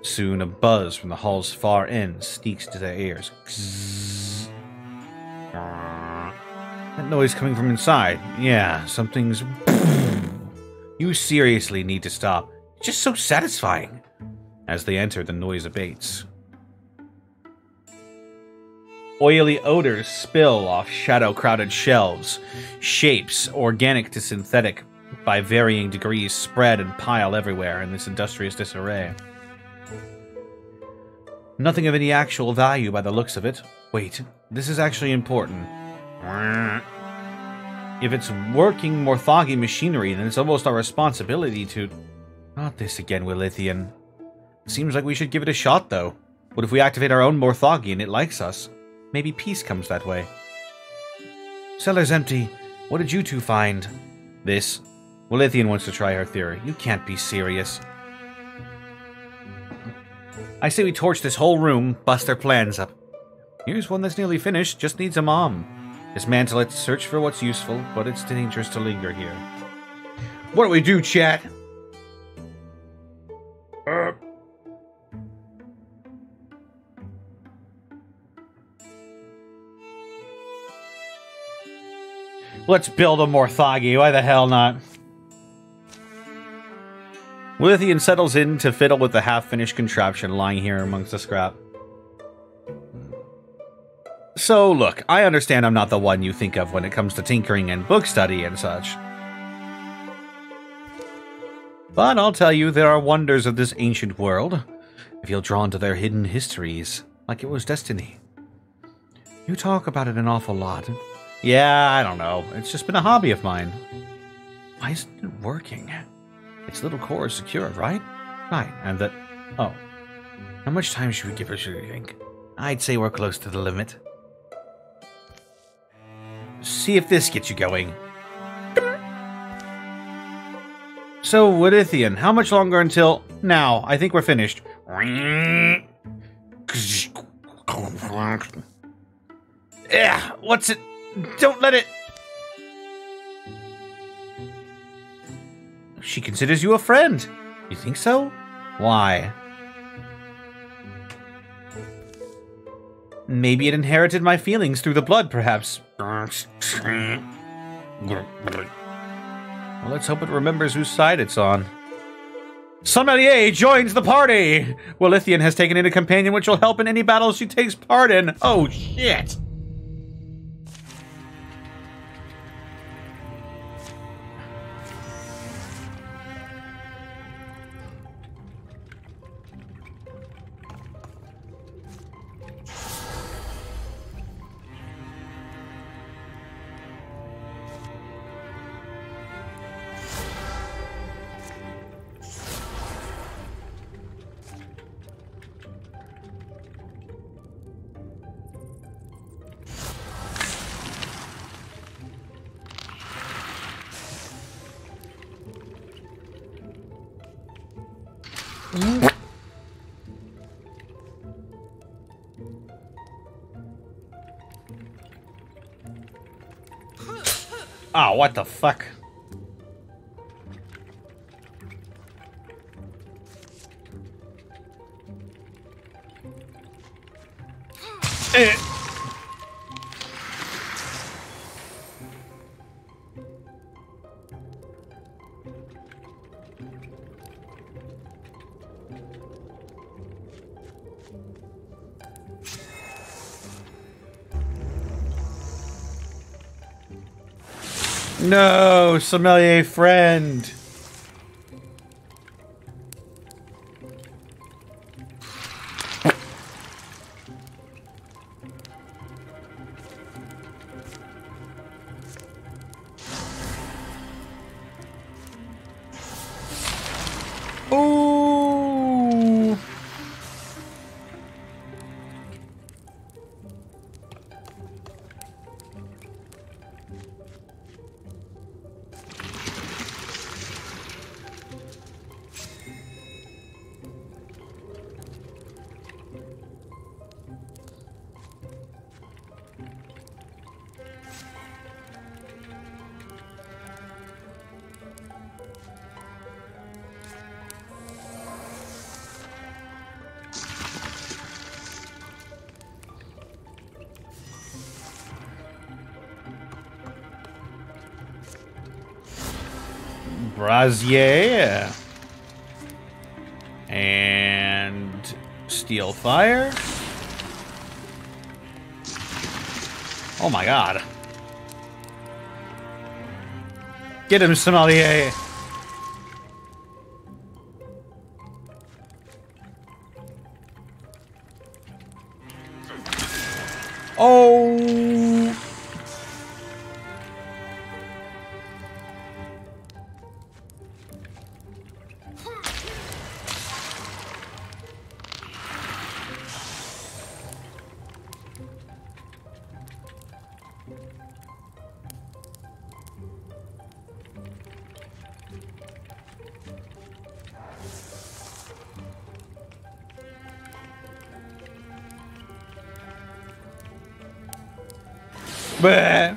Soon a buzz from the hall's far end sneaks to their ears. Kzzz. That noise coming from inside. Yeah, something's... You seriously need to stop. It's just so satisfying. As they enter, the noise abates. Oily odors spill off shadow-crowded shelves. Shapes, organic to synthetic, by varying degrees, spread and pile everywhere in this industrious disarray. Nothing of any actual value by the looks of it. Wait, this is actually important. If it's working Morthagi machinery, then it's almost our responsibility to... Not this again, Wilithian. Seems like we should give it a shot, though. What if we activate our own Morthagi and it likes us? Maybe peace comes that way. Cellar's empty. What did you two find? This. Wilithian wants to try her theory. You can't be serious. I say we torch this whole room, bust their plans up. Here's one that's nearly finished, just needs a mom. Dismantle it, search for what's useful, but it's dangerous to linger here. What do we do, chat? Let's build a Morthagi, why the hell not? Wilithian settles in to fiddle with the half-finished contraption lying here amongst the scrap. So, look, I understand I'm not the one you think of when it comes to tinkering and book study and such. But I'll tell you, there are wonders of this ancient world. I feel drawn to their hidden histories, like it was destiny. You talk about it an awful lot. Yeah, I don't know. It's just been a hobby of mine. Why isn't it working? Its little core is secure, right? Right, and that... Oh. How much time should we give her, should you think? I'd say we're close to the limit. See if this gets you going. So, Wilithian, how much longer until... Now, I think we're finished. Yeah, what's it? Don't let it... She considers you a friend. You think so? Why? Maybe it inherited my feelings through the blood, perhaps. Well, let's hope it remembers whose side it's on. Sommelier joins the party! Wilithian has taken in a companion which will help in any battle she takes part in. Oh, shit! Oh, what the fuck? No, sommelier friend. Ooh. Brazier. And steel fire. Oh my god. Get him, sommelier. Oh. Bah.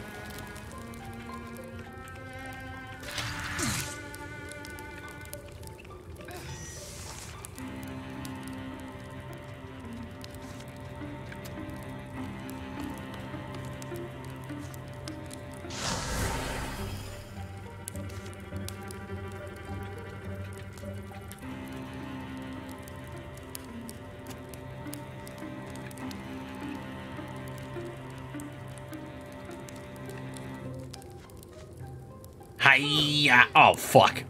Hiya. Oh, fuck.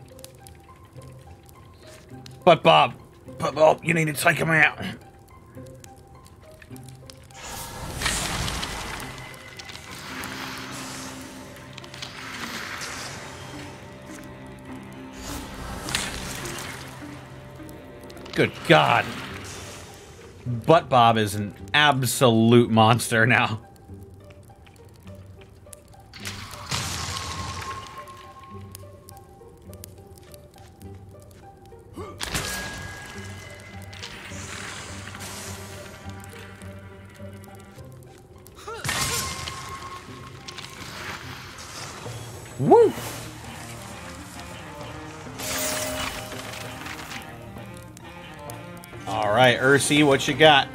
But Bob, you need to take him out. Good God. Butt Bob is an absolute monster now. Woo! All right, Ursi, what you got?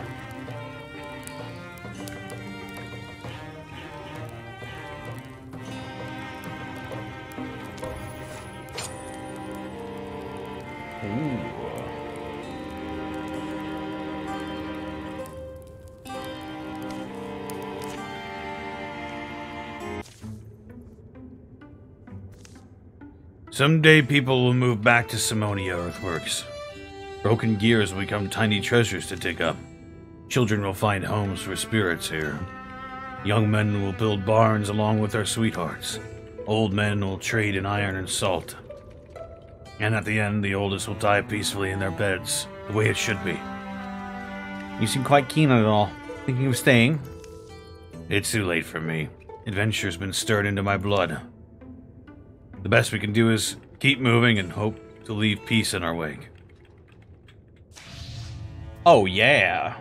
Someday people will move back to Simonia Earthworks. Broken gears will become tiny treasures to dig up. Children will find homes for spirits here. Young men will build barns along with their sweethearts. Old men will trade in iron and salt. And at the end, the oldest will die peacefully in their beds, the way it should be. You seem quite keen on it all. Thinking of staying? It's too late for me. Adventure's been stirred into my blood. The best we can do is keep moving and hope to leave peace in our wake. Oh, yeah.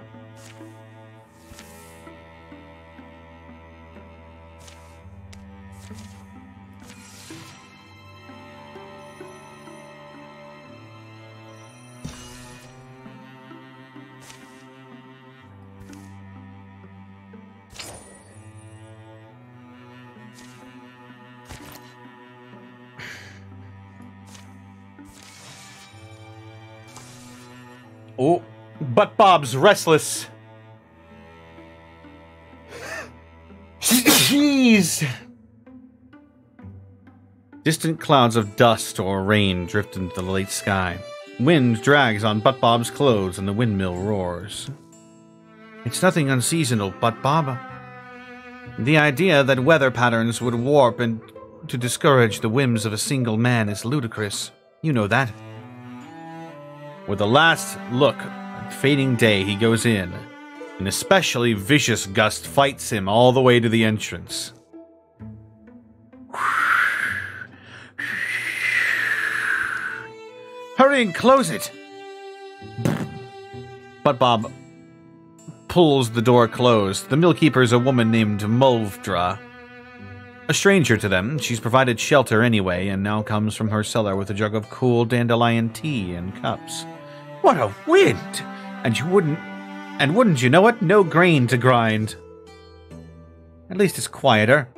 Oh, Butt Bob's restless. Jeez! Distant clouds of dust or rain drift into the late sky. Wind drags on Butt Bob's clothes and the windmill roars. It's nothing unseasonal, Butt Bob. The idea that weather patterns would warp and to discourage the whims of a single man is ludicrous. You know that. With a last look at fading day, he goes in. An especially vicious gust fights him all the way to the entrance. Hurry and close it! But Bob pulls the door closed. The millkeeper is a woman named Mulvdra. A stranger to them, she's provided shelter anyway, and now comes from her cellar with a jug of cool dandelion tea and cups. What a wind! And wouldn't you know it, no grain to grind. At least it's quieter.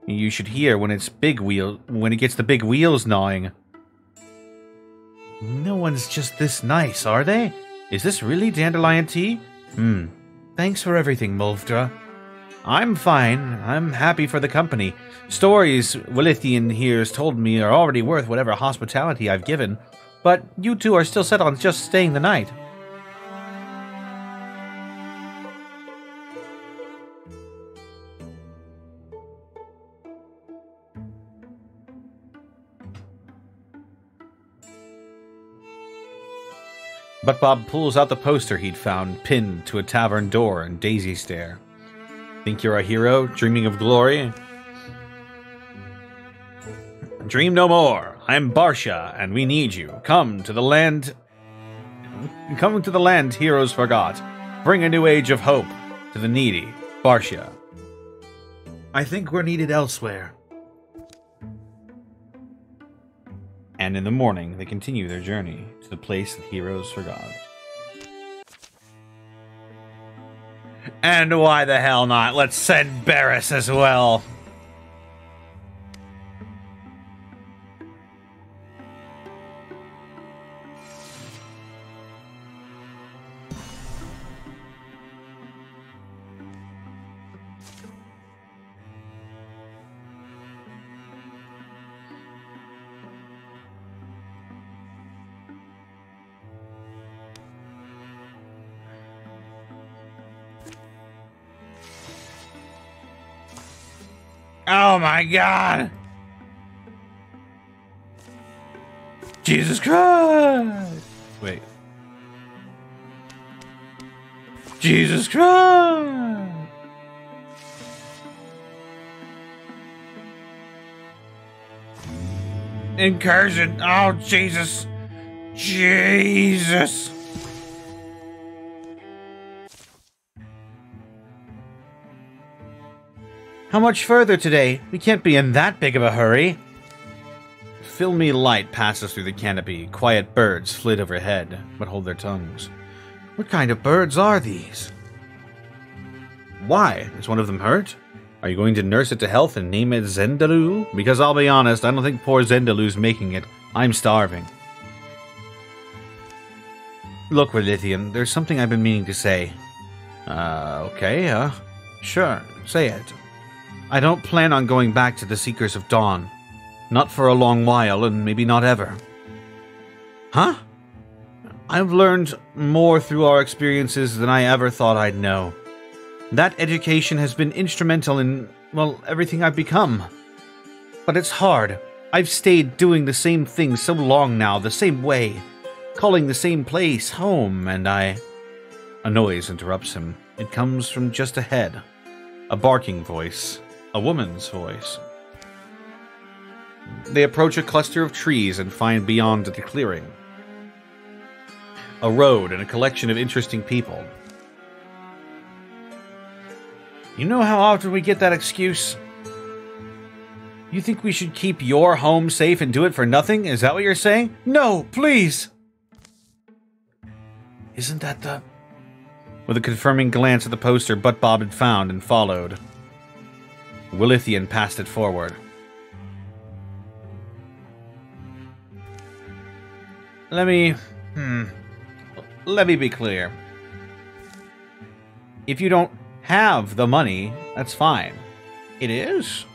You should hear when it gets the big wheels gnawing. No one's just this nice, are they? Is this really dandelion tea? Thanks for everything, Mulvdra. I'm fine. I'm happy for the company. Stories Wilithian here's told me are already worth whatever hospitality I've given, but you two are still set on just staying the night. But Bob pulls out the poster he'd found pinned to a tavern door and daisy stare. Think you're a hero, dreaming of glory? Dream no more. I'm Barsha, and we need you. Come to the land heroes forgot. Bring a new age of hope to the needy. Barsha. I think we're needed elsewhere. And in the morning, they continue their journey to the place that heroes forgot. And why the hell not? Let's send Barris as well. Oh my god! Jesus Christ! Wait. Jesus Christ! Incursion! Oh, Jesus! Jesus! How much further today? We can't be in that big of a hurry. Filmy light passes through the canopy. Quiet birds flit overhead, but hold their tongues. What kind of birds are these? Why? Is one of them hurt? Are you going to nurse it to health and name it Zendaloo? Because I'll be honest, I don't think poor Zendaloo's making it. I'm starving. Look, Relithian, there's something I've been meaning to say. Okay, sure, say it. I don't plan on going back to the Seekers of Dawn. Not for a long while, and maybe not ever. Huh? I've learned more through our experiences than I ever thought I'd know. That education has been instrumental in, well, everything I've become. But it's hard. I've stayed doing the same thing so long now, the same way. Calling the same place home, and A noise interrupts him. It comes from just ahead. A barking voice. A woman's voice. They approach a cluster of trees and find beyond it a clearing. A road and a collection of interesting people. You know how often we get that excuse? You think we should keep your home safe and do it for nothing? Is that what you're saying? No, please! Isn't that the... With a confirming glance at the poster Butt Bob had found and followed. Wilithian passed it forward. let me be clear. If you don't have the money, that's fine. It is?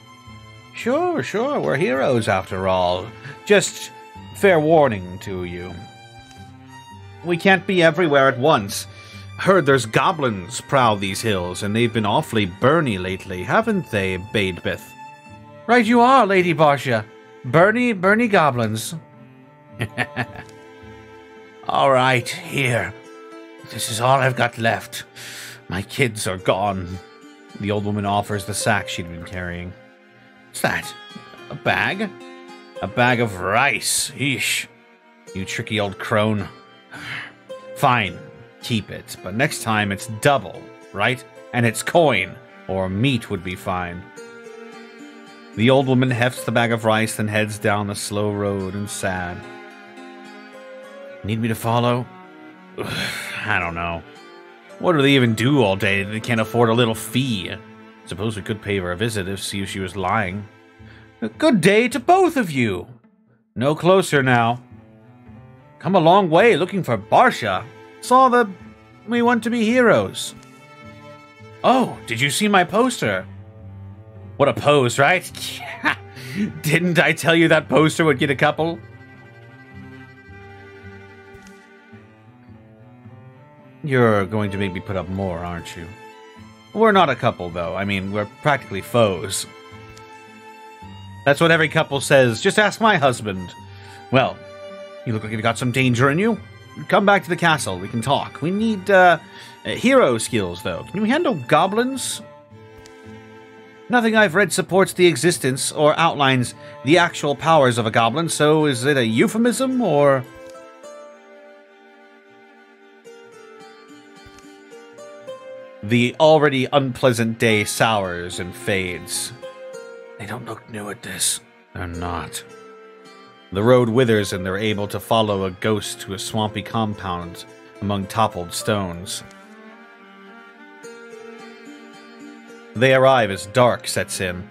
Sure, we're heroes after all. Just fair warning to you. We can't be everywhere at once. Heard there's goblins prowl these hills, and they've been awfully burny lately, haven't they, Wildermyth? Right you are, Lady Barsha. Burny goblins. All right, here. This is all I've got left. My kids are gone. The old woman offers the sack she'd been carrying. What's that? A bag? A bag of rice. Eesh. You tricky old crone. Fine, keep it. But next time it's double, right? And it's coin. Or meat would be fine. The old woman hefts the bag of rice, then heads down the slow road and sad. Need me to follow? I don't know. What do they even do all day? They can't afford a little fee. Suppose we could pay her a visit to see if she was lying. Good day to both of you. No closer now. Come a long way looking for Barsha. Saw that we want to be heroes. Oh, did you see my poster? What a pose, right? Didn't I tell you that poster would get a couple? You're going to make me put up more, aren't you? We're not a couple, though. I mean, we're practically foes. That's what every couple says. Just ask my husband. Well, you look like you've got some danger in you. Come back to the castle. We can talk. We need, hero skills, though. Can you handle goblins? Nothing I've read supports the existence or outlines the actual powers of a goblin, so is it a euphemism, or... The already unpleasant day sours and fades. They don't look new at this. They're not. The road withers and they're able to follow a ghost to a swampy compound among toppled stones. They arrive as dark sets in.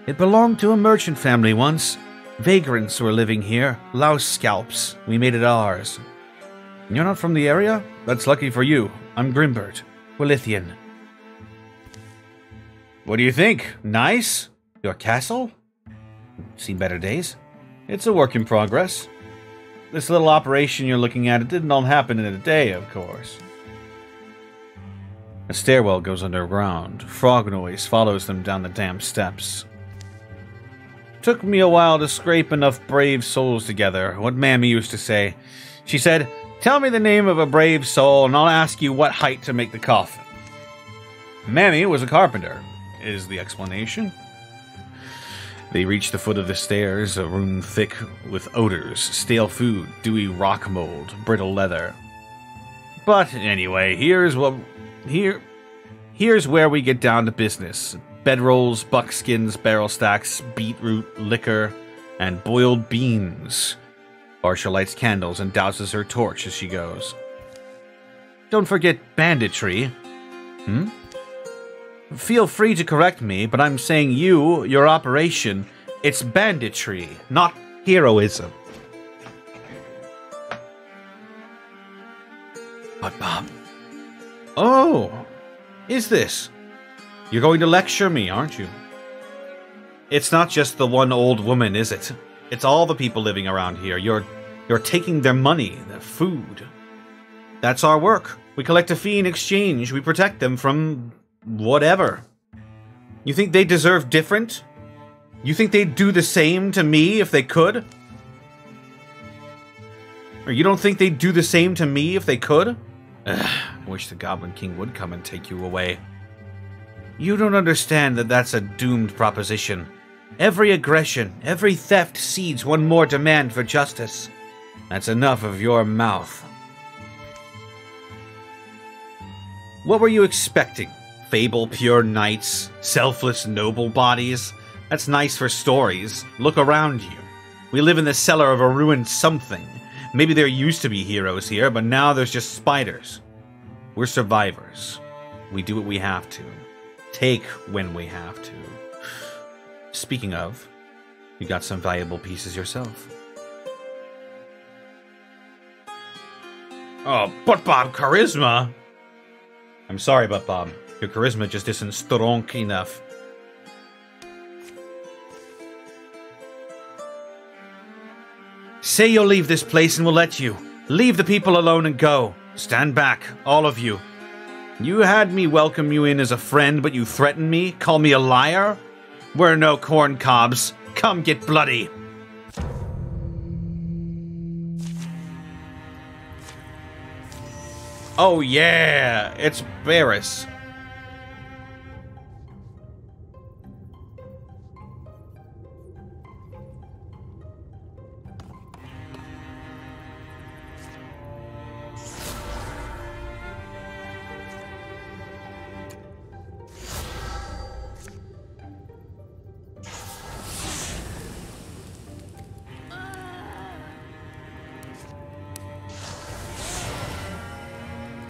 It belonged to a merchant family once. Vagrants were living here, louse scalps. We made it ours. You're not from the area? That's lucky for you. I'm Grimbert. Willithian. What do you think? Nice? Your castle? Seen better days? It's a work in progress. This little operation you're looking at, it didn't all happen in a day, of course. A stairwell goes underground. Frog noise follows them down the damp steps. Took me a while to scrape enough brave souls together, what Mammy used to say. She said, tell me the name of a brave soul and I'll ask you what height to make the coffin. Mammy was a carpenter, is the explanation. They reach the foot of the stairs, a room thick with odors, stale food, dewy rock mold, brittle leather. But anyway, here's where we get down to business. Bedrolls, buckskins, barrel stacks, beetroot, liquor, and boiled beans. Barsha lights candles and douses her torch as she goes. Don't forget banditry. Feel free to correct me, but I'm saying your operation, it's banditry, not heroism. But Bob... Oh, is this? You're going to lecture me, aren't you? It's not just the one old woman, is it? It's all the people living around here. You're taking their money, their food. That's our work. We collect a fee in exchange. We protect them from whatever. You think they deserve different? You think they'd do the same to me if they could? Or you don't think they'd do the same to me if they could? Ugh, I wish the Goblin King would come and take you away. You don't understand that that's a doomed proposition. Every aggression, every theft seeds one more demand for justice. That's enough of your mouth. What were you expecting? Fable pure knights? Selfless noble bodies? That's nice for stories. Look around you. We live in the cellar of a ruined something. Maybe there used to be heroes here, but now there's just spiders. We're survivors. We do what we have to. Take when we have to. Speaking of, you got some valuable pieces yourself. Oh, but Bob, charisma! I'm sorry, but Bob. Your charisma just isn't strong enough. Say you'll leave this place and we'll let you. Leave the people alone and go. Stand back, all of you. You had me welcome you in as a friend, but you threatened me? Call me a liar? We're no corn cobs. Come get bloody. Oh yeah, it's Barris.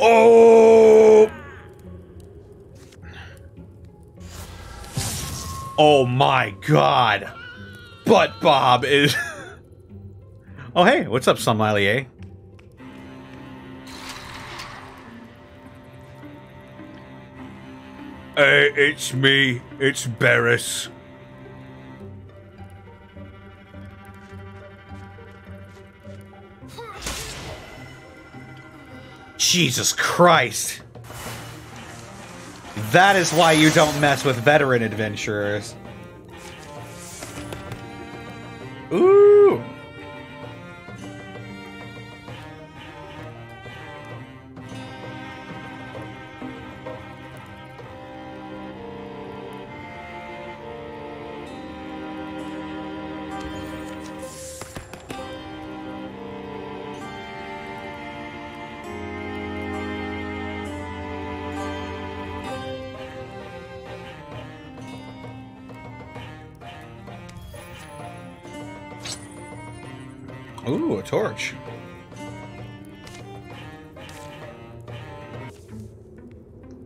Oh! Oh my god! But Bob is... Oh hey, what's up, sommelier? Hey, it's me. It's Barris. Jesus Christ. That is why you don't mess with veteran adventurers. Ooh. Ooh, a torch.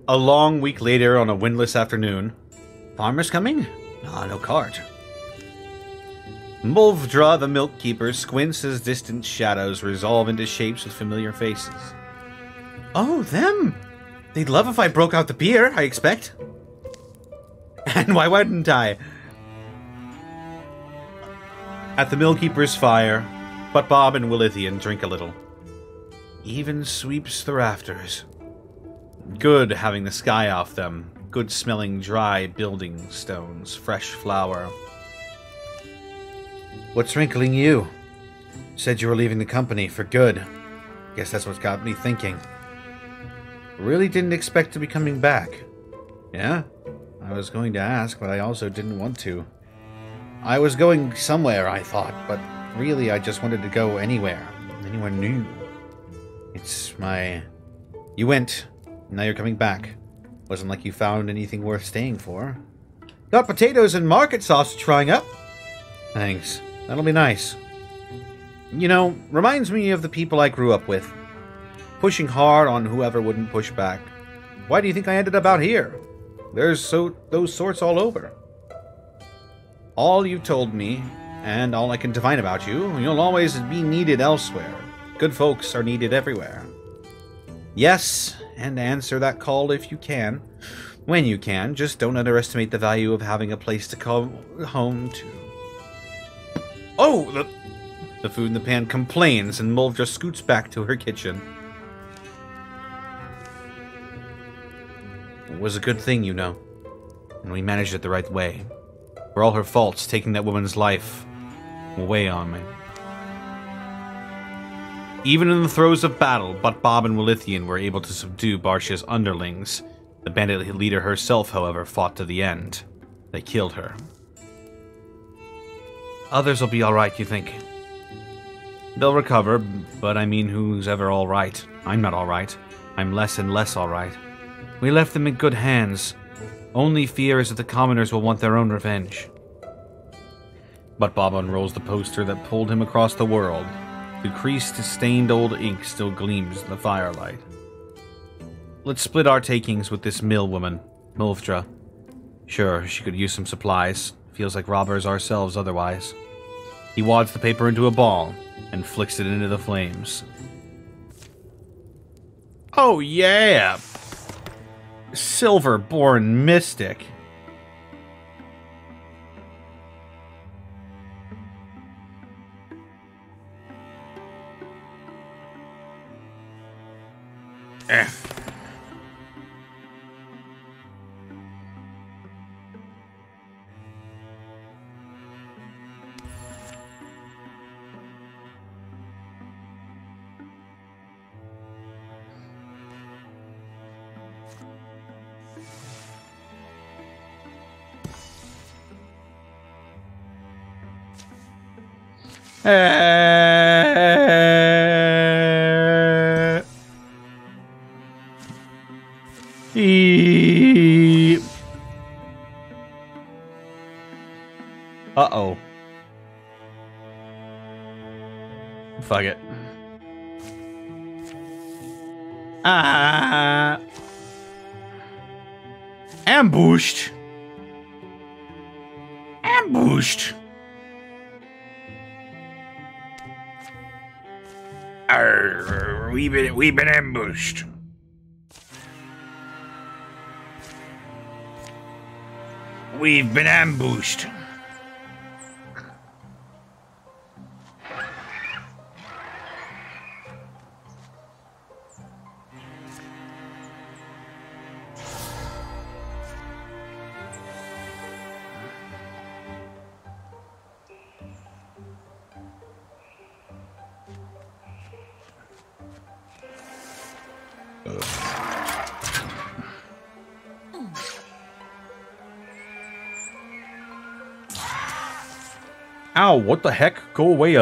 A long week later on a windless afternoon. Farmers coming? Ah, no cart. Mulvdra the milk keeper squints as distant shadows resolve into shapes with familiar faces. Oh, them! They'd love if I broke out the beer, I expect. And why wouldn't I? At the mill keeper's fire, but Bob and Willithian drink a little. Even sweeps the rafters. Good having the sky off them. Good smelling dry building stones. Fresh flour. What's wrinkling you? Said you were leaving the company for good. Guess that's what got me thinking. Really didn't expect to be coming back. Yeah? I was going to ask, but I also didn't want to. I was going somewhere, I thought, but really, I just wanted to go anywhere. Anywhere new. It's my... You went. Now you're coming back. Wasn't like you found anything worth staying for. Got potatoes and market sausage frying up. Thanks. That'll be nice. You know, reminds me of the people I grew up with. Pushing hard on whoever wouldn't push back. Why do you think I ended up out here? There's those sorts all over. All you told me... And all I can divine about you, you'll always be needed elsewhere. Good folks are needed everywhere. Yes, and answer that call if you can. When you can, just don't underestimate the value of having a place to call home to. Oh! The food in the pan complains, and Mulv just scoots back to her kitchen. It was a good thing, you know. And we managed it the right way. For all her faults, taking that woman's life weigh on me. Even in the throes of battle, but Bob and Willithian were able to subdue Barsha's underlings. The bandit leader herself, however, fought to the end. They killed her. Others will be alright, you think? They'll recover, but I mean, who's ever alright? I'm not alright. I'm less and less alright. We left them in good hands. Only fear is that the commoners will want their own revenge. But Bob unrolls the poster that pulled him across the world. The creased, stained old ink still gleams in the firelight. Let's split our takings with this mill woman, Mulvdra. Sure, she could use some supplies. Feels like robbers ourselves otherwise. He wads the paper into a ball and flicks it into the flames. Oh, yeah! Silverborn Mystic. Uh-oh. Fuck it. Ambushed. Ambushed. Arr, we've been ambushed. We've been ambushed. Ow, what the heck? Go away,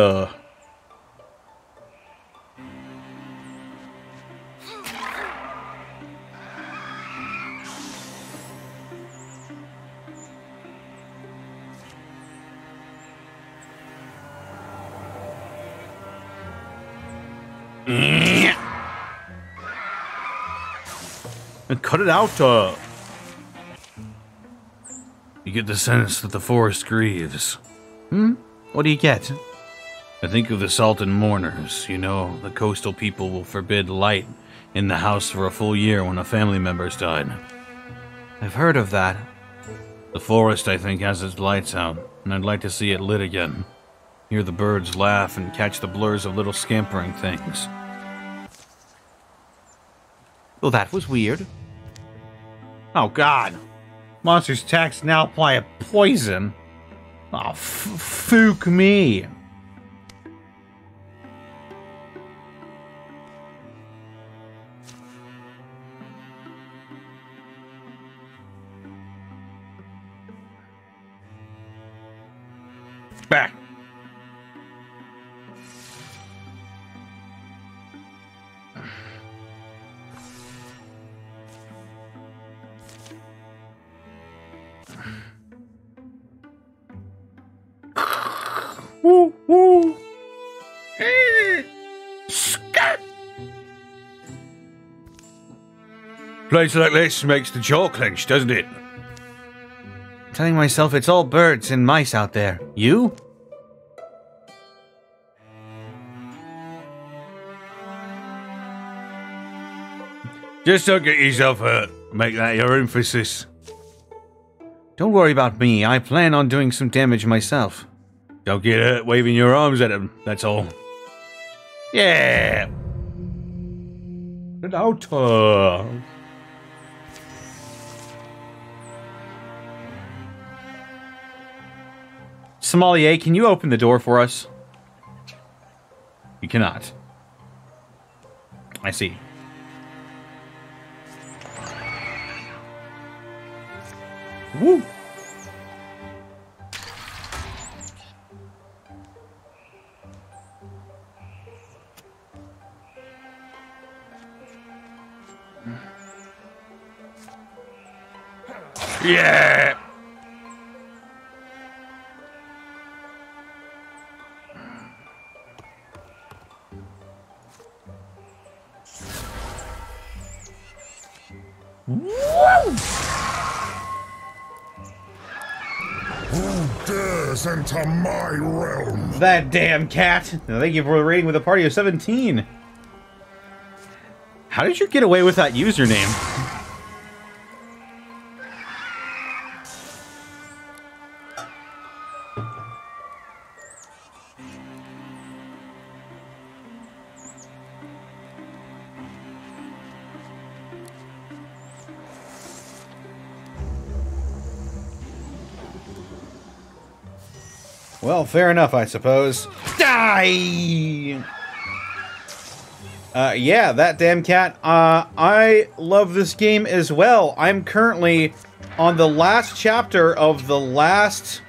And cut it out, You get the sense that the forest grieves. What do you get? I think of the Salton mourners. You know, the coastal people will forbid light in the house for a full year when a family member's died. I've heard of that. The forest, I think, has its lights out, and I'd like to see it lit again. Hear the birds laugh and catch the blurs of little scampering things. Well, that was weird. Oh, God. Monsters' attacks now apply a poison. Oh, fook me. Back. Woo, woo. Scat. Place like this makes the jaw clench, doesn't it? Telling myself it's all birds and mice out there. You? Just don't get yourself hurt. Make that your emphasis. Don't worry about me. I plan on doing some damage myself. Don't get hurt waving your arms at him, that's all. Yeah. Get out. Sommelier, can you open the door for us? You cannot. I see. Woo! Yeah! Who dares enter my realm? That damn cat! Now, thank you for the rating with a party of 17. How did you get away with that username? Well, fair enough, I suppose. Die! Yeah, that damn cat. I love this game as well. I'm currently on the last chapter of the last...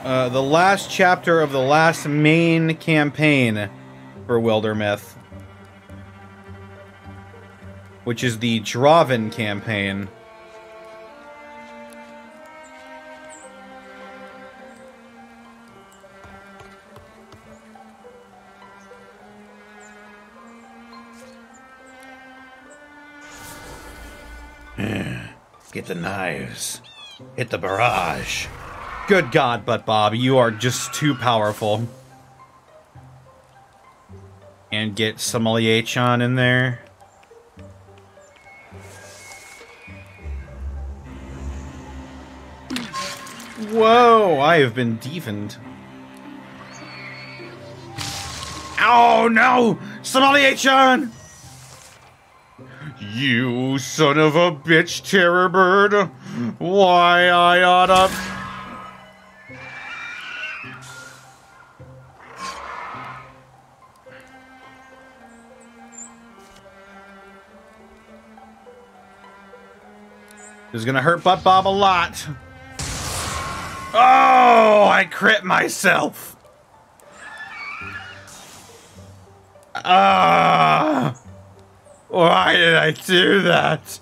the last chapter of the last main campaign for Wildermyth. Which is the Draven campaign. Get the knives. Hit the barrage. Good God, Butt Bob, you are just too powerful. And get Sommelier-chan in there. Whoa, I have been deafened. Oh no! Sommelier-chan! You son of a bitch, terror bird! Why I oughta... This is gonna hurt Butt Bob a lot. Oh, I crit myself. Ah. Why did I do that?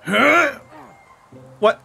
Huh? What?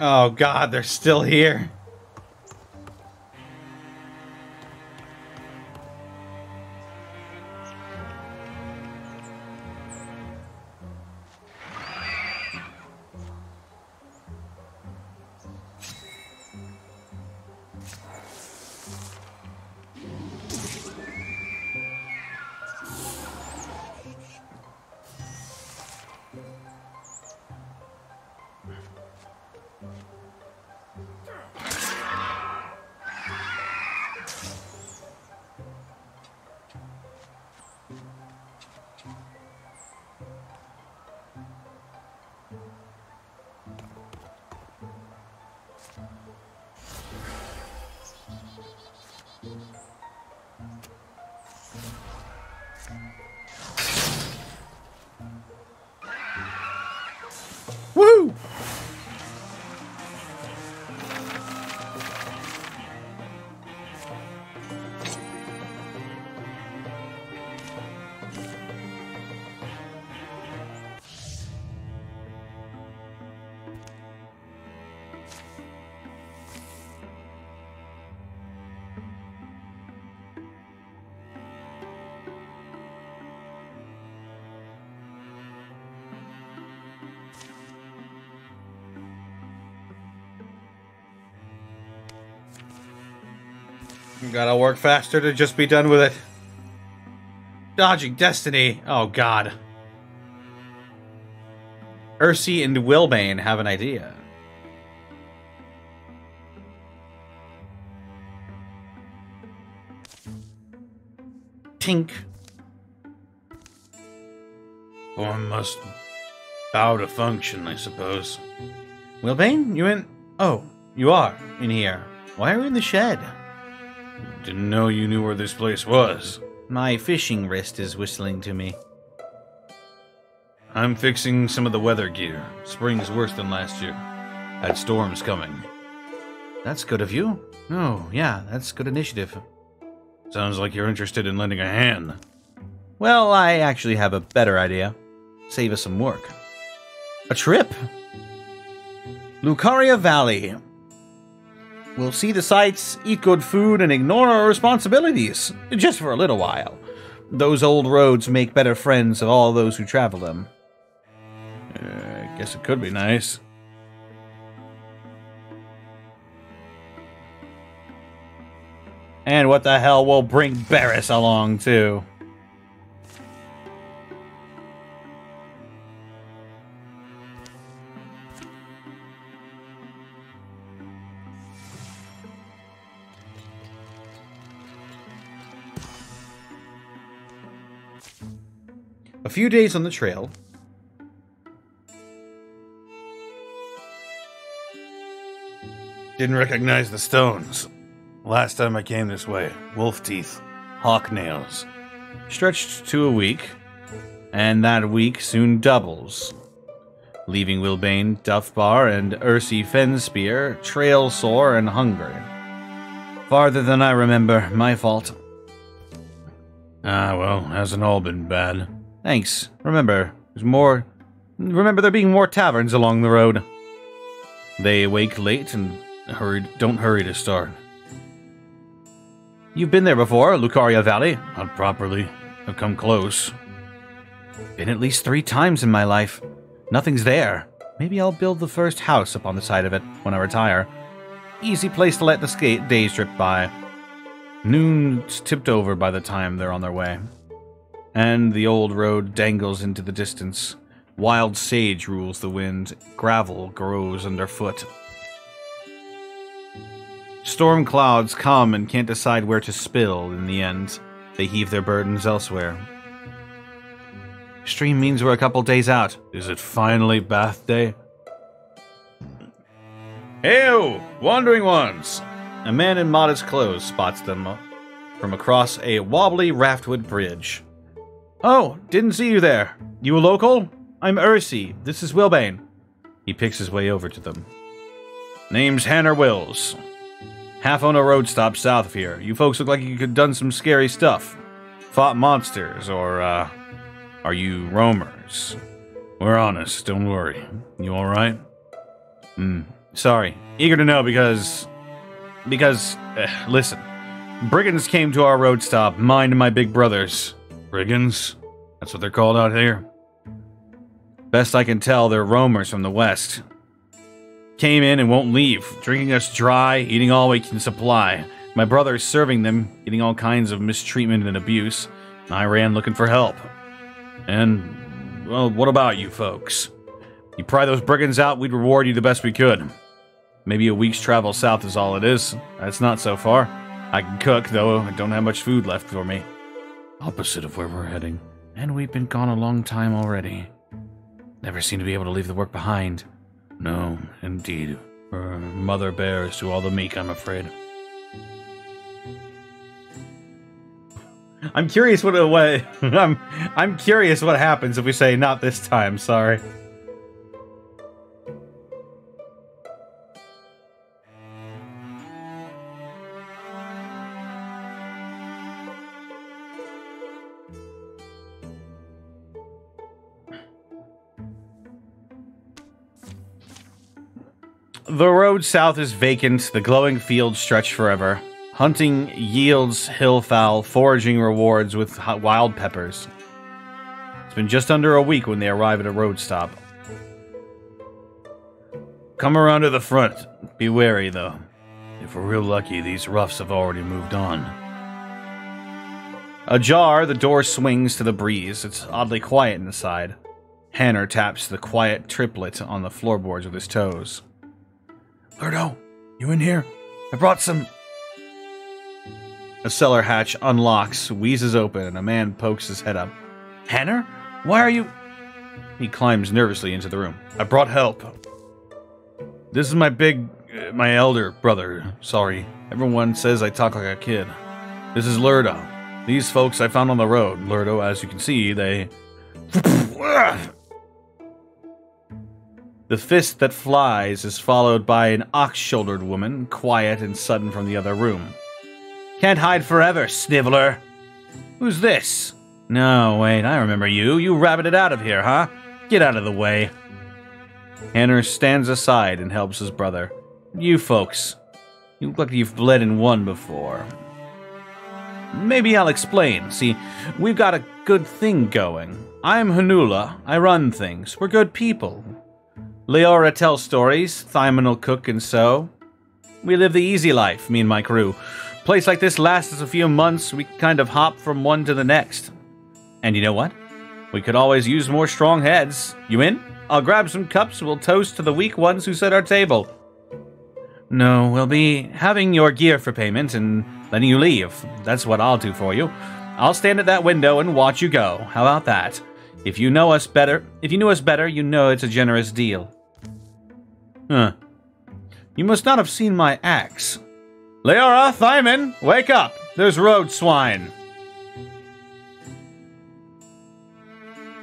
Oh God, they're still here. Woo! Gotta work faster to just be done with it. Dodging destiny. Oh God. Ursi and Wilbane have an idea. Tink. Form must bow to function, I suppose. Wilbane, you in? Oh, you are in here. Why are you in the shed? Didn't know you knew where this place was. My fishing wrist is whistling to me. I'm fixing some of the weather gear. Spring's worse than last year. Had storms coming. That's good of you. Oh, yeah, that's good initiative. Sounds like you're interested in lending a hand. Well, I actually have a better idea. Save us some work. A trip? Lucaria Valley. We'll see the sights, eat good food, and ignore our responsibilities. Just for a little while. Those old roads make better friends of all those who travel them. I guess it could be nice. And what the hell, we'll bring Barris along, too. A few days on the trail. Didn't recognize the stones. Last time I came this way, wolf teeth, hawk nails. Stretched to a week, and that week soon doubles. Leaving Wilbane, Duffbar, and Ursi Fenspear trail sore and hungry. Farther than I remember, my fault. Ah, well, hasn't all been bad. Thanks. Remember there being more taverns along the road. They wake late and don't hurry to start. You've been there before, Lucaria Valley? Not properly. I've come close. Been at least 3 times in my life. Nothing's there. Maybe I'll build the first house up on the side of it when I retire. Easy place to let the days drip by. Noon's tipped over by the time they're on their way. And the old road dangles into the distance. Wild sage rules the wind. Gravel grows underfoot. Storm clouds come and can't decide where to spill in the end. They heave their burdens elsewhere. Stream means we're a couple days out. Is it finally bath day? Hey-o! Wandering ones! A man in modest clothes spots them from across a wobbly raftwood bridge. Oh, didn't see you there. You a local? I'm Ursi. This is Wilbane. He picks his way over to them. Name's Hanner Wills. Half on a road stop south of here. You folks look like you could done some scary stuff. Fought monsters, or, are you roamers? We're honest, don't worry. You alright? Sorry. Eager to know because, listen. Brigands came to our road stop, mine and my big brothers. Brigands? That's what they're called out here? Best I can tell, they're roamers from the west. Came in and won't leave, drinking us dry, eating all we can supply. My brother's serving them, getting all kinds of mistreatment and abuse. I ran looking for help. And, well, what about you folks? You pry those brigands out, we'd reward you the best we could. Maybe a week's travel south is all it is. That's not so far. I can cook, though I don't have much food left for me. Opposite of where we're heading. And we've been gone a long time already. Never seem to be able to leave the work behind. No, indeed. Mother Bear is to all the meek, I'm afraid. I'm curious I'm curious what happens if we say not this time, sorry. The road south is vacant, the glowing fields stretch forever. Hunting yields hillfowl, foraging rewards with wild peppers. It's been just under a week when they arrive at a road stop. Come around to the front. Be wary, though. If we're real lucky, these roughs have already moved on. Ajar, the door swings to the breeze. It's oddly quiet inside. Hanner taps the quiet triplet on the floorboards with his toes. Lurdo, you in here? I brought some... A cellar hatch unlocks, wheezes open, and a man pokes his head up. Hanner? Why are you... He climbs nervously into the room. I brought help. This is my elder brother. Sorry. Everyone says I talk like a kid. This is Lurdo. These folks I found on the road. Lurdo, as you can see, they... The fist that flies is followed by an ox-shouldered woman, quiet and sudden from the other room. Can't hide forever, sniveler. Who's this? No, wait, I remember you. You rabbited out of here, huh? Get out of the way. Hanner stands aside and helps his brother. You folks. You look like you've bled and won before. Maybe I'll explain. See, we've got a good thing going. I'm Hanula. I run things. We're good people. Leora tells stories. Thyman will cook and sew. We live the easy life, me and my crew. Place like this lasts us a few months. We kind of hop from one to the next. And you know what? We could always use more strong heads. You in? I'll grab some cups. We'll toast to the weak ones who set our table. No, we'll be having your gear for payment and letting you leave. That's what I'll do for you. I'll stand at that window and watch you go. How about that? If you knew us better, you know it's a generous deal. Huh. You must not have seen my axe. Leora, Thyman, wake up! There's road swine!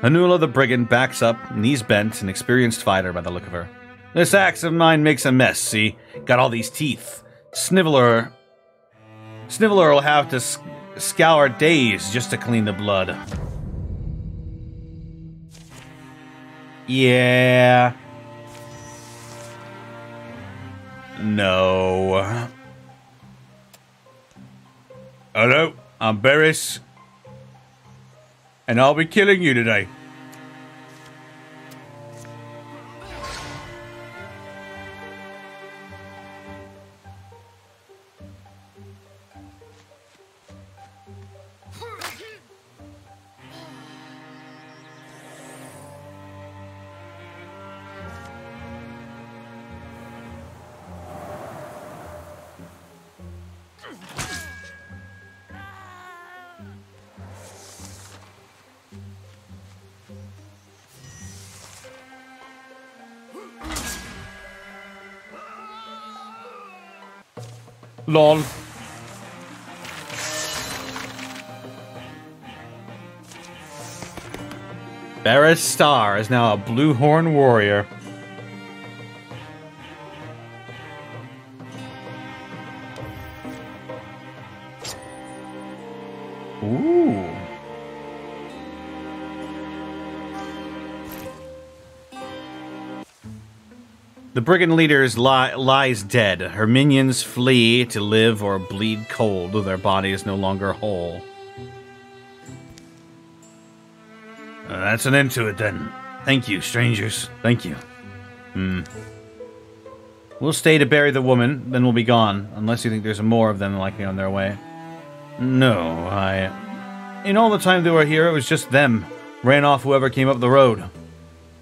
Hanula the brigand backs up, knees bent, an experienced fighter by the look of her. This axe of mine makes a mess, see? Got all these teeth. Sniveler will have to scour days just to clean the blood. Yeah. No. Hello, I'm Barris. And I'll be killing you today. Lol. Barris Star is now a Bluehorn warrior. Ooh. The brigand leader lies dead. Her minions flee to live or bleed cold. Their body is no longer whole. That's an end to it, then. Thank you, strangers. Thank you. We'll stay to bury the woman, then we'll be gone. Unless you think there's more of them likely on their way. No, in all the time they were here, it was just them. Ran off whoever came up the road.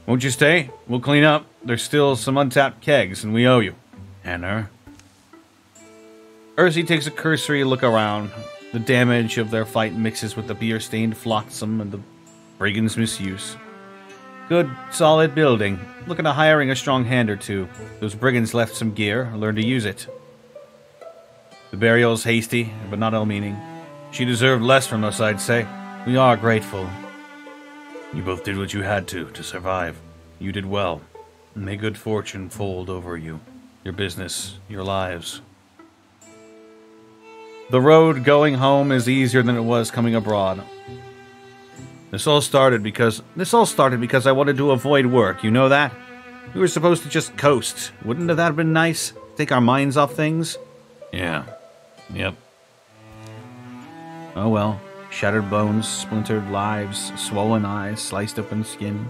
Won't you stay? We'll clean up. There's still some untapped kegs, and we owe you. Hanner. Ursi takes a cursory look around. The damage of their fight mixes with the beer-stained flotsam and the brigands' misuse. Good, solid building. Looking at hiring a strong hand or two. Those brigands left some gear. Learn to use it. The burial's hasty, but not ill-meaning. She deserved less from us, I'd say. We are grateful. You both did what you had to survive. You did well. May good fortune fold over you, your business, your lives. The road going home is easier than it was coming abroad. This all started because I wanted to avoid work, you know that? We were supposed to just coast. Wouldn't that have been nice? Take our minds off things? Yeah. Yep. Oh well. Shattered bones, splintered lives, swollen eyes, sliced open skin.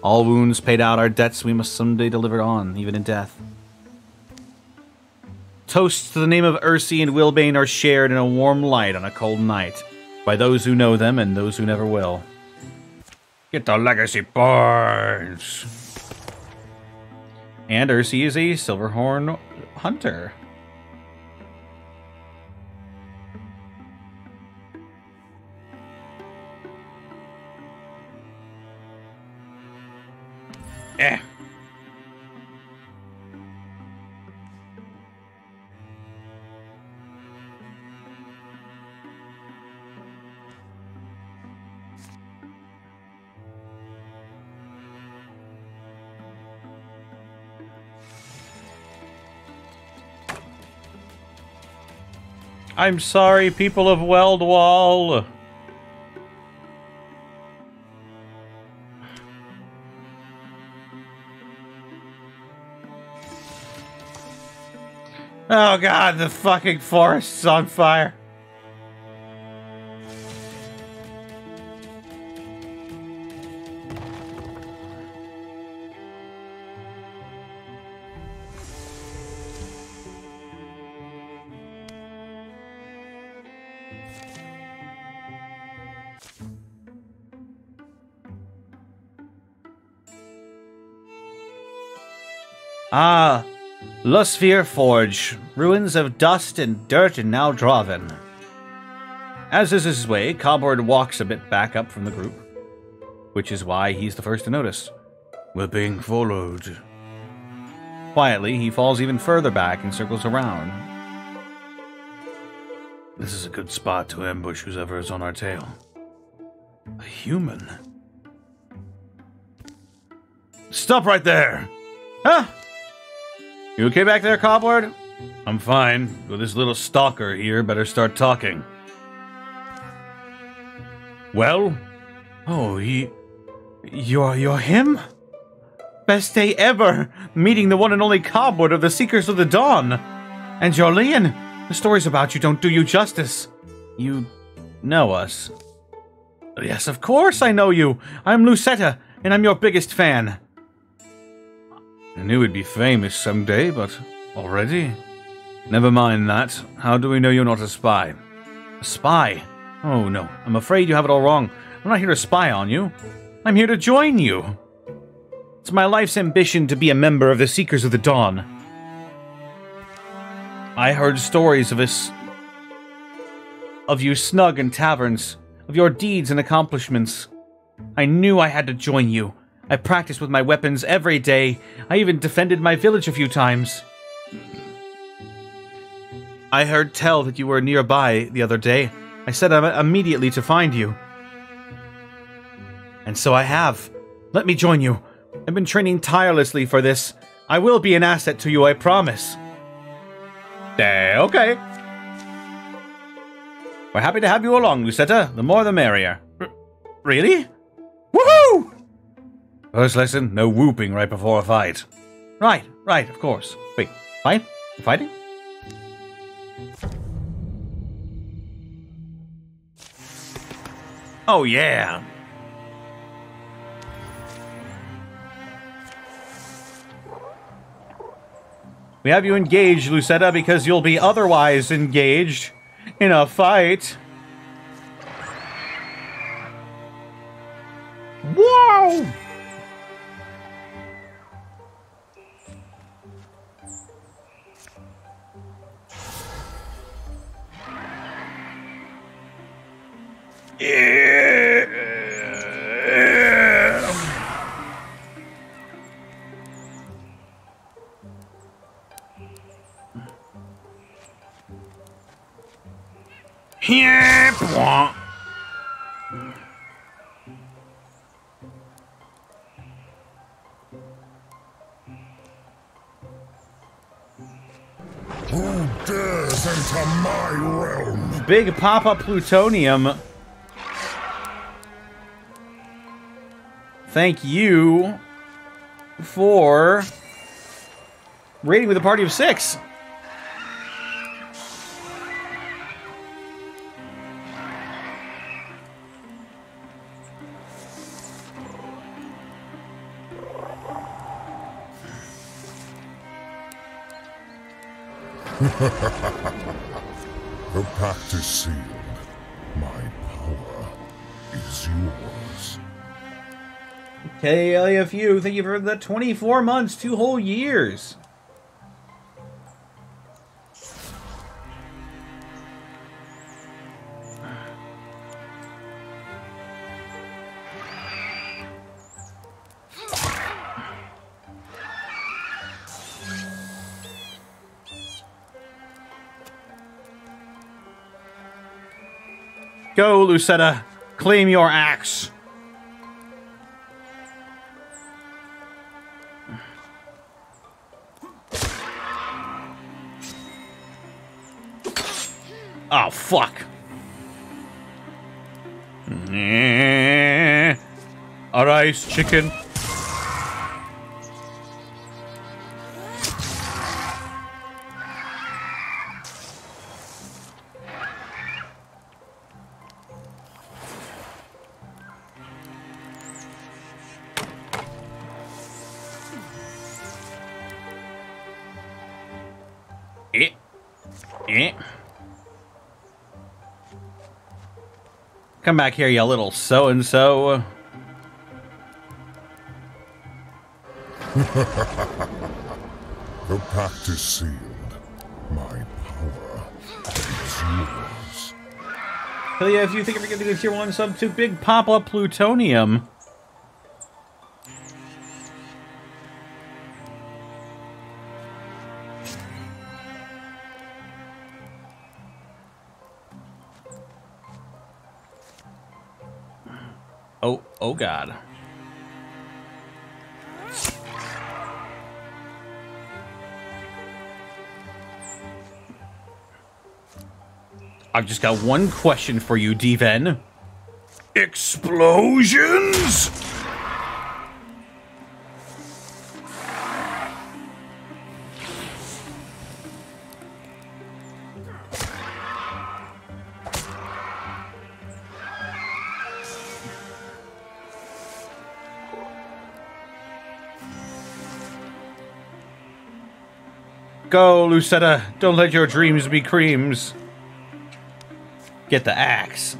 All wounds paid out, our debts we must someday deliver on, even in death. Toasts to the name of Ursi and Wilbane are shared in a warm light on a cold night, by those who know them and those who never will. Get the legacy points! And Ursi is a Silverhorn hunter. Eh. I'm sorry, people of Weldwall. Oh god, the fucking forest's on fire. Ah, Lusphere Forge, ruins of dust and dirt and now Draven. As is his way, Cobward walks a bit back up from the group, which is why he's the first to notice. We're being followed. Quietly, he falls even further back and circles around. This is a good spot to ambush whoever is on our tail. A human. Stop right there! Huh? You okay back there, Cobward? I'm fine, but this little stalker here better start talking. Well? Oh, You're him? Best day ever! Meeting the one and only Cobward of the Seekers of the Dawn! And Jolene, the stories about you don't do you justice. You know us. Yes, of course I know you. I'm Lucetta, and I'm your biggest fan. I knew we'd be famous someday, but already? Never mind that. How do we know you're not a spy? A spy? Oh no, I'm afraid you have it all wrong. I'm not here to spy on you. I'm here to join you. It's my life's ambition to be a member of the Seekers of the Dawn. I heard stories of you snug in taverns, of your deeds and accomplishments. I knew I had to join you. I practiced with my weapons every day. I even defended my village a few times. I heard tell that you were nearby the other day. I set out immediately to find you. And so I have. Let me join you. I've been training tirelessly for this. I will be an asset to you, I promise. Okay. We're happy to have you along, Lucetta. The more the merrier. Really? Woohoo! First lesson, no whooping right before a fight. Right, of course. Wait, fight? You're fighting? Oh, yeah. We have you engaged, Lucetta, because you'll be otherwise engaged in a fight. Whoa! Who dares enter my realm? Big Papa Plutonium. Thank you for raiding with a party of 6. The pact is sealed. My power is yours. Okay, LAFU, thank you for the 24 months, 2 whole years. Go, Lucetta. Claim your axe. Oh, fuck. Alright, chicken. Come back here, you little so-and-so. The pact is sealed. My power is yours. Hell yeah, if you think we're gonna do tier 1 sub 2 big pop-up plutonium. Oh God. I've just got one question for you, Deven. Explosions? Go, Lucetta. Don't let your dreams be creams. Get the axe.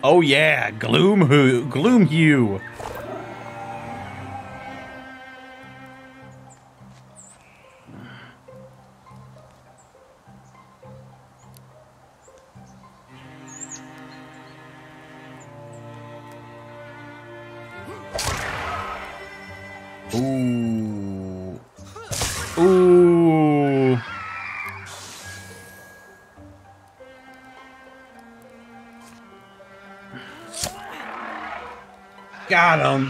Oh yeah, gloom hue. Ooh. Ooh. Got him.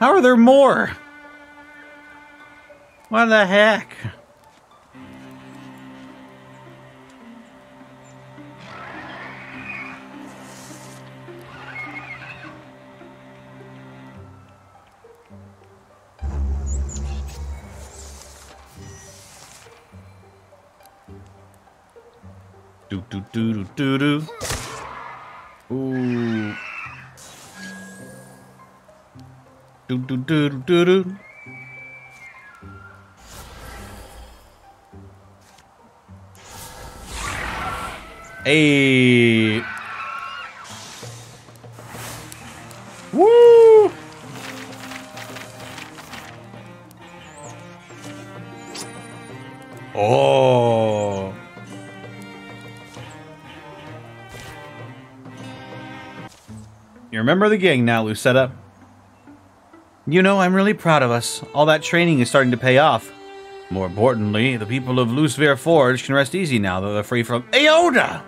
How are there more? What the heck? Do do do do do do. Ooh. Do do do do do. Hey. Woo. Oh. You remember the gang now, Lucetta. You know, I'm really proud of us. All that training is starting to pay off. More importantly, the people of Lucevere Forge can rest easy now that they're free from Aoda!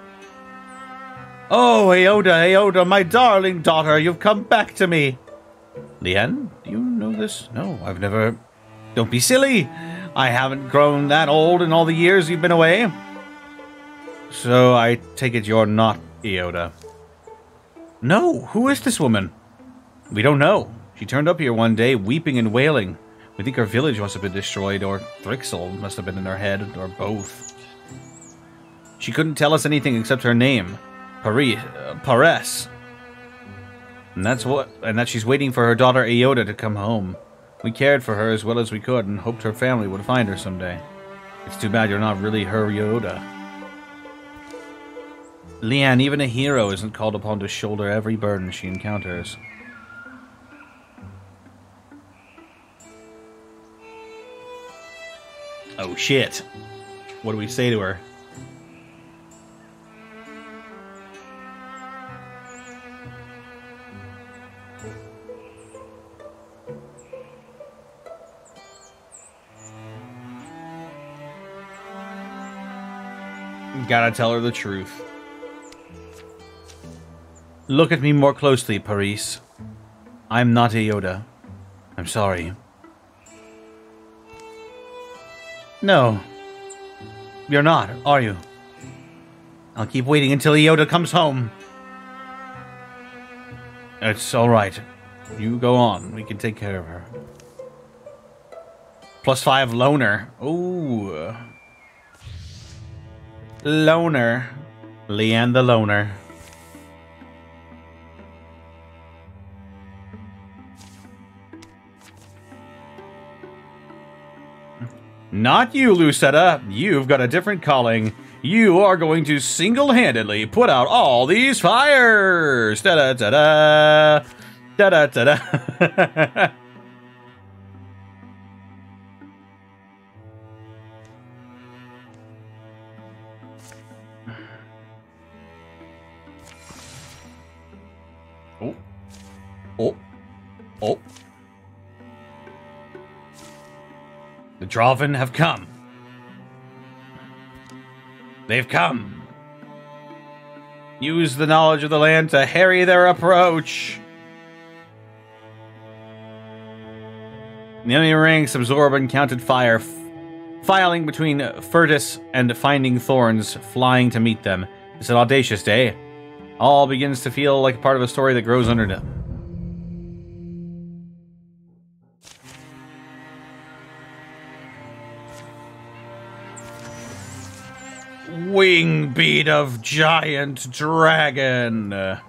Oh, Aoda, my darling daughter, you've come back to me. Leanne, do you know this? No, I've never... Don't be silly. I haven't grown that old in all the years you've been away. So I take it you're not Aoda. No, who is this woman? We don't know. She turned up here one day, weeping and wailing. We think her village must have been destroyed, or Thrixel must have been in her head, or both. She couldn't tell us anything except her name, Pares. And that she's waiting for her daughter Aoda to come home. We cared for her as well as we could and hoped her family would find her someday. It's too bad you're not really her Aoda. Leanne, even a hero isn't called upon to shoulder every burden she encounters. Oh shit. What do we say to her? Gotta tell her the truth. Look at me more closely, Paris. I'm not a Yoda. I'm sorry. No. You're not, are you? I'll keep waiting until Yoda comes home. It's alright. You go on. We can take care of her. +5 loner. Ooh. Loner. Leanne the loner. Not you, Lucetta. You've got a different calling. You are going to single-handedly put out all these fires. Da-da-da-da. Da-da-da-da. Oh. Oh. Oh. The Drauven have come. They've come. Use the knowledge of the land to harry their approach. The enemy ranks absorb uncounted fire, filing between Furtus and finding thorns, flying to meet them. It's an audacious day. All begins to feel like part of a story that grows under them. Wing beat of giant dragon.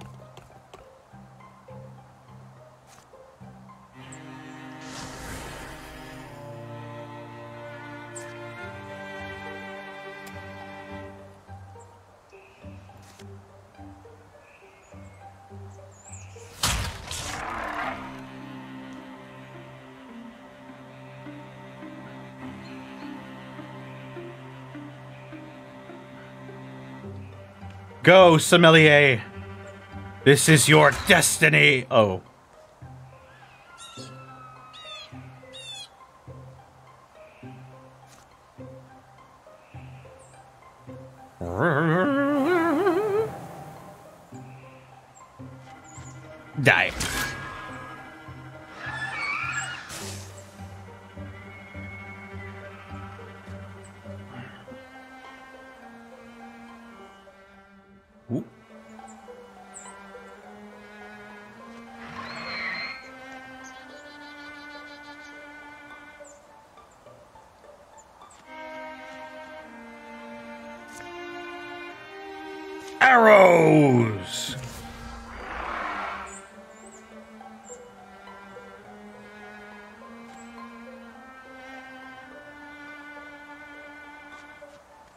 Go, sommelier. This is your destiny. Oh. Die. Ooh. Arrows.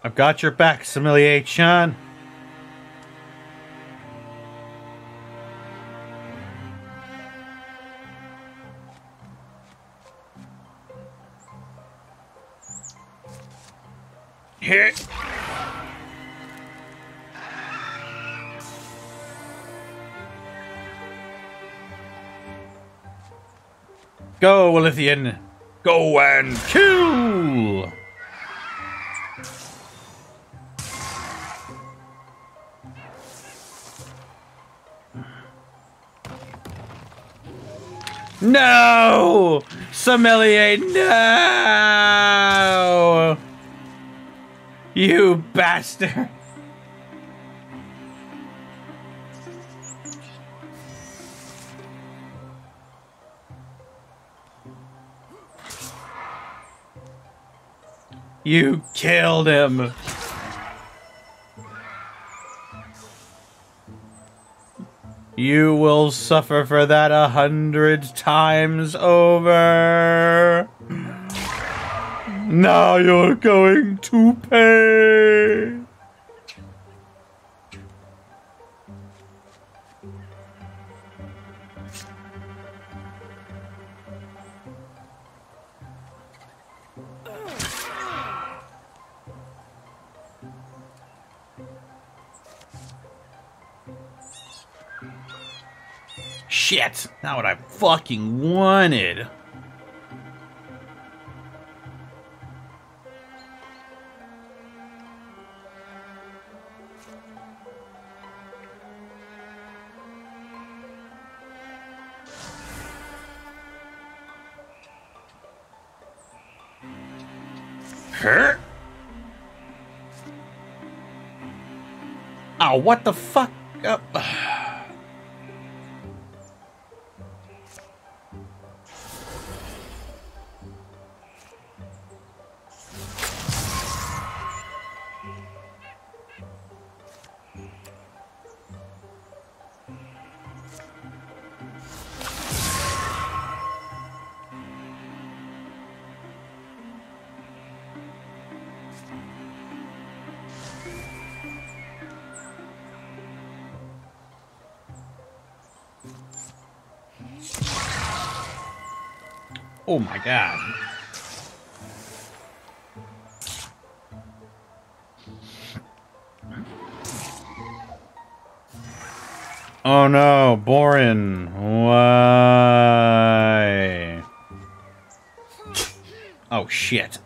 I've got your back, sommelier Chan. Hit. Go, Lithian. Go and kill. No! Sommelier, no! You bastard! You killed him! You will suffer for that 100 times over. Now you're going to pay. Shit! Not what I fucking wanted. Oh, what the fuck? Oh my god. Oh no, Borin. Why? Oh shit.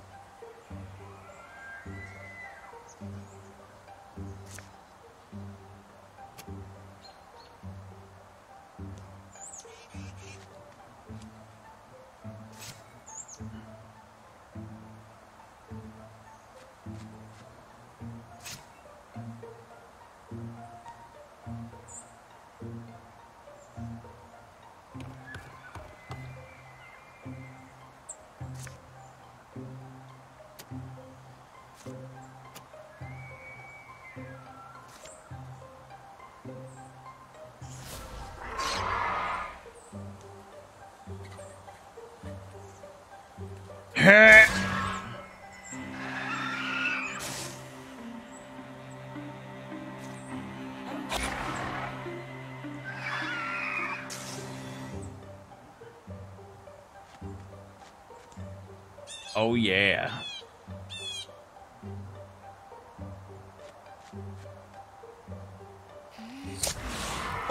Oh yeah.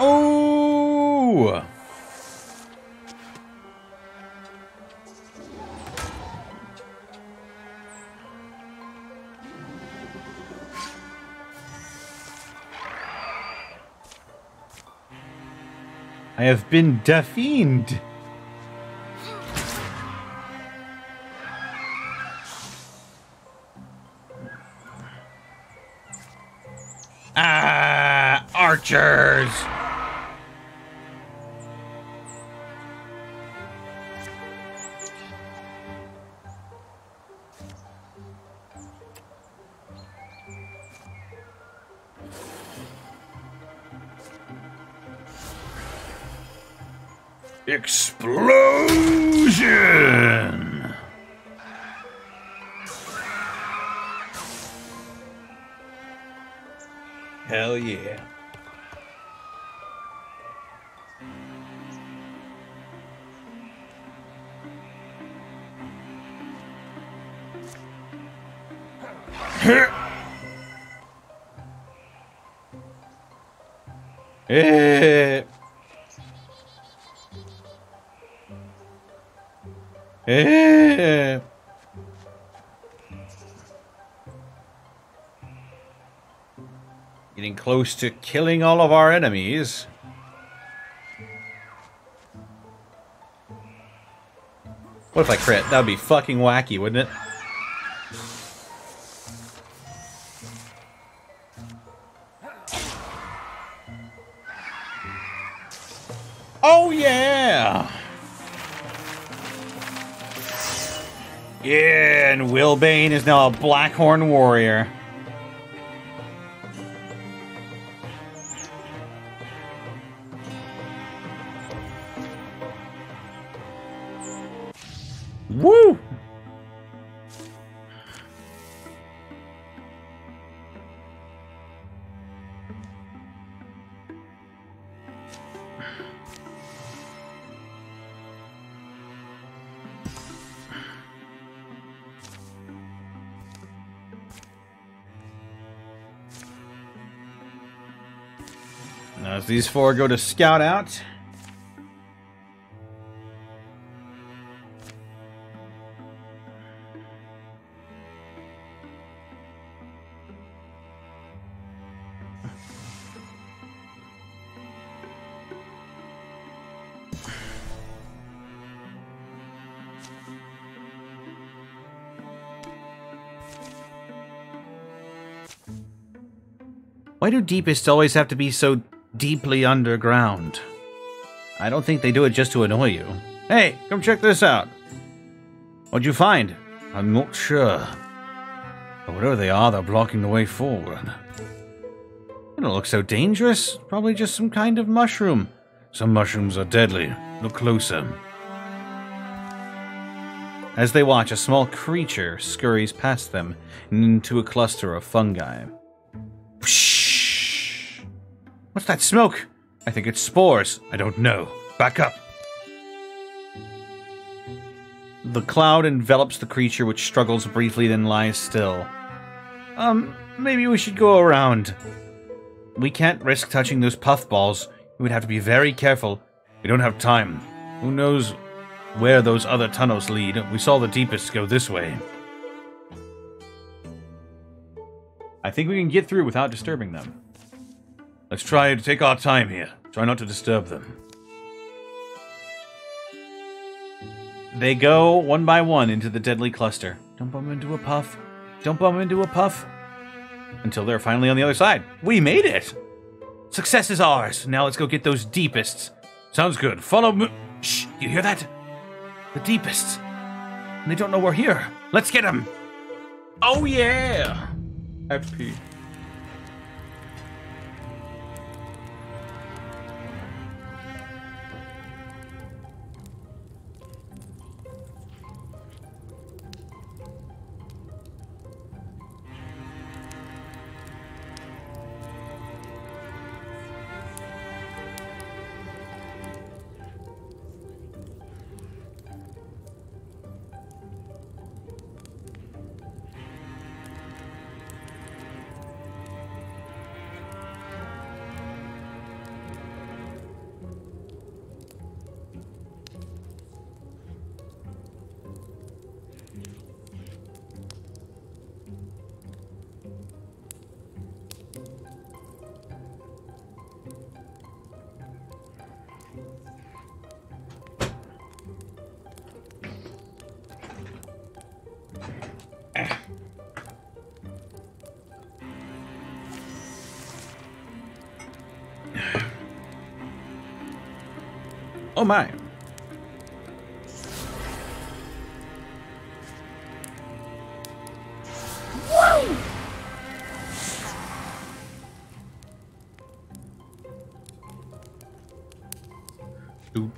Oh! I have been deafened. Ah, archers! Explosion! Hell yeah. Eh. Eh. Getting close to killing all of our enemies. What if I crit? That would be fucking wacky, wouldn't it? Oh yeah! Yeah, and Wilbane is now a Blackhorn warrior. Woo! Now as these four go to scout out. Why do deepists always have to be so deeply underground? I don't think they do it just to annoy you. Hey, come check this out. What'd you find? I'm not sure. But whatever they are, they're blocking the way forward. They don't look so dangerous. Probably just some kind of mushroom. Some mushrooms are deadly. Look closer. As they watch, a small creature scurries past them into a cluster of fungi. Psh! What's that smoke? I think it's spores. I don't know. Back up. The cloud envelops the creature, which struggles briefly, then lies still. Maybe we should go around. We can't risk touching those puffballs. We would have to be very careful. We don't have time. Who knows where those other tunnels lead? We saw the deepest go this way. I think we can get through without disturbing them. Let's try to take our time here. Try not to disturb them. They go one by one into the deadly cluster. Don't bump into a puff. Don't bump into a puff. Until they're finally on the other side. We made it! Success is ours. Now let's go get those deepists. Sounds good. Follow me. Shh, you hear that? The deepists. And they don't know we're here. Let's get them. Oh yeah! Happy. Oh my. Woo!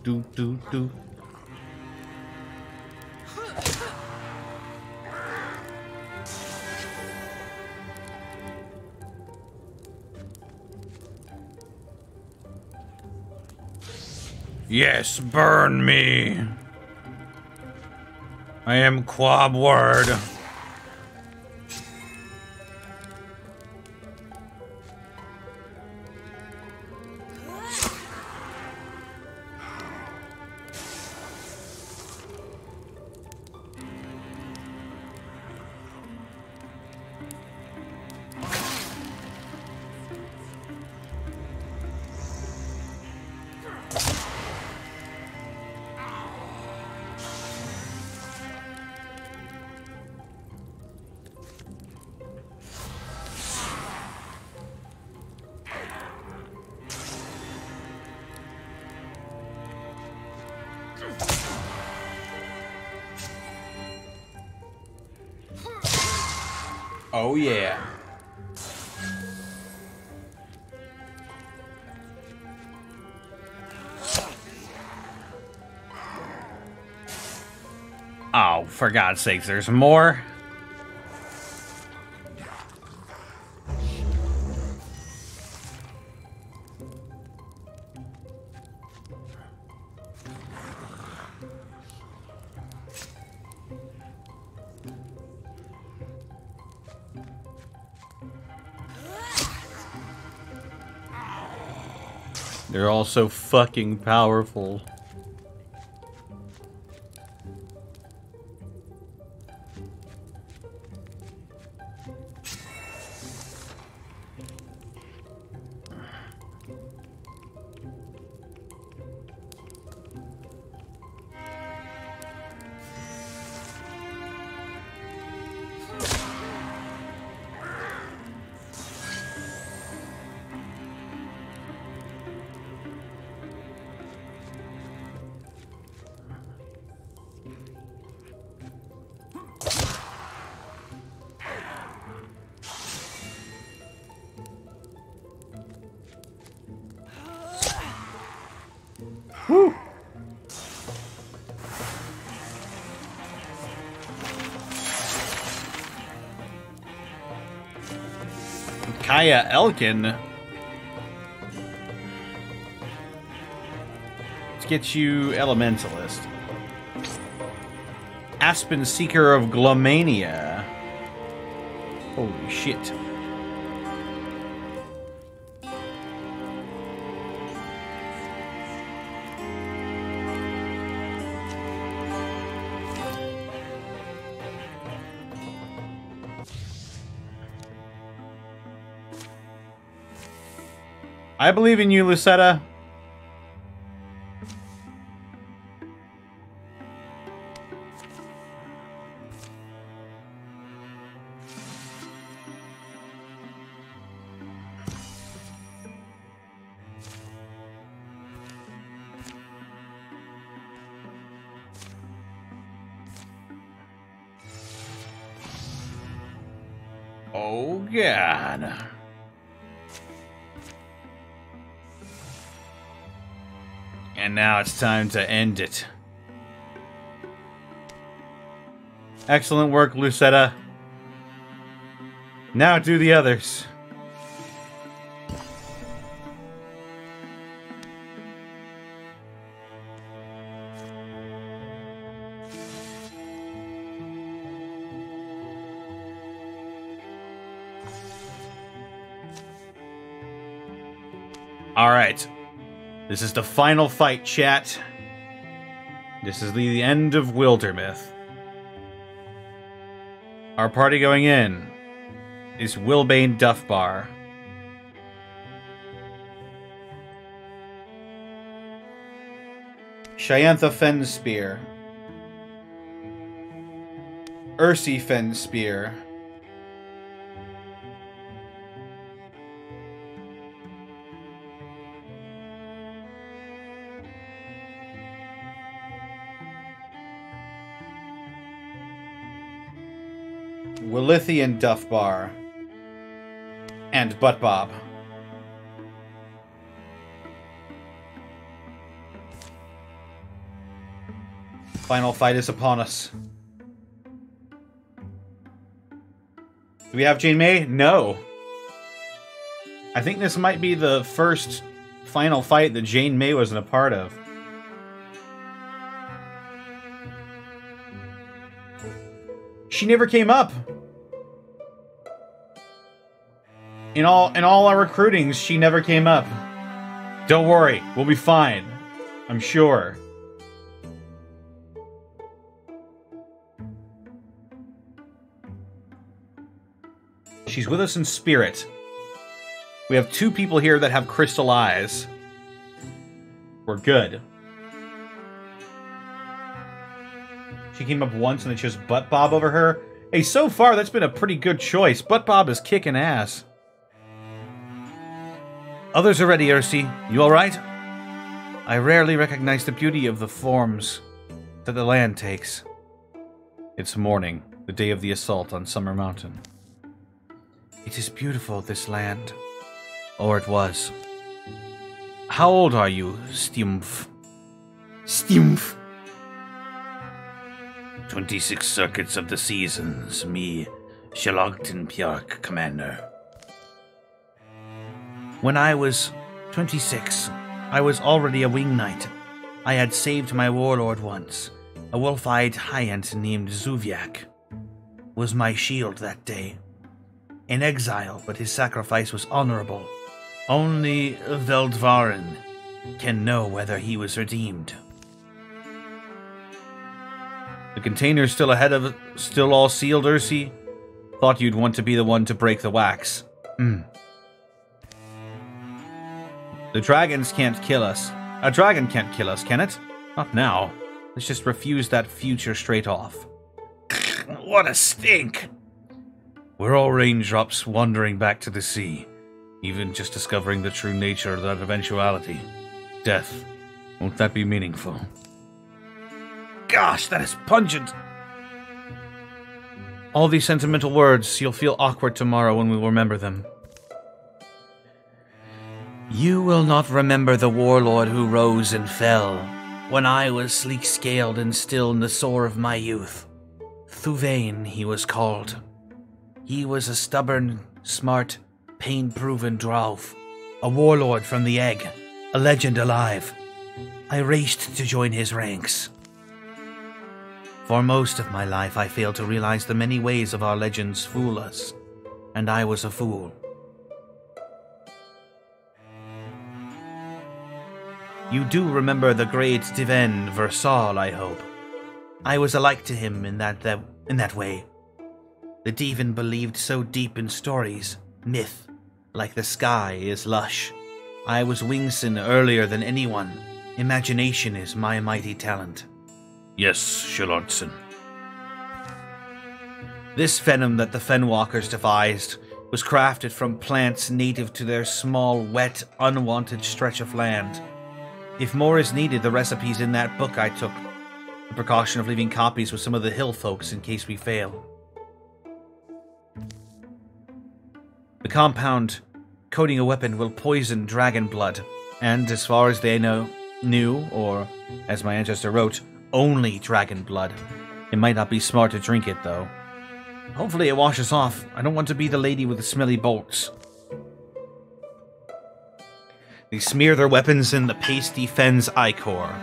Do. Yes, burn me. I am Quabward. Oh yeah. Oh, for God's sakes, there's more? They're all so fucking powerful. Aya Elkin. Let's get you Elementalist. Aspen Seeker of Glomania. Holy shit. I believe in you, Lucetta. Oh, God. And now it's time to end it. Excellent work, Lucetta. Now do the others. All right. This is the final fight, chat. This is the end of Wildermyth. Our party going in is Wilbane Duffbar, Shyantha Fenspear, Ursi Fenspear, Willithian Duffbar, and Butt Bob. Final fight is upon us. Do we have Jane May? No. I think this might be the first final fight that Jane May wasn't a part of. She never came up. In all our recruitings, she never came up. Don't worry, we'll be fine. I'm sure. She's with us in spirit. We have 2 people here that have crystal eyes. We're good. She came up once and they chose Butt Bob over her. Hey, so far that's been a pretty good choice. Butt Bob is kicking ass. Others are ready, Ursi. You alright? I rarely recognize the beauty of the forms that the land takes. It's morning, the day of the assault on Summer Mountain. It is beautiful, this land. Or it was. How old are you, Stiumph? Stiumph! 26 circuits of the seasons, me, Shalogton Pjark, Commander. When I was 26, I was already a wing knight. I had saved my warlord once. A wolf-eyed hyant named Zuviak was my shield that day. In exile, but his sacrifice was honorable. Only Veldvaren can know whether he was redeemed. The container's still still all sealed, Ursi? Thought you'd want to be the one to break the wax. The dragons can't kill us. A dragon can't kill us, can it? Not now. Let's just refuse that future straight off. What a stink! We're all raindrops wandering back to the sea, even just discovering the true nature of that eventuality. Death. Won't that be meaningful? Gosh, that is pungent! All these sentimental words, you'll feel awkward tomorrow when we remember them. You will not remember the warlord who rose and fell, when I was sleek-scaled and still in the soar of my youth. Thuvain, he was called. He was a stubborn, smart, pain-proven Drolf, a warlord from the Egg, a legend alive. I raced to join his ranks. For most of my life, I failed to realize the many ways of our legends fool us, and I was a fool. You do remember the great Diven Versal, I hope. I was alike to him in that way. The Divan believed so deep in stories, myth, like the sky is lush. I was Wingson earlier than anyone. Imagination is my mighty talent. Yes, Shillardson. This venom that the Fenwalkers devised was crafted from plants native to their small, wet, unwanted stretch of land. If more is needed, the recipe's in that book I took. The precaution of leaving copies with some of the hill folks in case we fail. The compound coating a weapon will poison dragon blood, and as far as they knew, or as my ancestor wrote, only dragon blood. It might not be smart to drink it, though. Hopefully it washes off. I don't want to be the lady with the smelly bolts. They smear their weapons in the pasty Fen's ichor.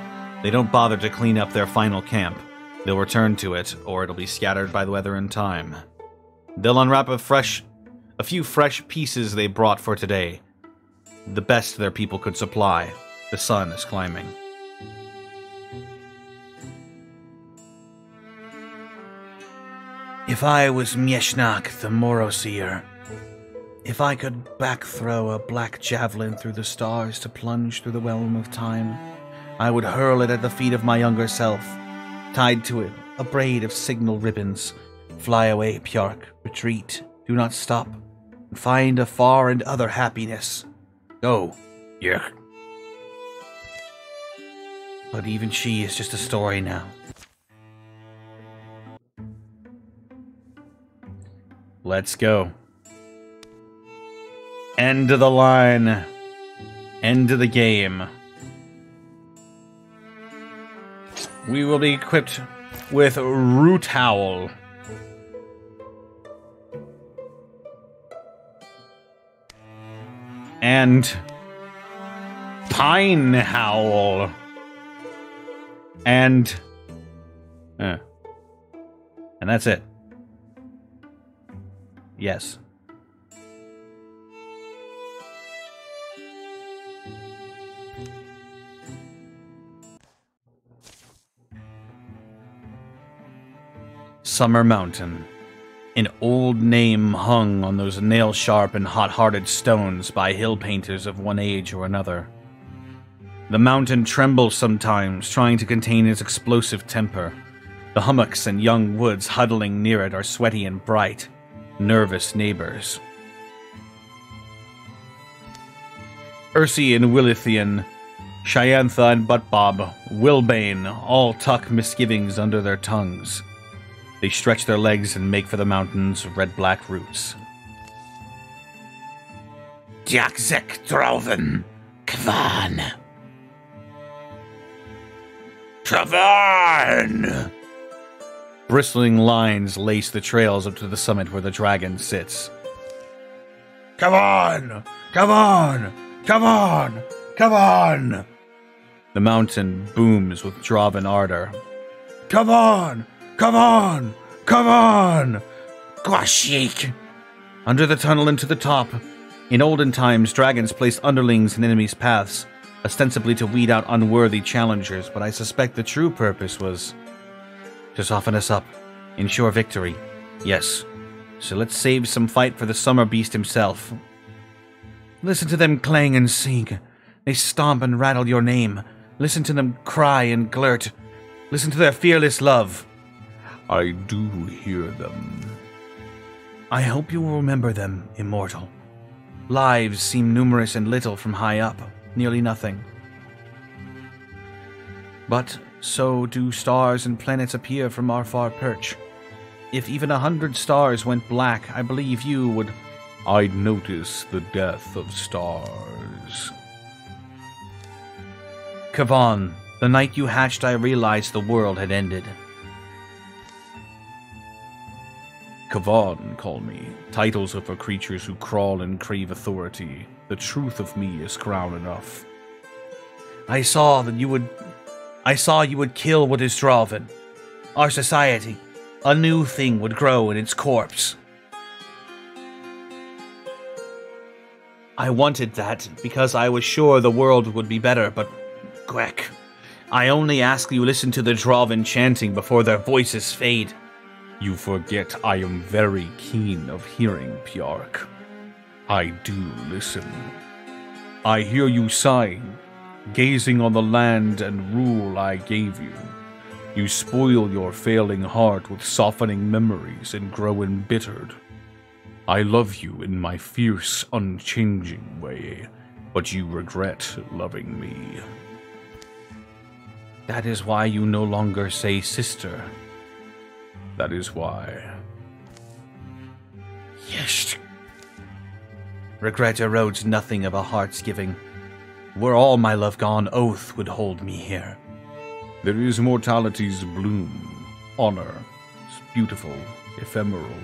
They don't bother to clean up their final camp. They'll return to it, or it'll be scattered by the weather in time. They'll unwrap a few fresh pieces they brought for today. The best their people could supply. The sun is climbing. If I was Mieshnak the Moroseer, if I could backthrow a black javelin through the stars to plunge through the realm of time, I would hurl it at the feet of my younger self, tied to it a braid of signal ribbons. Fly away, Pjark, retreat, do not stop, and find a far and other happiness. Go, Yeah. but even she is just a story now. Let's go. End of the line. End of the game. We will be equipped with Root Howl. And Pine Howl. And that's it. Yes. Summer Mountain. An old name hung on those nail-sharp and hot-hearted stones by hill painters of one age or another. The mountain trembles sometimes, trying to contain its explosive temper. The hummocks and young woods huddling near it are sweaty and bright, nervous neighbors. Ursi and Willithian, Shyantha and Buttbob, Wilbane all tuck misgivings under their tongues. They stretch their legs and make for the mountain's red-black roots. Jakzek Droven, Kvan. Kvan! Bristling lines lace the trails up to the summit where the dragon sits. Come on! Come on! Come on! Come on! The mountain booms with Draven ardor. Come on! Come on! Come on! Gwashik! Under the tunnel and to the top. In olden times, dragons placed underlings in enemies' paths, ostensibly to weed out unworthy challengers, but I suspect the true purpose was to soften us up, ensure victory. Yes, so let's save some fight for the summer beast himself. Listen to them clang and sing. They stomp and rattle your name. Listen to them cry and glurt. Listen to their fearless love. I do hear them. I hope you will remember them, immortal. Lives seem numerous and little from high up, nearly nothing. But so do stars and planets appear from our far perch. If even 100 stars went black, I believe you would... I'd notice the death of stars. Kavan, the night you hatched, I realized the world had ended. Kavan call me. Titles are for creatures who crawl and crave authority. The truth of me is crown enough. I saw you would kill what is Draven. Our society. A new thing would grow in its corpse. I wanted that because I was sure the world would be better, but Gwek, I only ask you listen to the Draven chanting before their voices fade. You forget I am very keen of hearing, Pjark. I do listen. I hear you sighing, gazing on the land and rule I gave you. You spoil your failing heart with softening memories and grow embittered. I love you in my fierce, unchanging way, but you regret loving me. That is why you no longer say sister. That is why. Yes. Regret erodes nothing of a heart's giving. Were all my love gone, oath would hold me here. There is mortality's bloom, honor, beautiful, ephemeral,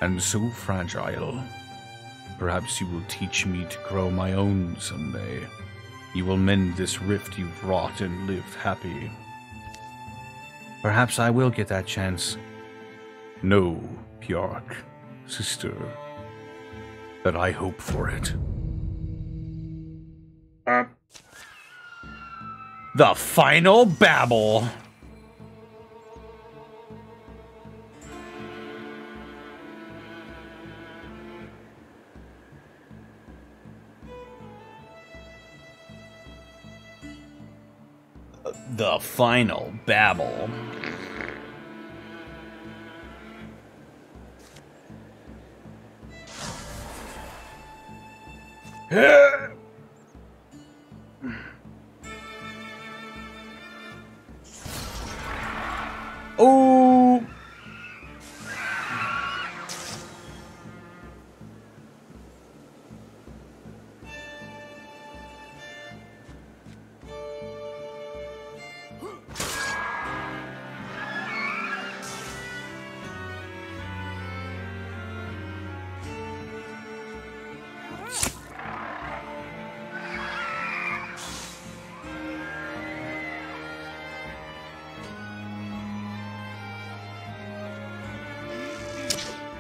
and so fragile. Perhaps you will teach me to grow my own someday. You will mend this rift you've wrought and live happy. Perhaps I will get that chance. No, Pjark, sister, that I hope for it. The final babble. The final babble. Oh.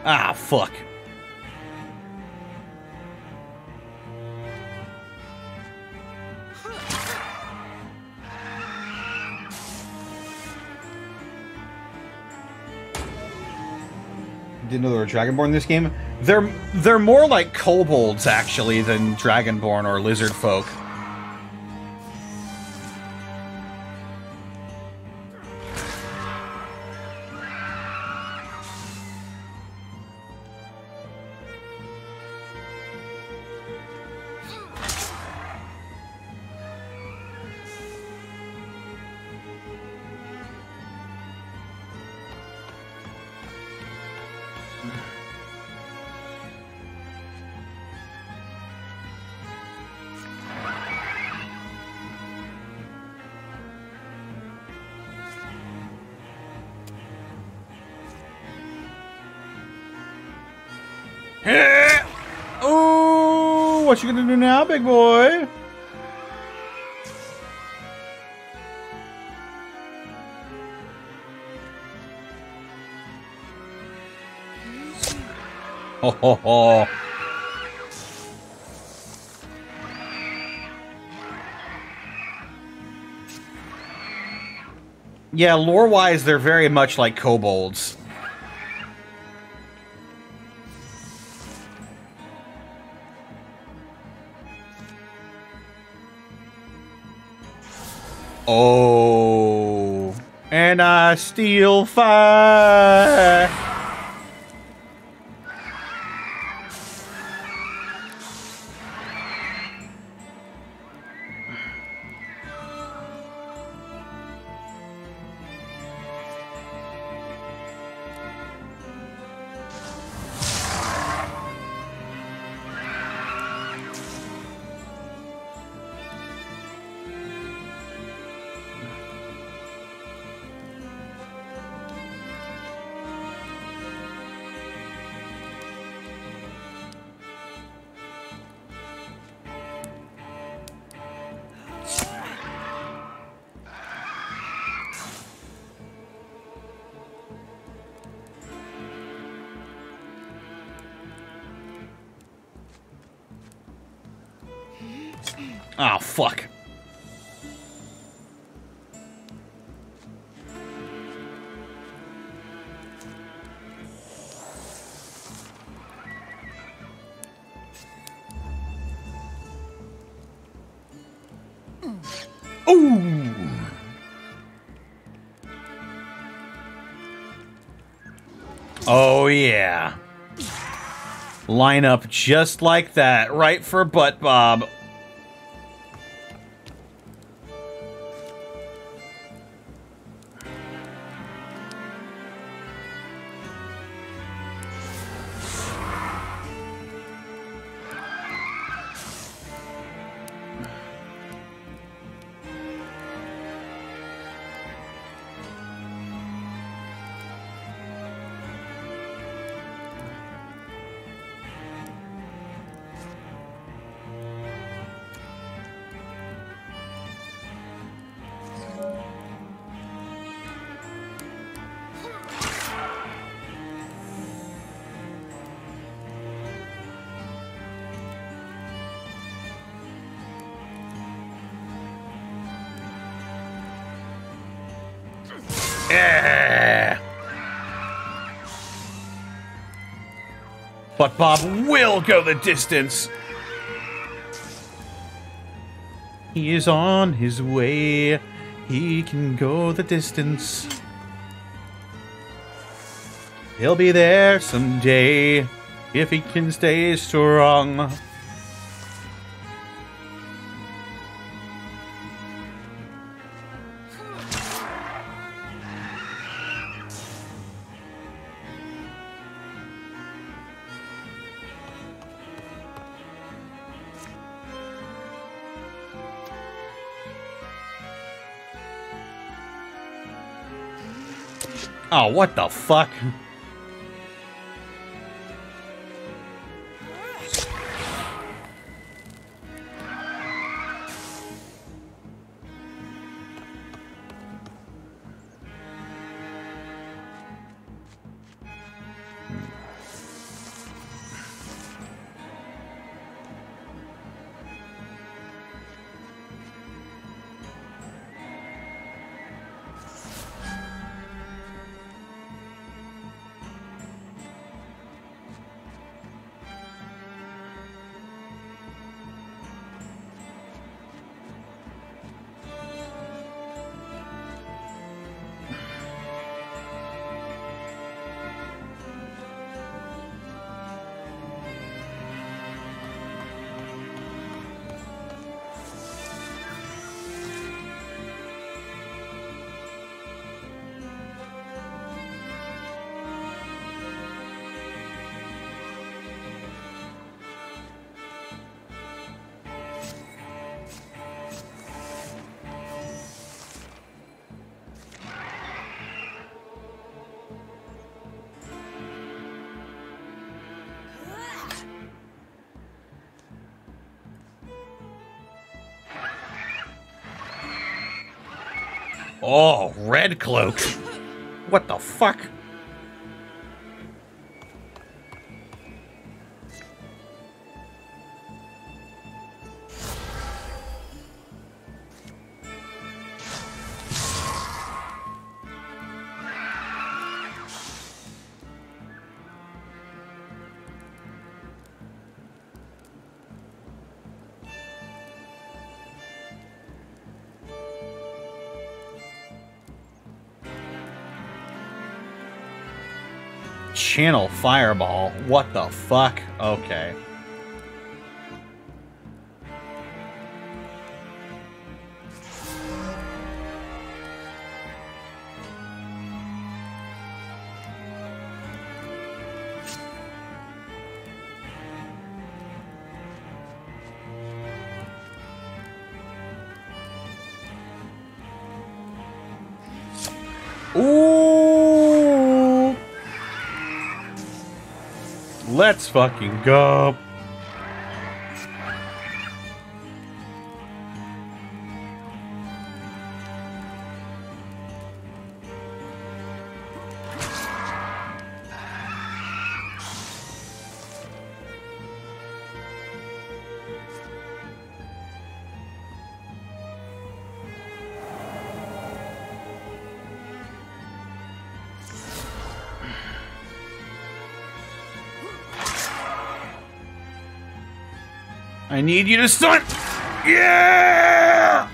Ah, fuck. Didn't know there were Dragonborn in this game. They're more like kobolds actually than Dragonborn or lizard folk. Oh, what you gonna do now, big boy? Ho ho ho. Yeah, lore-wise, they're very much like kobolds. Oh, and I steal fire. Oh, fuck. Ooh. Oh, yeah. Line up just like that, right for Butt Bob. Yeah. But Bob will go the distance. He is on his way. He can go the distance. He'll be there someday if he can stay strong. Oh, what the fuck? Oh, red cloak. What the fuck? Channel Fireball. What the fuck? Okay. Ooh! Let's fucking go. I need you to start. Yeah!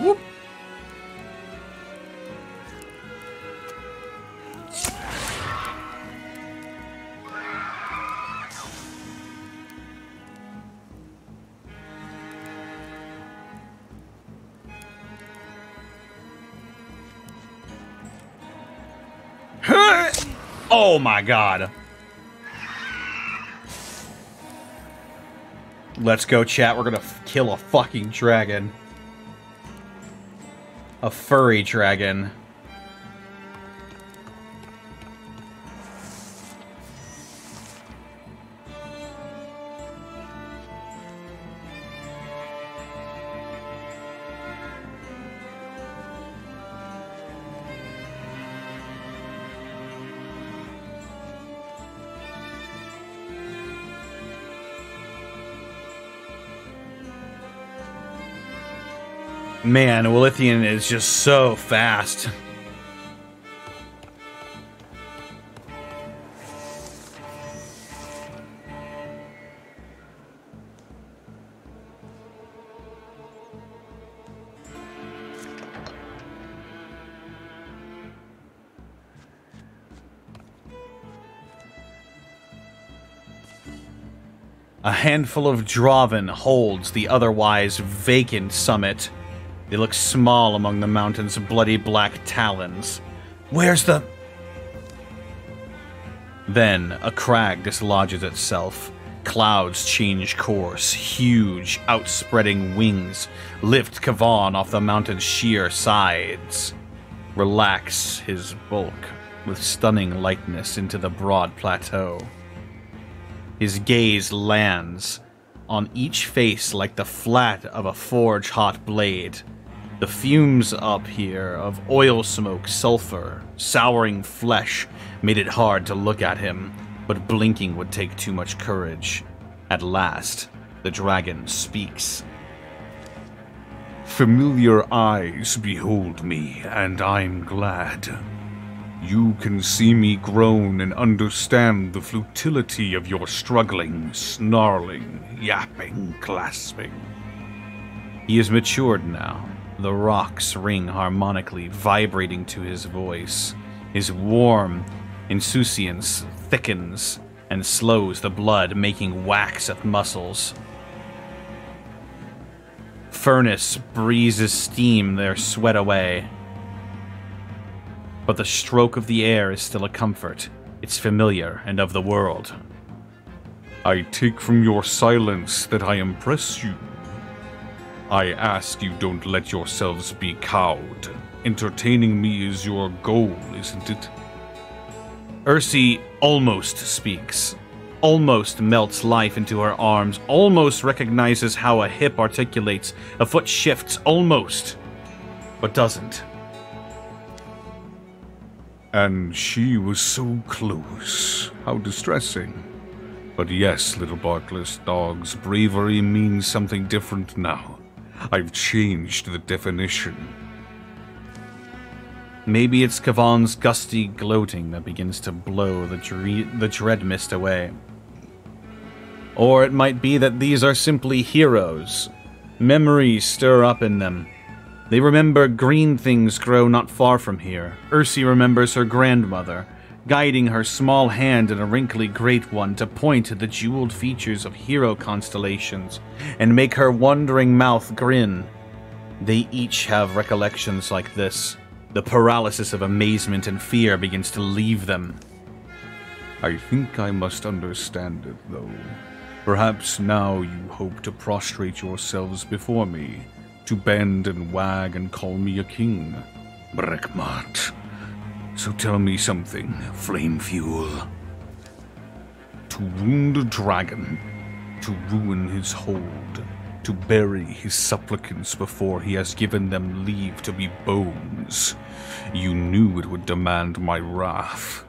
Whoop. Oh my god. Let's go, chat. We're gonna kill a fucking dragon. A furry dragon. Man, Wilithian is just so fast. A handful of Draven holds the otherwise vacant summit. They look small among the mountain's bloody black talons. Where's the... Then, a crag dislodges itself. Clouds change course. Huge, outspreading wings lift Kavan off the mountain's sheer sides. Relax his bulk with stunning lightness into the broad plateau. His gaze lands on each face like the flat of a forge-hot blade. The fumes up here of oil smoke, sulfur, souring flesh made it hard to look at him, but blinking would take too much courage. At last, the dragon speaks. Familiar eyes behold me, and I'm glad. You can see me groan and understand the futility of your struggling, snarling, yapping, clasping. He is matured now. The rocks ring harmonically, vibrating to his voice. His warm insouciance thickens and slows the blood, making wax at muscles. Furnace breezes steam their sweat away. But the stroke of the air is still a comfort. It's familiar and of the world. I take from your silence that I impress you. I ask you don't let yourselves be cowed. Entertaining me is your goal, isn't it? Ursi almost speaks. Almost melts life into her arms. Almost recognizes how a hip articulates. A foot shifts. Almost. But doesn't. And she was so close. How distressing. But yes, little barkless dogs, bravery means something different now. I've changed the definition. Maybe it's Kavan's gusty gloating that begins to blow the dread mist away. Or it might be that these are simply heroes. Memories stir up in them. They remember green things grow not far from here. Ursi remembers her grandmother, guiding her small hand and a wrinkly great one to point to the jeweled features of hero constellations and make her wondering mouth grin. They each have recollections like this. The paralysis of amazement and fear begins to leave them. I think I must understand it, though. Perhaps now you hope to prostrate yourselves before me, to bend and wag and call me a king. Brekmat. So tell me something, Flame Fuel. To wound a dragon, to ruin his hold, to bury his supplicants before he has given them leave to be bones. You knew it would demand my wrath.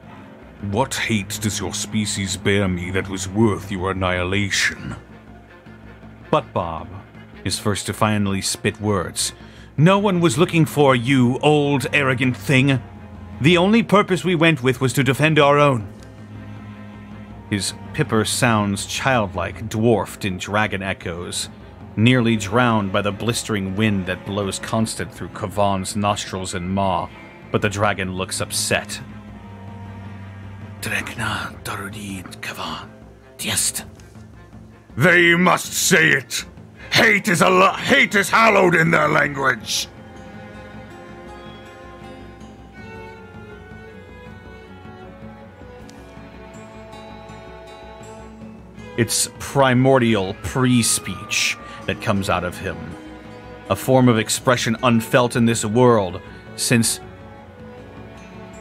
What hate does your species bear me that was worth your annihilation? But Bob is first to finally spit words. No one was looking for you, old arrogant thing. The only purpose we went with was to defend our own. His pipper sounds childlike, dwarfed in dragon echoes, nearly drowned by the blistering wind that blows constant through Kavan's nostrils and maw, but the dragon looks upset. Drekna Darudi Kavan. Tiest. They must say it. Hate is hallowed in their language. It's primordial pre-speech that comes out of him. A form of expression unfelt in this world since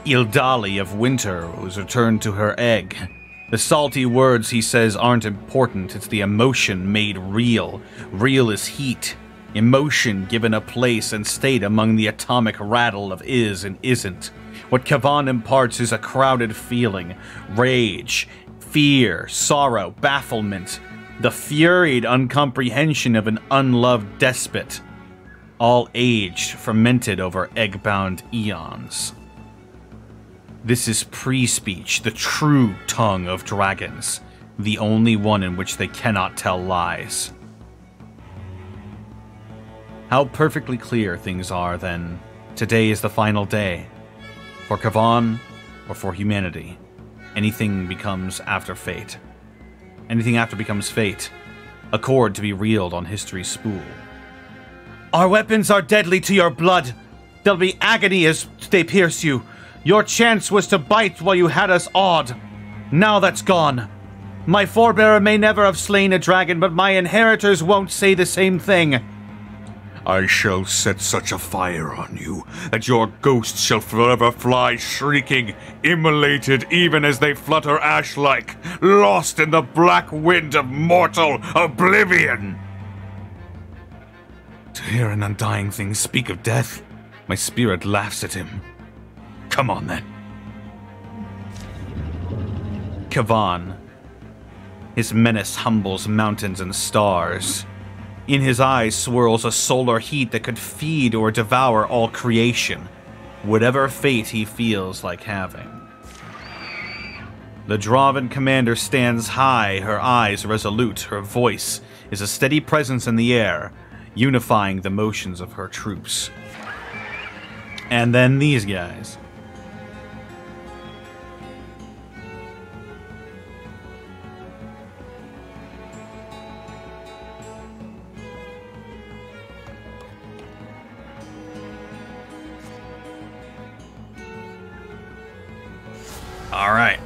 Ildali of Winter was returned to her egg. The salty words he says aren't important, it's the emotion made real. Real as heat. Emotion given a place and state among the atomic rattle of is and isn't. What Kavan imparts is a crowded feeling. Rage, fear, sorrow, bafflement. The furied uncomprehension of an unloved despot. All aged, fermented over egg-bound eons. This is pre-speech, the true tongue of dragons, the only one in which they cannot tell lies. How perfectly clear things are, then. Today is the final day. For Kavan, or for humanity. Anything becomes after fate. Anything after becomes fate. A cord to be reeled on history's spool. Our weapons are deadly to your blood. There'll be agony as they pierce you. Your chance was to bite while you had us awed. Now that's gone. My forebearer may never have slain a dragon, but my inheritors won't say the same thing. I shall set such a fire on you that your ghost shall forever fly shrieking, immolated even as they flutter ash-like, lost in the black wind of mortal oblivion. To hear an undying thing speak of death, my spirit laughs at him. Come on, then. Kavan. His menace humbles mountains and stars. In his eyes swirls a solar heat that could feed or devour all creation, whatever fate he feels like having. The Draven commander stands high, her eyes resolute, her voice is a steady presence in the air, unifying the motions of her troops. And then these guys. All right.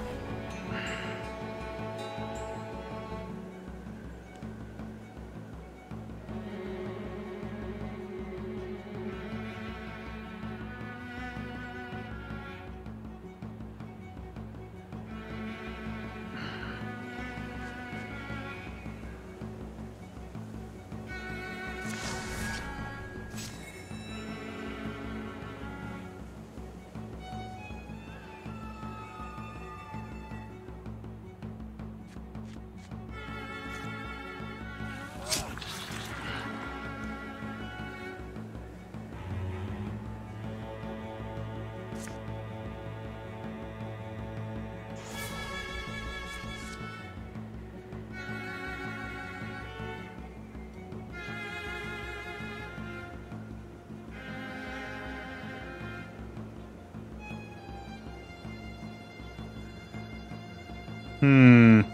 Ooh.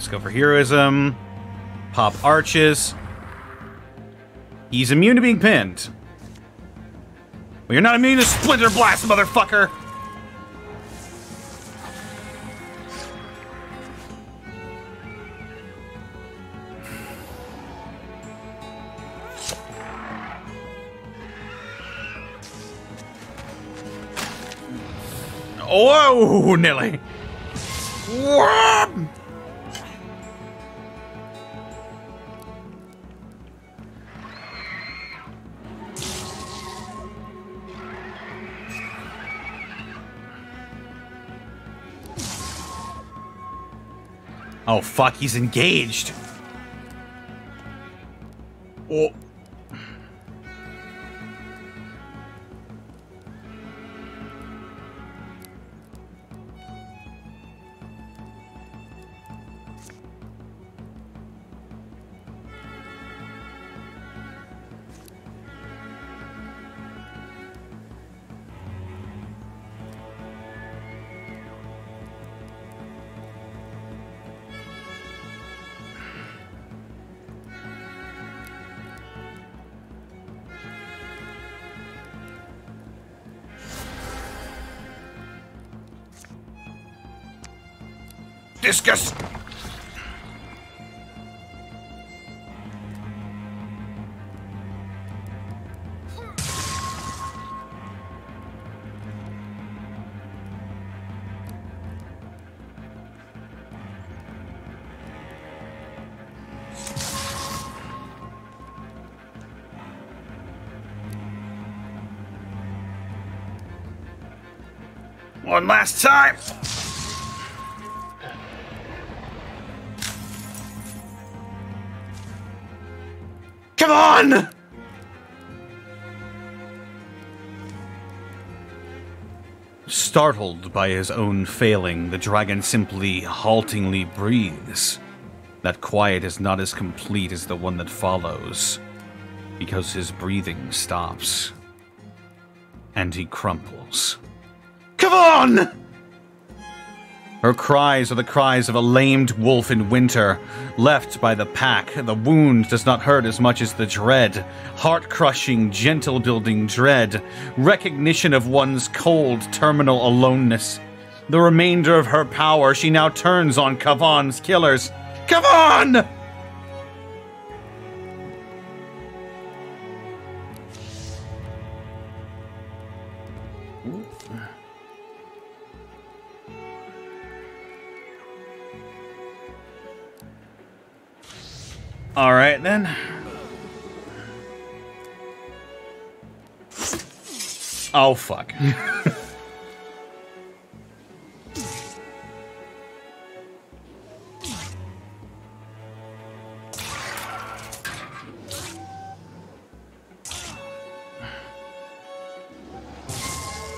Let's go for heroism. Pop arches. He's immune to being pinned. Well, you're not immune to Splinter Blast, motherfucker! Whoa, Nilly! Whoa! Oh fuck, he's engaged. Oh. Discus! One last time! Come on! Startled by his own failing, the dragon simply haltingly breathes. That quiet is not as complete as the one that follows, because his breathing stops. And he crumples. Come on! Her cries are the cries of a lamed wolf in winter, left by the pack. The wound does not hurt as much as the dread. Heart-crushing, gentle-building dread. Recognition of one's cold, terminal aloneness. The remainder of her power she now turns on Kavan's killers. Come on! All right, then. Oh, fuck.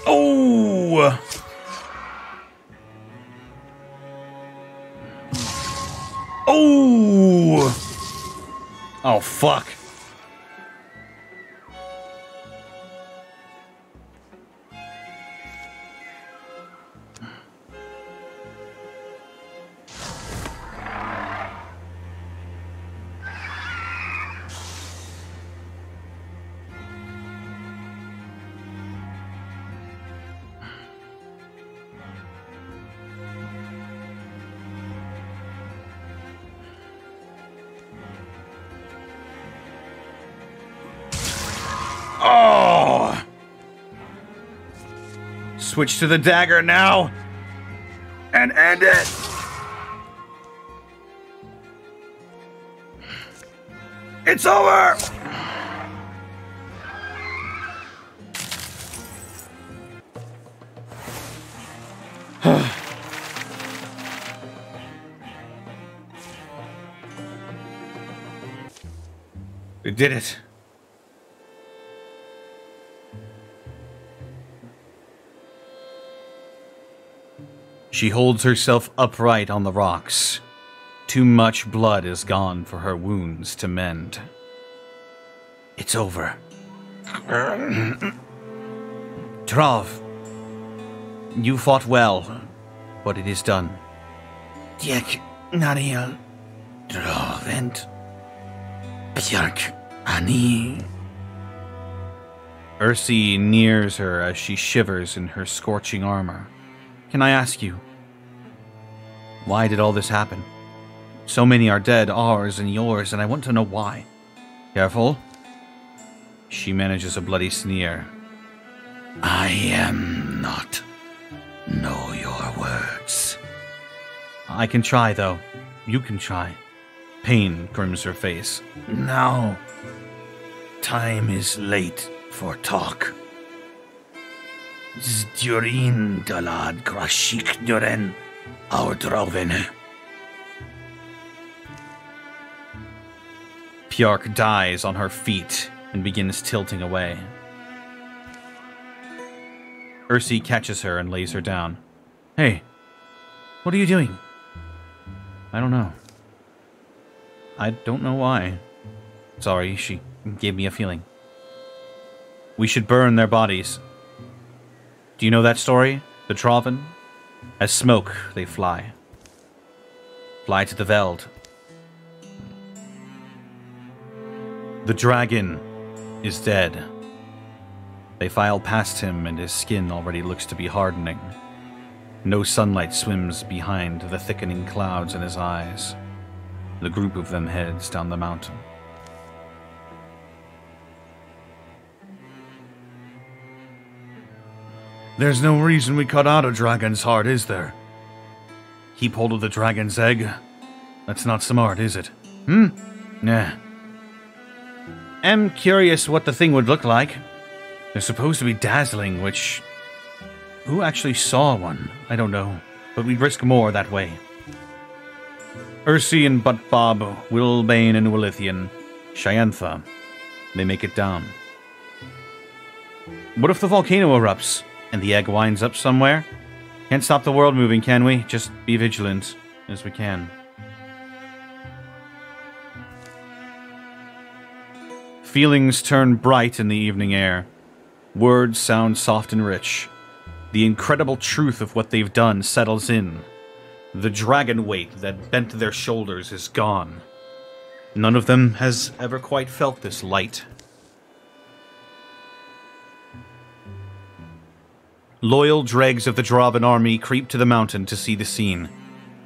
Oh! Oh! Oh, fuck. Oh! Switch to the dagger now and end it. It's over. We did it. She holds herself upright on the rocks. Too much blood is gone for her wounds to mend. It's over. Trav, you fought well, but it is done. Diek, Nariel Drovent Björk Ani. Ursi nears her as she shivers in her scorching armor. Can I ask you, why did all this happen? So many are dead, ours and yours, and I want to know why. Careful. She manages a bloody sneer. I am not know your words. I can try, though. You can try. Pain grims her face. Now, time is late for talk. Durin dalad grashik duren our drovene. Pjark dies on her feet and begins tilting away. Ursi catches her and lays her down. Hey, what are you doing? I don't know. I don't know why. Sorry, she gave me a feeling. We should burn their bodies. Do you know that story? The Troven? As smoke, they fly. Fly to the Veld. The dragon is dead. They file past him and his skin already looks to be hardening. No sunlight swims behind the thickening clouds in his eyes. The group of them heads down the mountain. There's no reason we cut out a dragon's heart, is there? Keep hold of the dragon's egg? That's not smart, is it? Nah. I'm curious what the thing would look like. They're supposed to be dazzling, which... Who actually saw one? I don't know, but we'd risk more that way. Ursi and Buttbob, Wilbane and Willithian, Shyantha, they make it down. What if the volcano erupts and the egg winds up somewhere? Can't stop the world moving, can we? Just be vigilant as we can. Feelings turn bright in the evening air. Words sound soft and rich. The incredible truth of what they've done settles in. The dragon weight that bent their shoulders is gone. None of them has ever quite felt this light. Loyal dregs of the Draven army creep to the mountain to see the scene.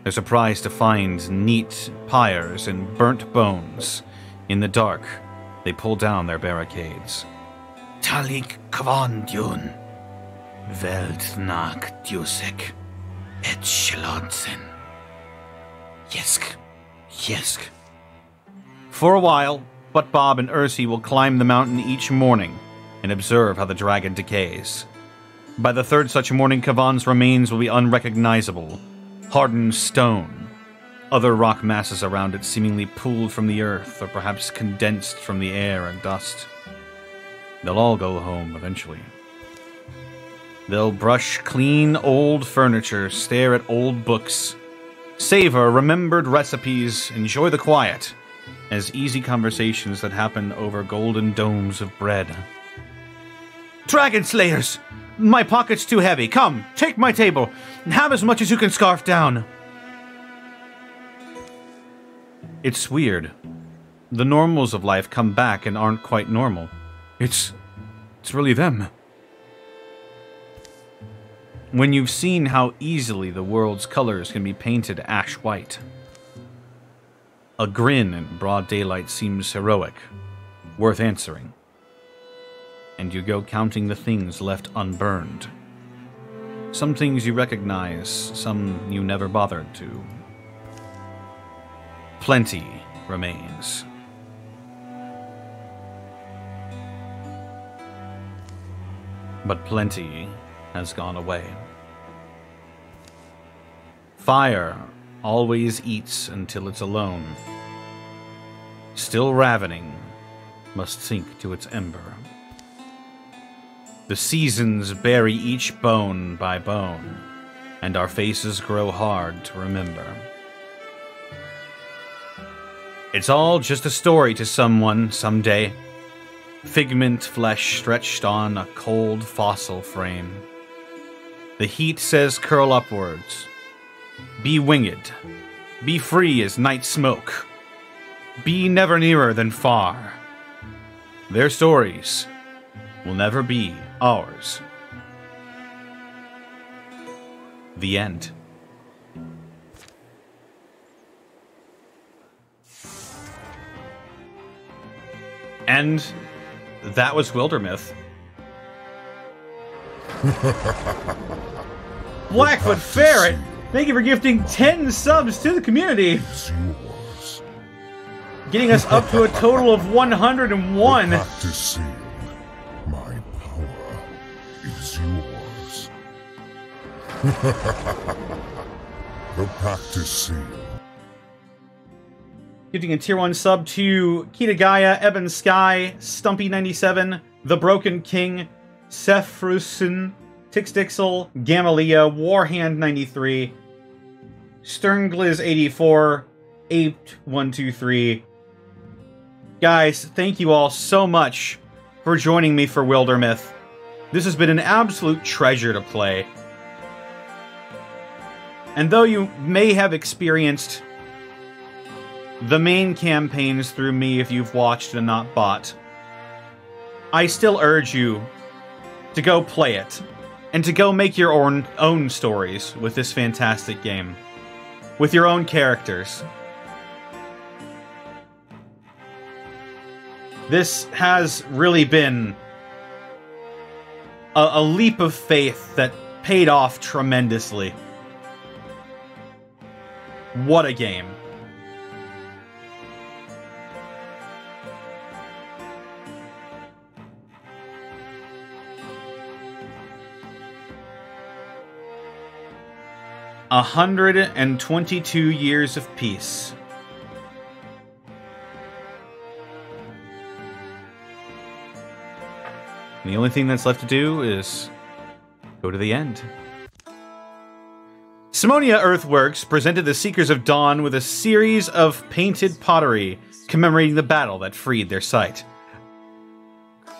They're surprised to find neat pyres and burnt bones. In the dark, they pull down their barricades. Talik kvandjun. Veldnak dusek. Et shlodsen. Yesk. For a while, Buttbob and Ursi will climb the mountain each morning and observe how the dragon decays. By the third such morning, Kavan's remains will be unrecognizable, hardened stone. Other rock masses around it seemingly pulled from the earth or perhaps condensed from the air and dust. They'll all go home eventually. They'll brush clean old furniture, stare at old books, savor remembered recipes, enjoy the quiet, as easy conversations that happen over golden domes of bread. Dragon Slayers! My pocket's too heavy. Come, take my table, and have as much as you can scarf down. It's weird. The normals of life come back and aren't quite normal. It's really them. When you've seen how easily the world's colors can be painted ash white. A grin in broad daylight seems heroic, worth answering. And you go counting the things left unburned. Some things you recognize, some you never bothered to. Plenty remains. But plenty has gone away. Fire always eats until it's alone. Still ravening, must sink to its ember. The seasons bury each bone by bone, and our faces grow hard to remember. It's all just a story to someone someday. Figment flesh stretched on a cold fossil frame. The heat says curl upwards. Be winged. Be free as night smoke. Be never nearer than far. Their stories will never be ours. The end. And that was Wildermyth. Blackfoot Ferret, thank you for gifting 10 subs to the community. It's yours. Getting us up to a total of 101. The pact is sealed. My power is yours. The pact is sealed. Giving a tier 1 sub to Kitagaya, Eben Sky, Stumpy97, The Broken King, Sephrusin, Tixdixel, Gamalia, Warhand93, Sterngliz84, Aped123. Guys, thank you all so much for joining me for Wildermyth. This has been an absolute treasure to play. And though you may have experienced the main campaigns through me if you've watched and not bought, I still urge you to go play it, and to go make your own stories with this fantastic game, with your own characters. This has really been a leap of faith that paid off tremendously. What a game. 122 years of peace. And the only thing that's left to do is go to the end. Simonia Earthworks presented the Seekers of Dawn with a series of painted pottery commemorating the battle that freed their site.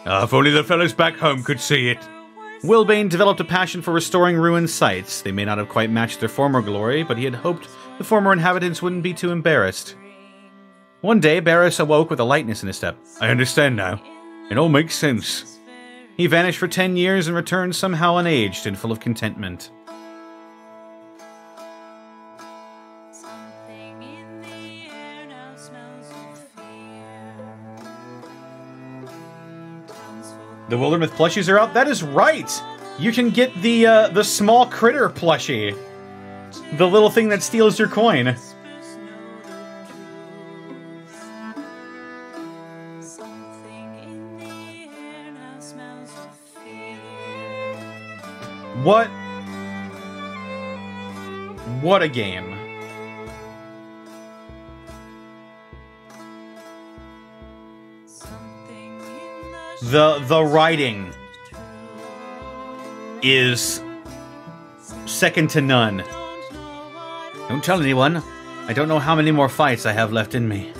If only the fellas back home could see it. Wilbane developed a passion for restoring ruined sites. They may not have quite matched their former glory, but he had hoped the former inhabitants wouldn't be too embarrassed. One day, Barris awoke with a lightness in his step. I understand now. It all makes sense. He vanished for 10 years and returned somehow unaged and full of contentment. The Wildermyth plushies are out. That is right! You can get the small critter plushie. The little thing that steals your coin. What a game. The writing is second to none. Don't tell anyone. I don't know how many more fights I have left in me.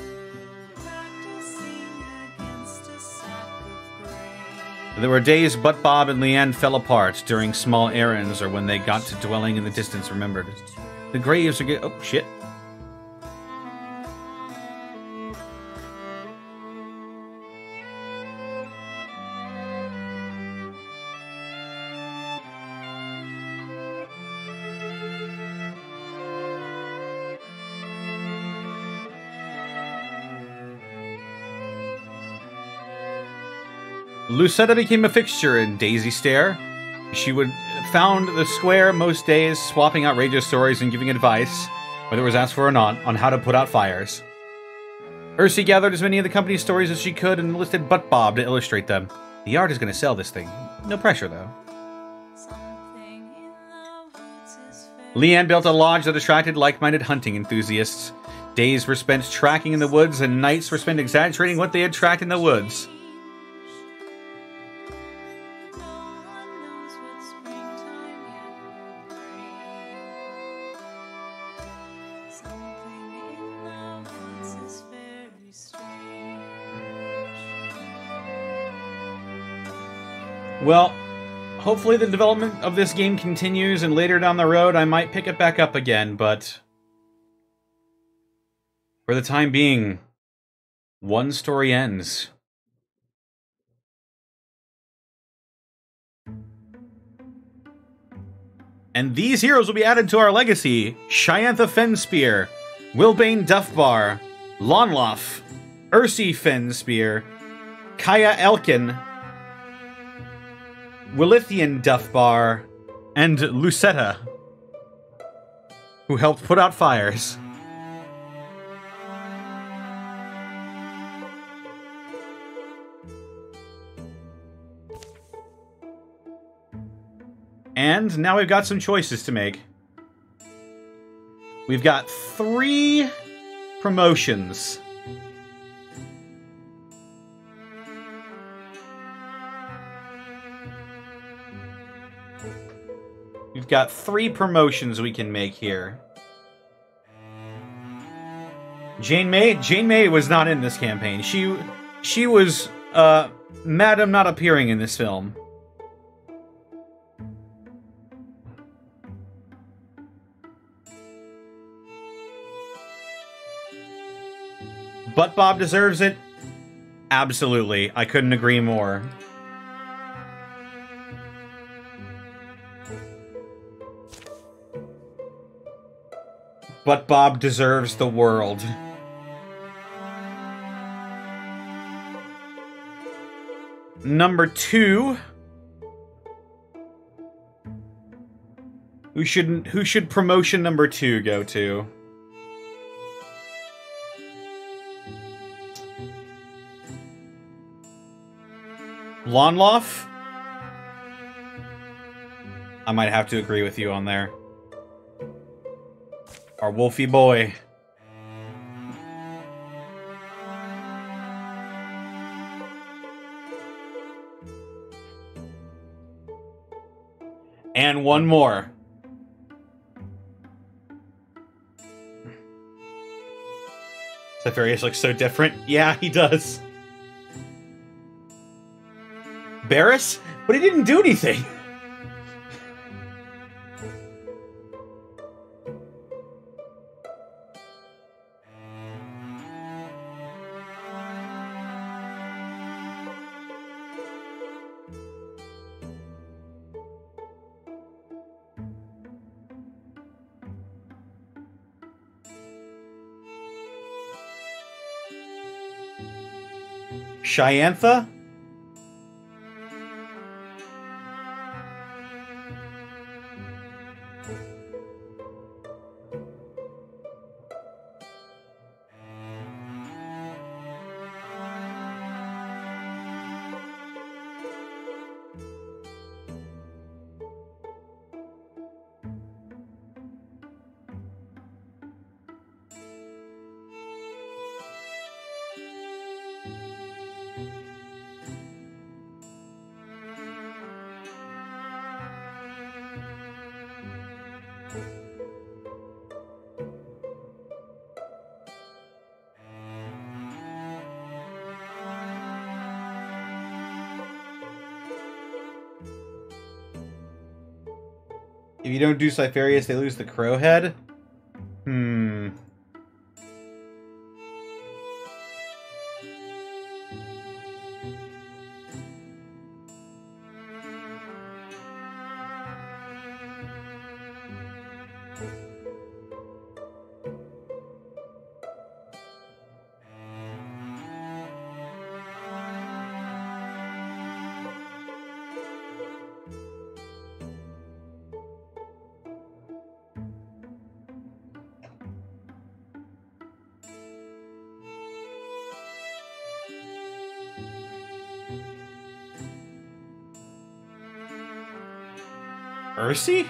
There were days Butt Bob and Leanne fell apart during small errands or when they got to dwelling in the distance remembered. The graves are oh shit. Lucetta became a fixture in Daisy Stair. She would found the square most days, swapping outrageous stories and giving advice, whether it was asked for or not, on how to put out fires. Ursi gathered as many of the company's stories as she could and enlisted Butt Bob to illustrate them. The art is going to sell this thing. No pressure, though. Leanne built a lodge that attracted like-minded hunting enthusiasts. Days were spent tracking in the woods, and nights were spent exaggerating what they had tracked in the woods. Well, hopefully the development of this game continues, and later down the road I might pick it back up again, but For the time being, one story ends. And these heroes will be added to our legacy. Shiantha Fenspear, Wilbane Duffbar, Lonloff, Ursi Fenspear, Kaya Elkin, Willithian Duffbar, and Lucetta, who helped put out fires. And now we've got some choices to make. We've got 3 promotions. We've got 3 promotions we can make here. Jane May was not in this campaign. She was Madam not appearing in this film. But Bob deserves it? Absolutely. I couldn't agree more. But Bob deserves the world. Number 2. Who should promotion number 2 go to? Lonloff? I might have to agree with you on there. Our Wolfie boy. And one more. Cypherius looks so different. Yeah, he does. Barris? But he didn't do anything. Shiantha? If you don't do Cypherius, they lose the Crowhead? Ursi?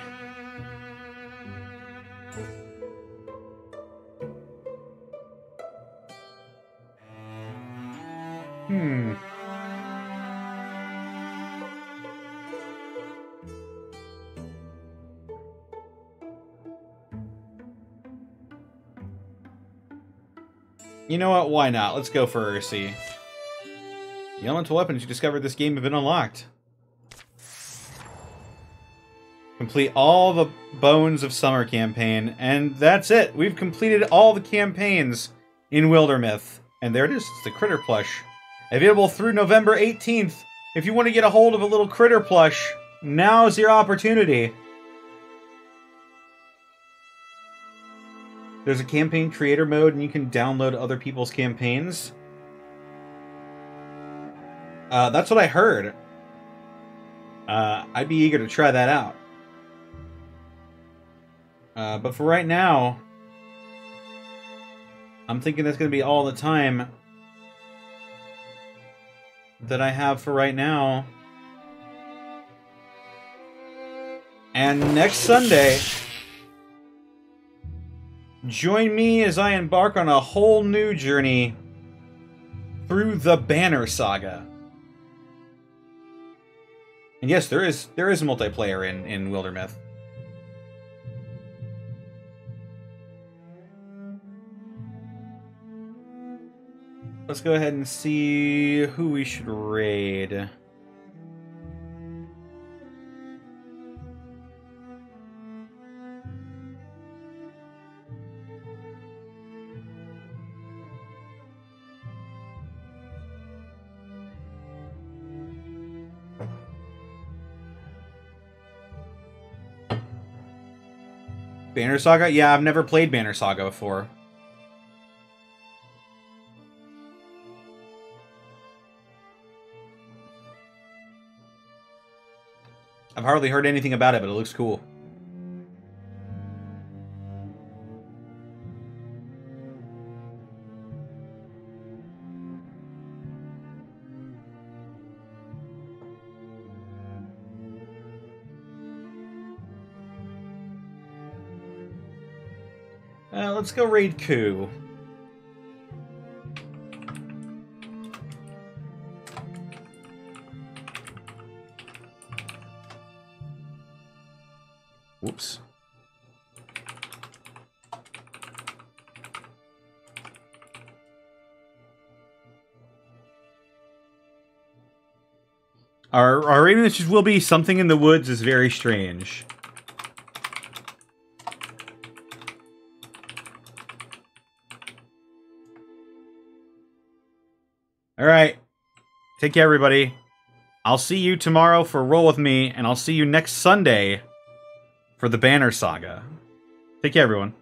You know what? Why not? Let's go for Ursi. The elemental weapons you discovered this game have been unlocked. Complete all the Bones of Summer campaign, and that's it. We've completed all the campaigns in Wildermyth. And there it is. It's the critter plush. Available through November 18th. If you want to get a hold of a little critter plush, now's your opportunity. There's a campaign creator mode, and you can download other people's campaigns. That's what I heard. I'd be eager to try that out. But for right now, I'm thinking that's going to be all the time that I have for right now. And next Sunday, join me as I embark on a whole new journey through the Banner Saga. And yes, there is multiplayer in Wildermyth. Let's go ahead and see who we should raid. Banner Saga? Yeah, I've never played Banner Saga before. I've hardly heard anything about it, but it looks cool. Let's go raid Coup. Whoops. Our rating message will be something in the woods is very strange. Alright. Take care, everybody. I'll see you tomorrow for Roll With Me, and I'll see you next Sunday for the Banner Saga. Take care, everyone.